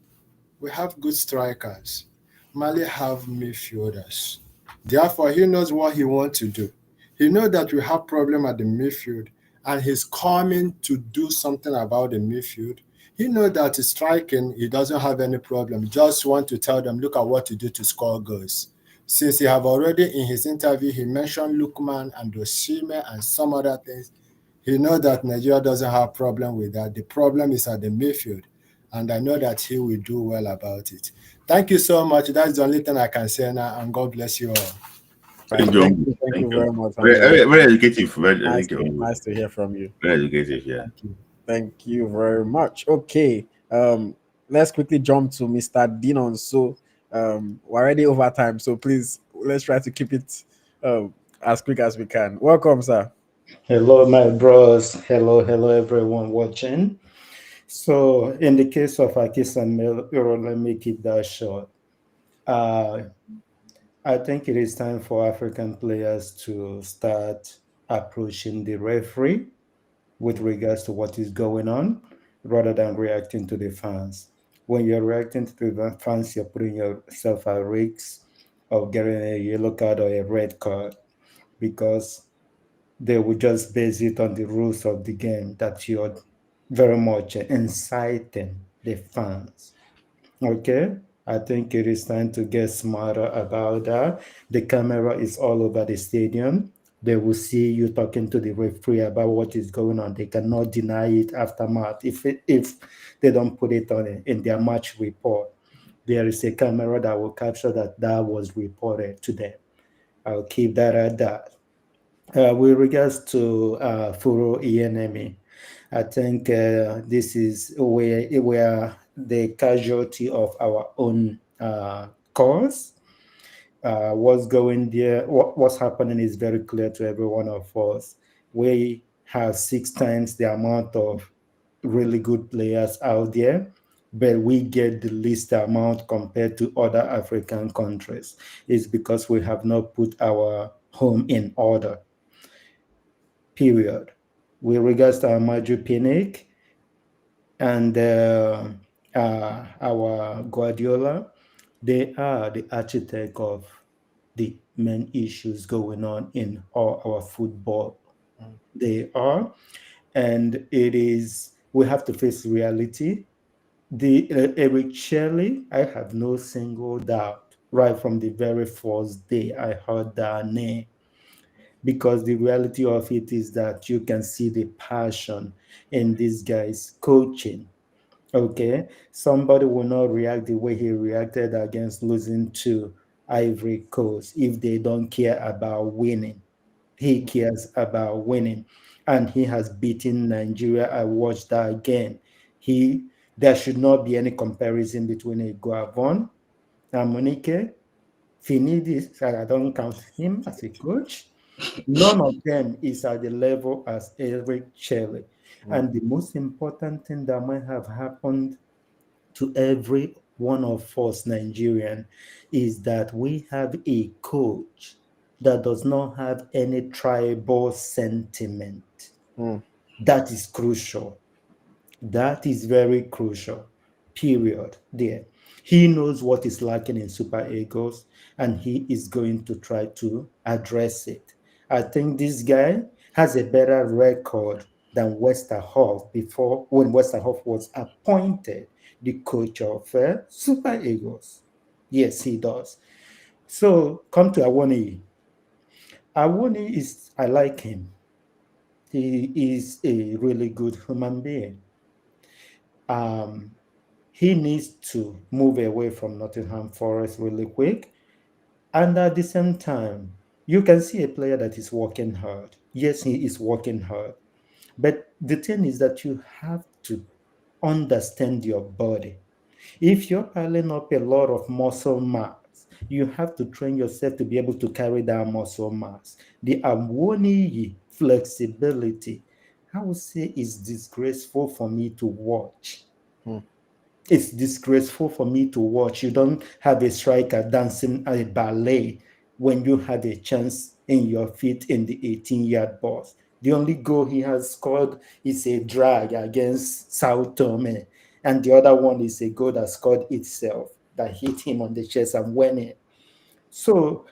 D: We have good strikers. Mali have midfielders. Therefore, he knows what he wants to do. He knows that we have problem at the midfield, and he's coming to do something about the midfield. He knows that striking, he doesn't have any problem. Just want to tell them, look at what you do to score goals. Since he have already in his interview, he mentioned Lukman and Oshime and some other things. He knows that Nigeria doesn't have problem with that. The problem is at the midfield. And I know that he will do well about it. Thank you so much. That's the only thing I can say now. And God bless you all.
B: Thank
A: Thank you very much.
B: Very educative.
A: Nice to hear from you.
B: Very educative, yeah.
A: Thank you very much. Okay. Let's quickly jump to Mr. Dinon. So we're already over time. So please let's try to keep it as quick as we can. Welcome, sir.
E: Hello, my bros. Hello, everyone watching. So, in the case of Akinsanmiro, let me keep that short. I think it is time for African players to start approaching the referee with regards to what is going on rather than reacting to the fans. When you're reacting to the fans, you're putting yourself at risk of getting a yellow card or a red card because they will just base it on the rules of the game that you're very much inciting the fans. Okay, I think it is time to get smarter about that. The camera is all over the stadium. They will see you talking to the referee about what is going on. They cannot deny it after match. If they don't put it on in their match report, there is a camera that will capture that was reported to them. I'll keep that at that. With regards to Furo Enemi, I think this is where the casualty of our own cause. What's going there, what's happening is very clear to every one of us. We have 6 times the amount of really good players out there, but we get the least amount compared to other African countries. It's because we have not put our home in order. Period. With regards to Amaju Pinnick and our Guardiola, they are the architect of the main issues going on in all our football. They are, and we have to face reality. The Eric Chelle, I have no single doubt, right from the very first day I heard that name, because the reality of it is that you can see the passion in this guy's coaching. Okay, somebody will not react the way he reacted against losing to Ivory Coast if they don't care about winning. He cares about winning, and he has beaten Nigeria. I watched that again. There should not be any comparison between a Guavon and Monique. Finidis, I don't count him as a coach. None of them is at the level as Eric Chelle. And the most important thing that might have happened to every one of us Nigerian is that we have a coach that does not have any tribal sentiment. That is crucial. That is very crucial. Period. There. He knows what is lacking in Super Eagles, and he is going to try to address it. I think this guy has a better record than Westerhoff before, when Westerhoff was appointed the coach of Super Eagles. Yes, he does. So come to Awoniyi. Awoniyi I like him. He is a really good human being. He needs to move away from Nottingham Forest really quick. And at the same time, you can see a player that is working hard. Yes, he is working hard. But the thing is that you have to understand your body. If you're piling up a lot of muscle mass, you have to train yourself to be able to carry that muscle mass. The Awoniyi flexibility, I would say, is disgraceful for me to watch. It's disgraceful for me to watch. You don't have a striker dancing a ballet when you had a chance in your feet in the 18-yard box. The only goal he has scored is a drag against Sao Tome, and the other one is a goal that scored itself, that hit him on the chest and went in. So,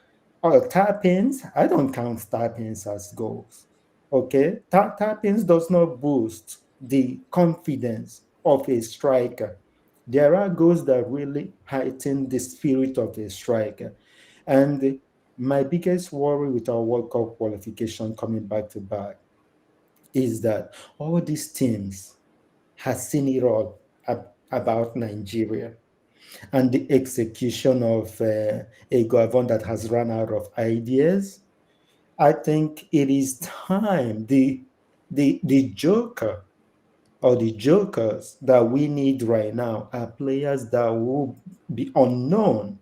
E: tap-ins, I don't count tap-ins as goals. Okay? Tap-ins does not boost the confidence of a striker. There are goals that really heighten the spirit of a striker. And my biggest worry with our World Cup qualification coming back to back is that all these teams have seen it all about Nigeria and the execution of a government that has run out of ideas. I think it is time the joker or the jokers that we need right now are players that will be unknown,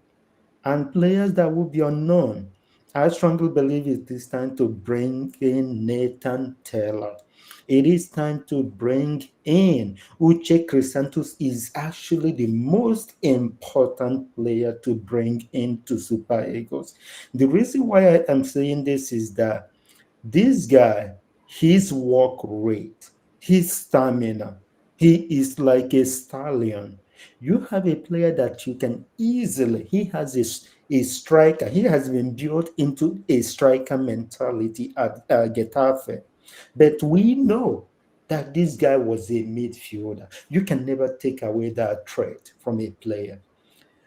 E: and players that will be unknown. I strongly believe it is time to bring in Nathan Taylor. It is time to bring in Uche Crisantos. Is actually the most important player to bring into Super Eagles. The reason why I am saying this is that this guy, his work rate, his stamina, he is like a stallion. You have a player that you can easily, he has a striker, he has been built into a striker mentality at Getafe. But we know that this guy was a midfielder. You can never take away that trait from a player.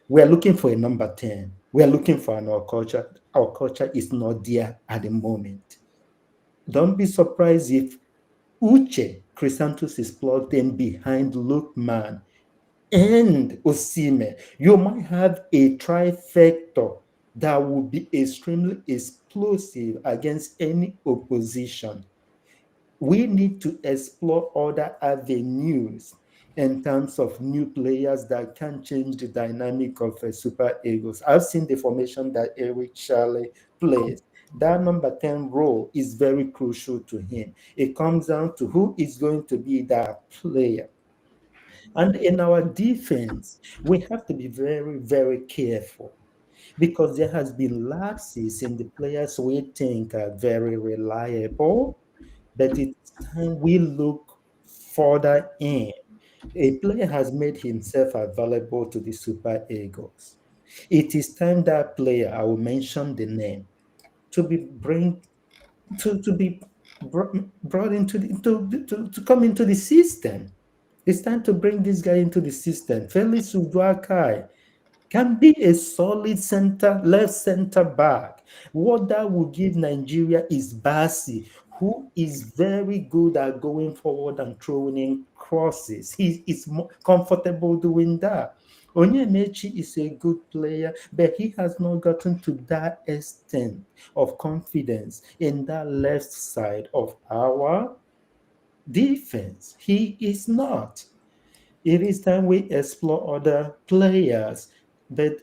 E: We are looking for a number 10. We are looking for an culture. Our culture is not there at the moment. Don't be surprised if Uche Crisantos is plugged in behind Lookman and Osime. You might have a trifecta that will be extremely explosive against any opposition. We need to explore other avenues in terms of new players that can change the dynamic of Super Eagles. I've seen the formation that Eric Chelle plays. That number 10 role is very crucial to him. It comes down to who is going to be that player. And in our defense, we have to be very, very careful because there has been lapses in the players we think are very reliable, but it's time we look further in. A player has made himself available to the Super Eagles. It is time that player, I will mention the name, to be brought into to come into the system. It's time to bring this guy into the system. Felix Uduakai can be a solid left center back. What that will give Nigeria is Basi, who is very good at going forward and throwing in crosses. He is more comfortable doing that. Onyemechi is a good player, but he has not gotten to that extent of confidence in that left side of our defense. He is not. It is time we explore other players, but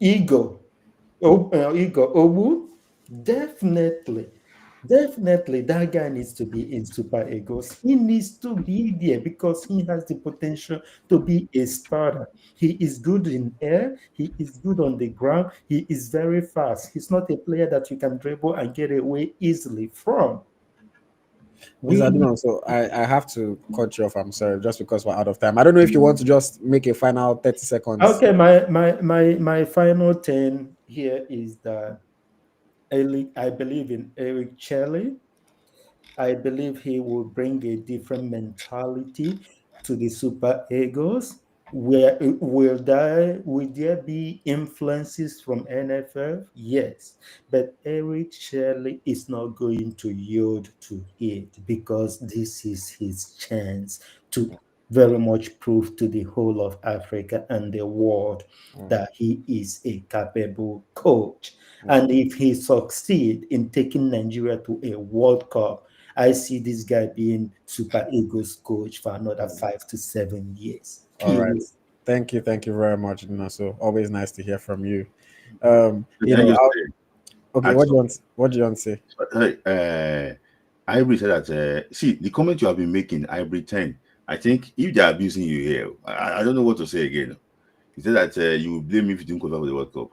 E: Igor Obu, definitely that guy needs to be in Super Eagles. He needs to be there because he has the potential to be a starter. He is good in air, he is good on the ground, he is very fast. He's not a player that you can dribble and get away easily from.
A: So I have to cut you off. I'm sorry, just because we're out of time. I don't know if you want to just make a final 30 seconds.
E: Okay, my final thing here is that I believe in Eric Chelle. I believe he will bring a different mentality to the Super Eagles. Where will there be influences from NFL? Yes, but Eric Shelley is not going to yield to it because this is his chance to very much prove to the whole of Africa and the world that he is a capable coach. And if he succeed in taking Nigeria to a World Cup, I see this guy being Super Eagles coach for another 5 to 7 years.
A: All right.
E: Period.
A: Thank you. Thank you very much. So always nice to hear from you.
B: Can I just
A: Okay,
B: add
A: what do you want to say?
B: Ivory said that, see, the comment you have been making, Ivory 10, I think if they're abusing you here, I don't know what to say again. He said that you will blame me if you didn't qualify for the World Cup.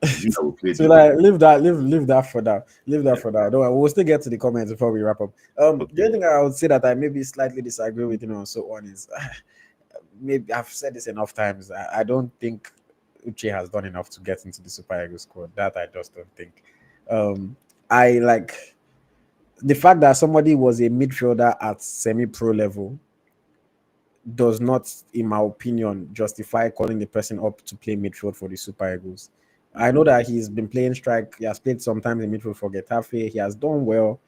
B: It will play
A: So
B: the
A: like leave that for now. Leave that for now. Don't worry, we'll still get to the comments before we wrap up.
B: Okay.
A: The only thing I would say that I maybe slightly disagree with, and so on is maybe I've said this enough times. I don't think Uche has done enough to get into the Super Eagles squad. That I just don't think. I like the fact that somebody was a midfielder at semi-pro level does not, in my opinion, justify calling the person up to play midfield for the Super Eagles. I know that he's been playing strike. He has played sometimes in midfield for Getafe. He has done well,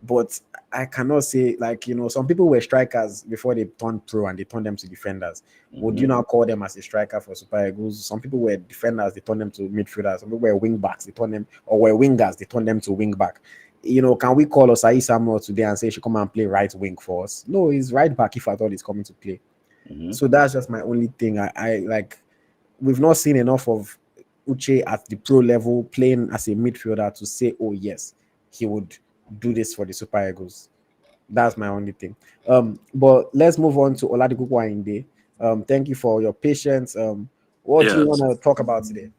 A: but I cannot say, like, some people were strikers before they turned pro and they turned them to defenders. Would you now call them as a striker for Super Eagles? Some people were defenders, they turned them to midfielders. Some people were wing backs, they turned them, or were wingers, they turned them to wing back. Can we call Osayi Samuel today and say he should come and play right wing for us? No, he's right back if I thought he's coming to play. So that's just my only thing. I like, we've not seen enough of Uche at the pro level playing as a midfielder to say, oh yes, he would do this for the Super Eagles. That's my only thing. But let's move on to Oladipo Ayinde. Thank you for your patience. What do you want to talk about today?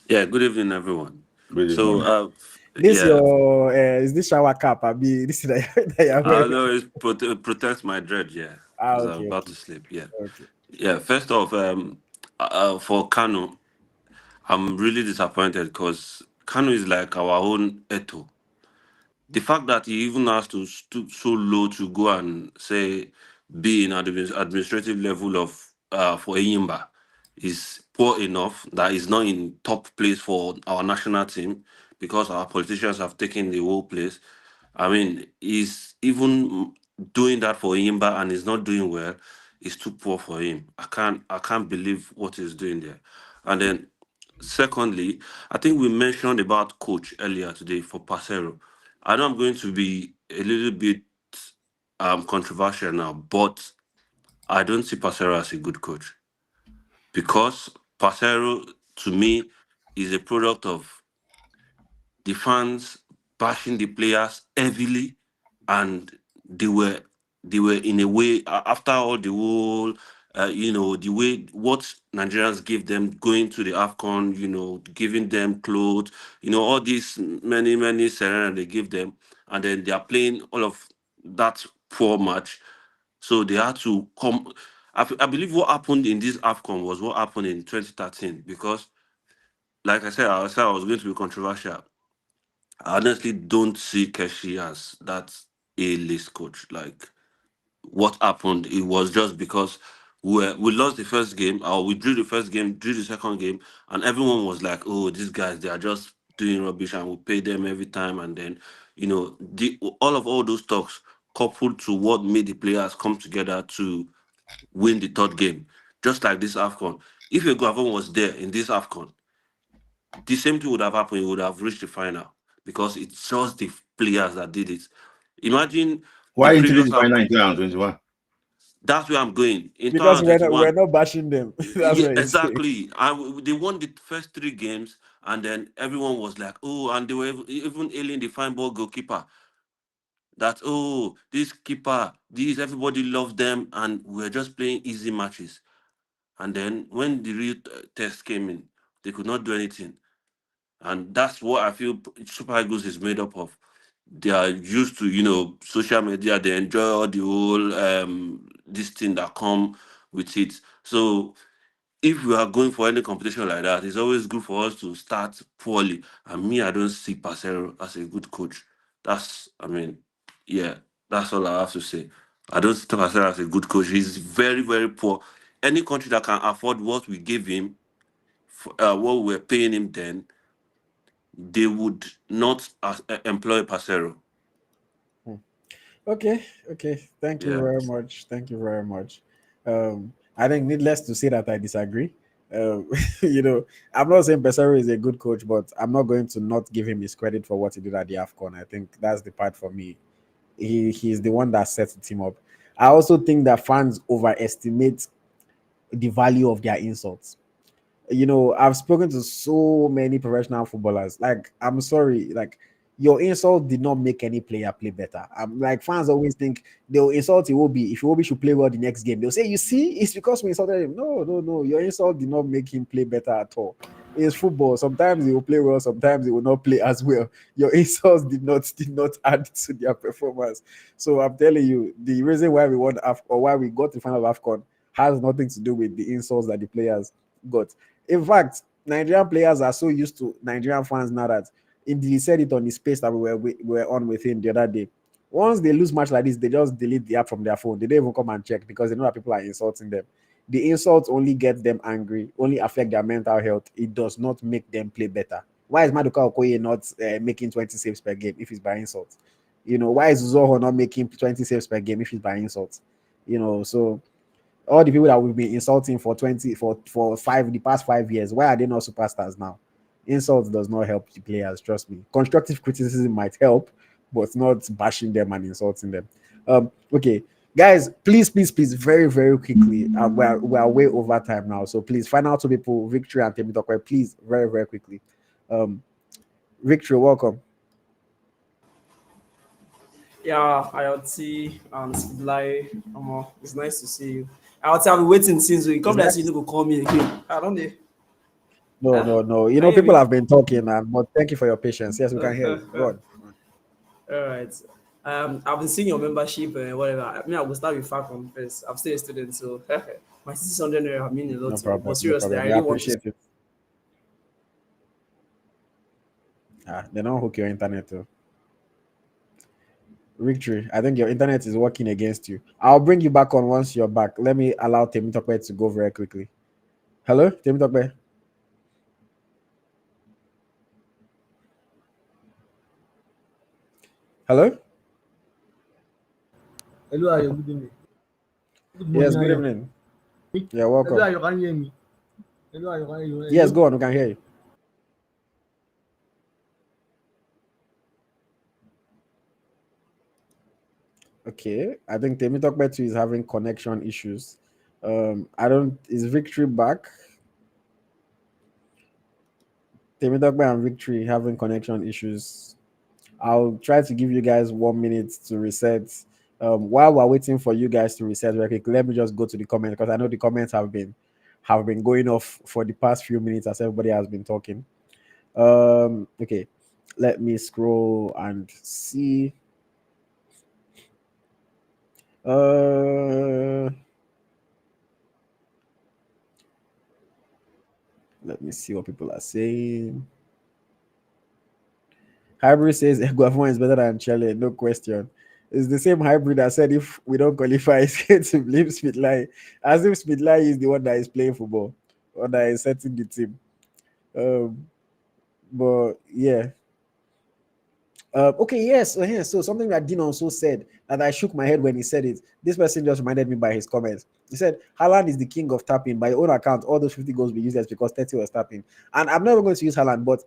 F: Yeah, good evening, everyone.
B: Good
F: So,
B: evening.
A: This your is this shower cap? I mean, this is that you're wearing.
F: no, it protects my dread, yeah, because I'm about to sleep, yeah.
A: Okay.
F: Yeah, first off, for Kano, I'm really disappointed because Kano is like our own Eto. The fact that he even has to stoop so low to go and say be in administrative level of for Enyimba is poor enough that he's not in top place for our national team because our politicians have taken the whole place. I mean, he's even doing that for Enyimba and he's not doing well. It's too poor for him. I can't believe what he's doing there. And then secondly, I think we mentioned about coach earlier today for Perero. I know I'm going to be a little bit controversial now, but I don't see Perero as a good coach because Perero, to me, is a product of the fans bashing the players heavily, and they were in a way after all the whole the way what Nigerians give them going to the AFCON, giving them clothes, all these many serena they give them, and then they are playing all of that poor match, so they had to come. I believe what happened in this AFCON was what happened in 2013 because, like I said I was going to be controversial. I honestly don't see Keshi as that A-list coach. Like what happened, it was just because we lost the first game, or we drew the first game, drew the second game, and everyone was like, "Oh, these guys, they are just doing rubbish, and we pay them every time." And then, all those talks coupled to what made the players come together to win the third game, just like this Afcon. If Eguavoen was there in this Afcon, the same thing would have happened. He would have reached the final because it's just the players that did it. Imagine the
B: Why didn't you reach
F: previous
B: the final
F: Afcon.
B: in 2021?
F: That's where I'm going. In
A: Because we're
F: 2021,
A: not bashing them. That's
F: yeah,
A: what it's saying.
F: exactly. They won the first three games, and then everyone was like, "Oh," and they were even hailing the fine ball goalkeeper. That, "Oh, this keeper, this everybody loves them," and we're just playing easy matches. And then when the real test came in, they could not do anything. And that's what I feel Super Eagles is made up of. They are used to, social media. They enjoy all the whole this thing that come with it. So if we are going for any competition like that, it's always good for us to start poorly. And me, I don't see Perero as a good coach. Yeah, that's all I have to say. I don't see Perero as a good coach. He's very, very poor. Any country that can afford what we gave him, what we were paying him then, they would not employ Perero.
A: Okay. Thank you
F: Yeah.
A: very much. I think needless to say that I disagree. I'm not saying Pesaro is a good coach, but I'm not going to not give him his credit for what he did at the AFCON. I think that's the part for me. He's the one that set the team up. I also think that fans overestimate the value of their insults. I've spoken to so many professional footballers. Like, I'm sorry, like, your insult did not make any player play better. Like, fans always think they'll insult Iwobi. If Iwobi should play well the next game, they'll say, "You see, it's because we insulted him." No, no, no. Your insult did not make him play better at all. It's football. Sometimes he will play well, sometimes he will not play as well. Your insults did not add to their performance. So I'm telling you, the reason why we won or why we got the final of AFCON has nothing to do with the insults that the players got. In fact, Nigerian players are so used to Nigerian fans now that he said it on the space that we were on with him the other day. Once they lose match like this, they just delete the app from their phone. They don't even come and check because they know that people are insulting them. The insults only get them angry, only affect their mental health. It does not make them play better. Why is Maduka Okoye not making 20 saves per game if it's by insults? Why is Zoho not making 20 saves per game if it's by insults? So all the people that we've been insulting for the past 5 years, why are they not superstars now? Insults does not help the players, trust me. Constructive criticism might help, but not bashing them and insulting them. Okay, guys, please, very, very quickly. We're way over time now, so please, final two people, Victory and Temitope, please, very, very quickly. Victory, welcome.
G: Yeah, AyoT and Smith Layi. It's nice to see you. AyoT, I've been waiting since you come like you go call me again. I don't know.
A: No. People have been talking, but thank you for your patience. Yes, we can hear you. Go on.
G: All right. I've been seeing your membership and whatever. I mean, I will start with Falcons first. I'm still a student, so my 600 naira mean a lot to me. But seriously, I really want to.
A: Appreciate it. They don't hook your internet too. Victory, I think your internet is working against you. I'll bring you back on once you're back. Let me allow Temitope to go very quickly. Hello, Temitope. Hello?
H: Hello, Ayo. Good evening.
A: Good morning. Yes, good evening. Yeah, welcome.
H: Hello, Ayo. Can you hear me? Hello, Ayo. Can you hear me?
A: Yes, go on. We can hear you. Okay, I think Temitope is having connection issues. Is Victory back? Temitope and Victory having connection issues. I'll try to give you guys 1 minute to reset. While we're waiting for you guys to reset very quick, let me just go to the comments because I know the comments have been going off for the past few minutes as everybody has been talking. Okay, let me scroll and see. Let me see what people are saying. Hybrid says Eguafon is better than Chelle, no question. It's the same Hybrid that said if we don't qualify, it's going to blame Smith Layi. As if Smith Layi is the one that is playing football or that is setting the team. But yeah. Okay, yes. So something that Dean also said that I shook my head when he said it. This person just reminded me by his comments. He said, Haaland is the king of tapping. By your own account, all those 50 goals we used because 30 was tapping. And I'm never going to use Haaland, but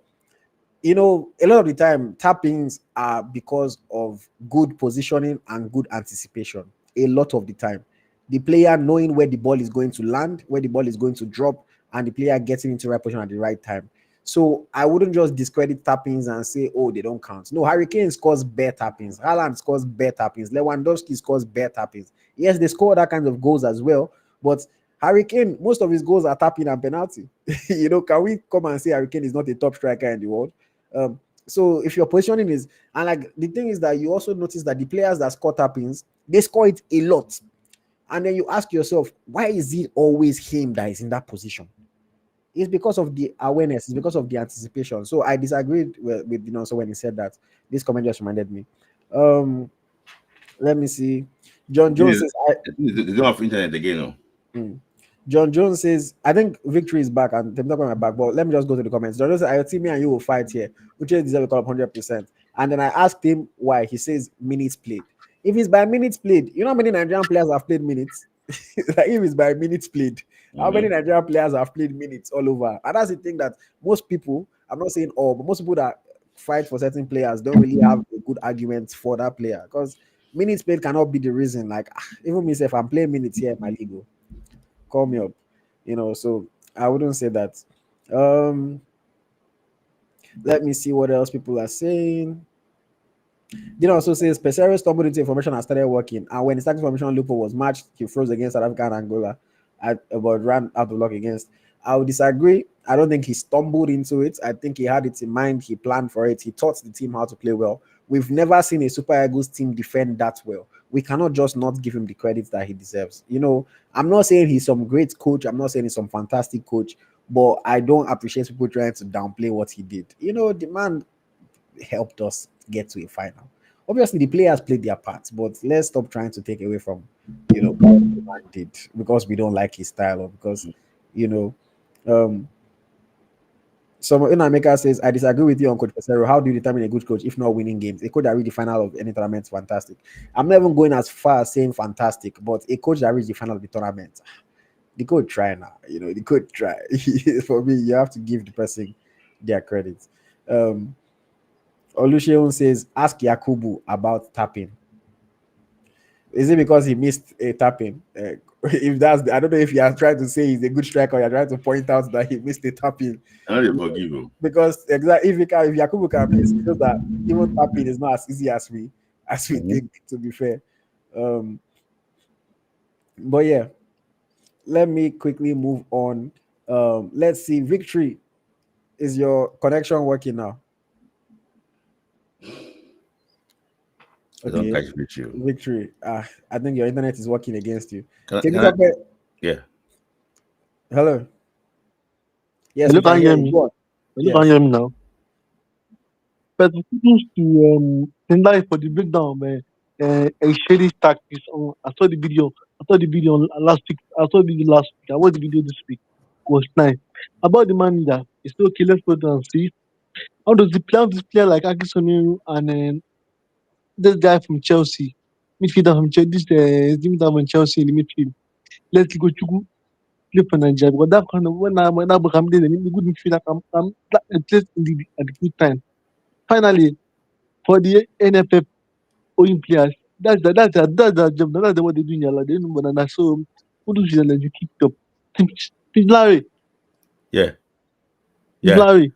A: a lot of the time, tappings are because of good positioning and good anticipation. A lot of the time, the player knowing where the ball is going to land, where the ball is going to drop, and the player getting into the right position at the right time. So I wouldn't just discredit tappings and say, oh, they don't count. No, Harry Kane scores bare tappings. Haaland scores bare tappings. Lewandowski scores bare tappings. Yes, they score that kind of goals as well, but Harry Kane, most of his goals are tapping and penalty. Can we come and say Harry Kane is not a top striker in the world? So if your positioning is, and like the thing is that you also notice that the players that score tappings, they score it a lot. And then you ask yourself, why is it always him that is in that position? It's because of the awareness, it's because of the anticipation. So I disagreed with so when he said that. This comment just reminded me. Let me see. John Jones says,
B: they don't have internet again, no.
A: John Jones says, I think Victory is back and they're not going back, but let me just go to the comments. John Jones says, AyoT, me and you will fight here. Which deserve a call up 100%. And then I asked him why. He says minutes played. If it's by minutes played, you know how many Nigerian players have played minutes? Like if it's by minutes played, how many Nigerian players have played minutes all over? And that's the thing that most people, I'm not saying all, but most people that fight for certain players don't really have a good argument for that player, because minutes played cannot be the reason. Like even me, if I'm playing minutes here in my league, call me up, so I wouldn't say that. Let me see what else people are saying. Also says Perero stumbled into information and started working, and when the starting formation loophole was matched, he froze against South Africa and Angola, but ran out of luck against. I would disagree. I don't think he stumbled into it. I think he had it in mind. He planned for it. He taught the team how to play well. We've never seen a Super Eagles team defend that well. We cannot just not give him the credit that he deserves. I'm not saying he's some great coach. I'm not saying he's some fantastic coach, but I don't appreciate people trying to downplay what he did. The man helped us get to a final. Obviously, the players played their part, but let's stop trying to take away from, what the man did because we don't like his style or because, Someone Maker says, I disagree with you on Coach Perero. How do you determine a good coach if not winning games? A coach that reached the final of any tournament is fantastic. I'm not even going as far as saying fantastic, but a coach that reached the final of the tournament, the coach try now. The coach try. For me, you have to give the person their credit. Oluseun says, ask Yakubu about tapping. Is it because he missed a tapping? If that's, I don't know if you are trying to say he's a good striker, or you're trying to point out that he missed a tapping.
B: I don't forgive him.
A: Because exactly, if Yakubu can miss, it shows that even tapping is not as easy as we think. To be fair, but yeah, let me quickly move on. Let's see. Victory, is your connection working now?
B: I don't catch
A: Victory. I think your internet is working against you.
B: Yeah.
A: Hello. Yes,
H: you can hear me. You can hear me now. But kudos to Tendai for the breakdown of Shady tactics. I saw the video. Last week. I saw the video last week. I watched the video this week. It was nice. About the manager, it's okay. Let's go down and see. How does the player like Akinsanmiro and this guy from Chelsea, midfielder from Chelsea, this midfielder from Chelsea in the midfield, let's go to play for Nigeria because that kind of when I become the good midfielder come place at the good time. Finally, for the NFF owing players, that's their job. That's what they do in their life. They know banana. So who do you keep up? Larry.
B: Yeah.
H: Larry.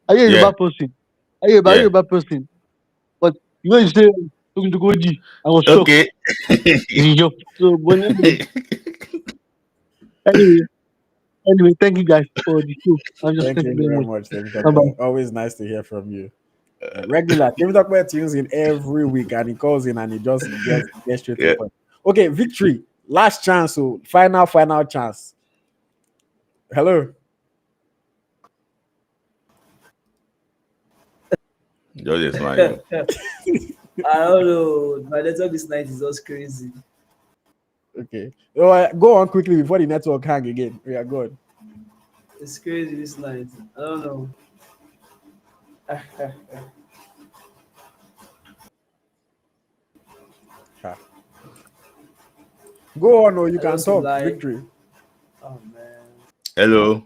H: Are you a bad person? Are you a bad person? But you know you say talking to Goji, I was shocked.
B: Okay.
H: So anyway, thank you guys for the show.
A: Thank you very much. Always nice to hear from you. Regular. David Akbar tunes in every week and he calls in and he just gets straight to the point. Okay, Victory. Last chance. So final chance. Hello.
B: Just smile.
G: I don't know. My network this night is just crazy.
A: Okay. Go on quickly before the network hang again. We are good.
G: It's crazy this night. I don't know.
A: Go on, or you can talk. Victory.
G: Oh man.
B: Hello.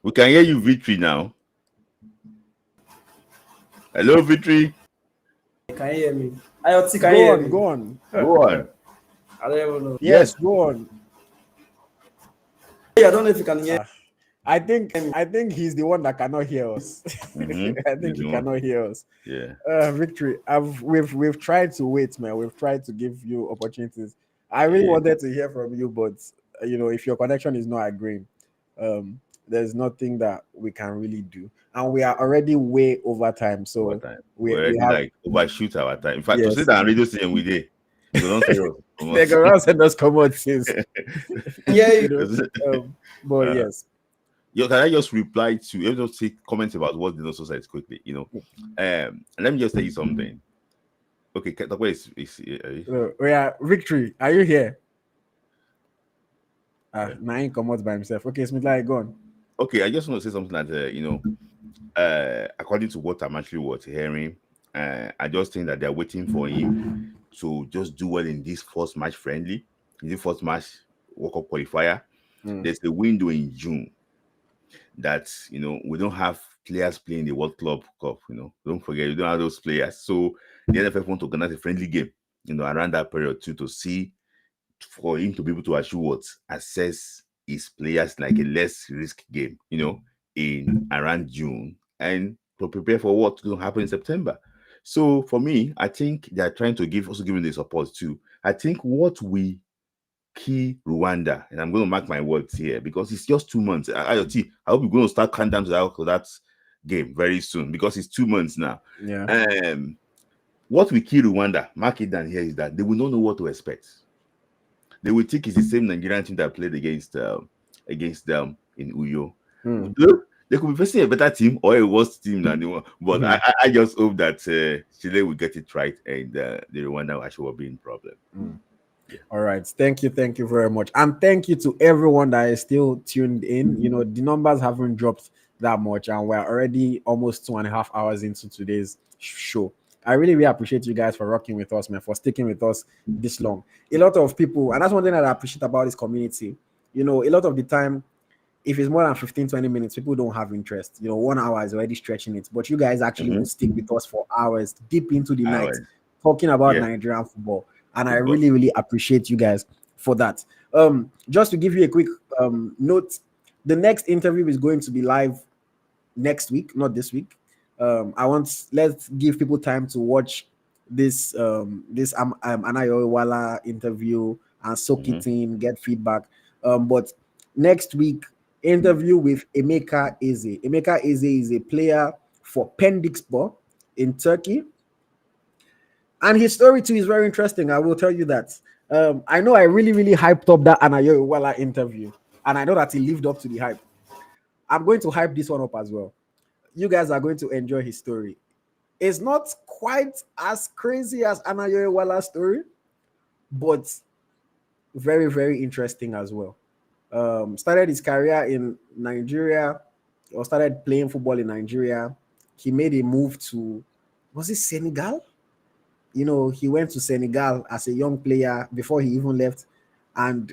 B: We can hear you, Victory, now. Hello, Victory.
G: Can you hear me? AyoT, can you hear me?
A: Go on.
G: I don't even know.
A: Yes, go on.
G: I don't know if you can hear.
A: I think he's the one that cannot hear us. I think he cannot hear us.
B: Yeah.
A: Victory. We've tried to wait, man. We've tried to give you opportunities. I really wanted to hear from you, but if your connection is not agreeing, there's nothing that we can really do, and we are already way over time. So
B: we already like overshoot our time. In fact, to say that on radio station we did, don't carry us.
A: They go around send us come out since. Yeah, but
B: Uh,
A: yes.
B: Can I just reply to let me just say comments about what the also said quickly? Let me just tell you something. Okay, Takwe
A: Victory, are you here? Nine come out by himself. Okay, Smith Layi, go on.
B: Okay, I just want to say something that according to what I'm actually hearing, I just think that they're waiting for him to just do well in this first match friendly, in the first match World Cup qualifier. There's a window in June that we don't have players playing the World Club Cup. Don't forget, we don't have those players. So the NFF want to organize a friendly game, around that period too, to see for him to be able to assess his players like a less risk game, in around June, and to prepare for what will happen in September. So for me, I think they are trying to give the support too. I think what we key Rwanda, and I'm going to mark my words here because it's just 2 months. AyoT, I hope you're going to start counting down to that game very soon because it's 2 months now.
A: Yeah.
B: What we key Rwanda, mark it down here, is that they will not know what to expect. They will think it's the same Nigerian team that played against them in Uyo. Look, they could be facing a better team or a worse team than they want. But I just hope that Chile will get it right and the Rwanda actually will be in problem.
A: All right. Thank you very much. And thank you to everyone that is still tuned in. The numbers haven't dropped that much, and we're already almost 2.5 hours into today's show. I really, really appreciate you guys for rocking with us, man, for sticking with us this long. A lot of people, and that's one thing that I appreciate about this community. A lot of the time, if it's more than 15-20 minutes, people don't have interest. 1 hour is already stretching it. But you guys actually will stick with us for hours, deep into the night, talking about Nigerian football. And I really, really appreciate you guys for that. Just to give you a quick note, the next interview is going to be live next week, not this week. Let's give people time to watch this Anayo interview and soak it in, get feedback. But next week, interview with Emeka Eze. Emeka Eze is a player for Pendikspor in Turkey. And his story too is very interesting. I will tell you that. I know I really, really hyped up that Anayo Iwala interview, and I know that he lived up to the hype. I'm going to hype this one up as well. You guys are going to enjoy his story. It's not quite as crazy as Anayo Iwala's story, but very, very interesting as well. Started his career in Nigeria, or started playing football in Nigeria. He made a move to, was it Senegal? He went to Senegal as a young player before he even left, and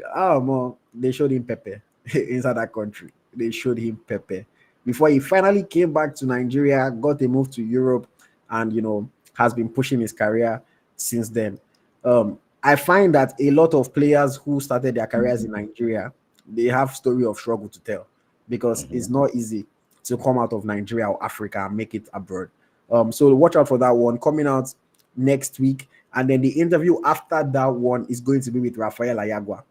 A: they showed him Pepe inside that country. They showed him Pepe before he finally came back to Nigeria, got a move to Europe, and has been pushing his career since then. I find that a lot of players who started their careers in Nigeria, they have story of struggle to tell because it's not easy to come out of Nigeria or Africa and make it abroad. So watch out for that one coming out next week, and then the interview after that one is going to be with Rafael Ayagua.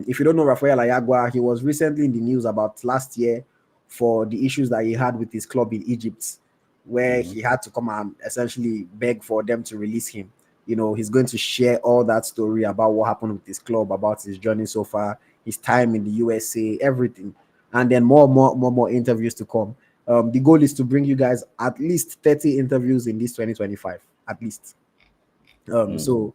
A: If you don't know Rafael Ayagua, he was recently in the news about last year for the issues that he had with his club in Egypt, where he had to come and essentially beg for them to release him. He's going to share all that story about what happened with his club, about his journey so far, his time in the USA, everything, and then more interviews to come. The goal is to bring you guys at least 30 interviews in this 2025. At least. So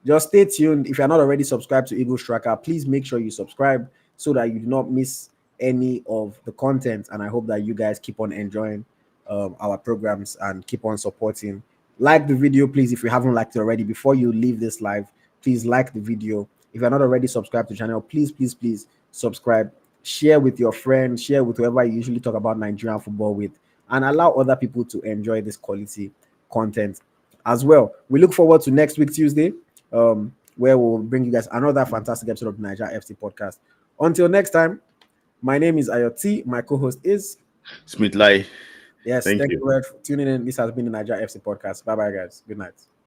A: just stay tuned. If you're not already subscribed to Eagle Tracker, please make sure you subscribe so that you do not miss any of the content. And I hope that you guys keep on enjoying our programs and keep on supporting. Like the video, please, if you haven't liked it already. Before you leave this live, please like the video. If you're not already subscribed to the channel, please subscribe. Share with your friends, share with whoever you usually talk about Nigerian football with, and allow other people to enjoy this quality content as well. We look forward to next week, Tuesday, where we'll bring you guys another fantastic episode of the Nigerian FC podcast. Until next time, my name is AyoT. My co-host is
B: Smith Layi.
A: Yes, thank you for tuning in. This has been the Nigerian FC podcast. Bye-bye, guys. Good night.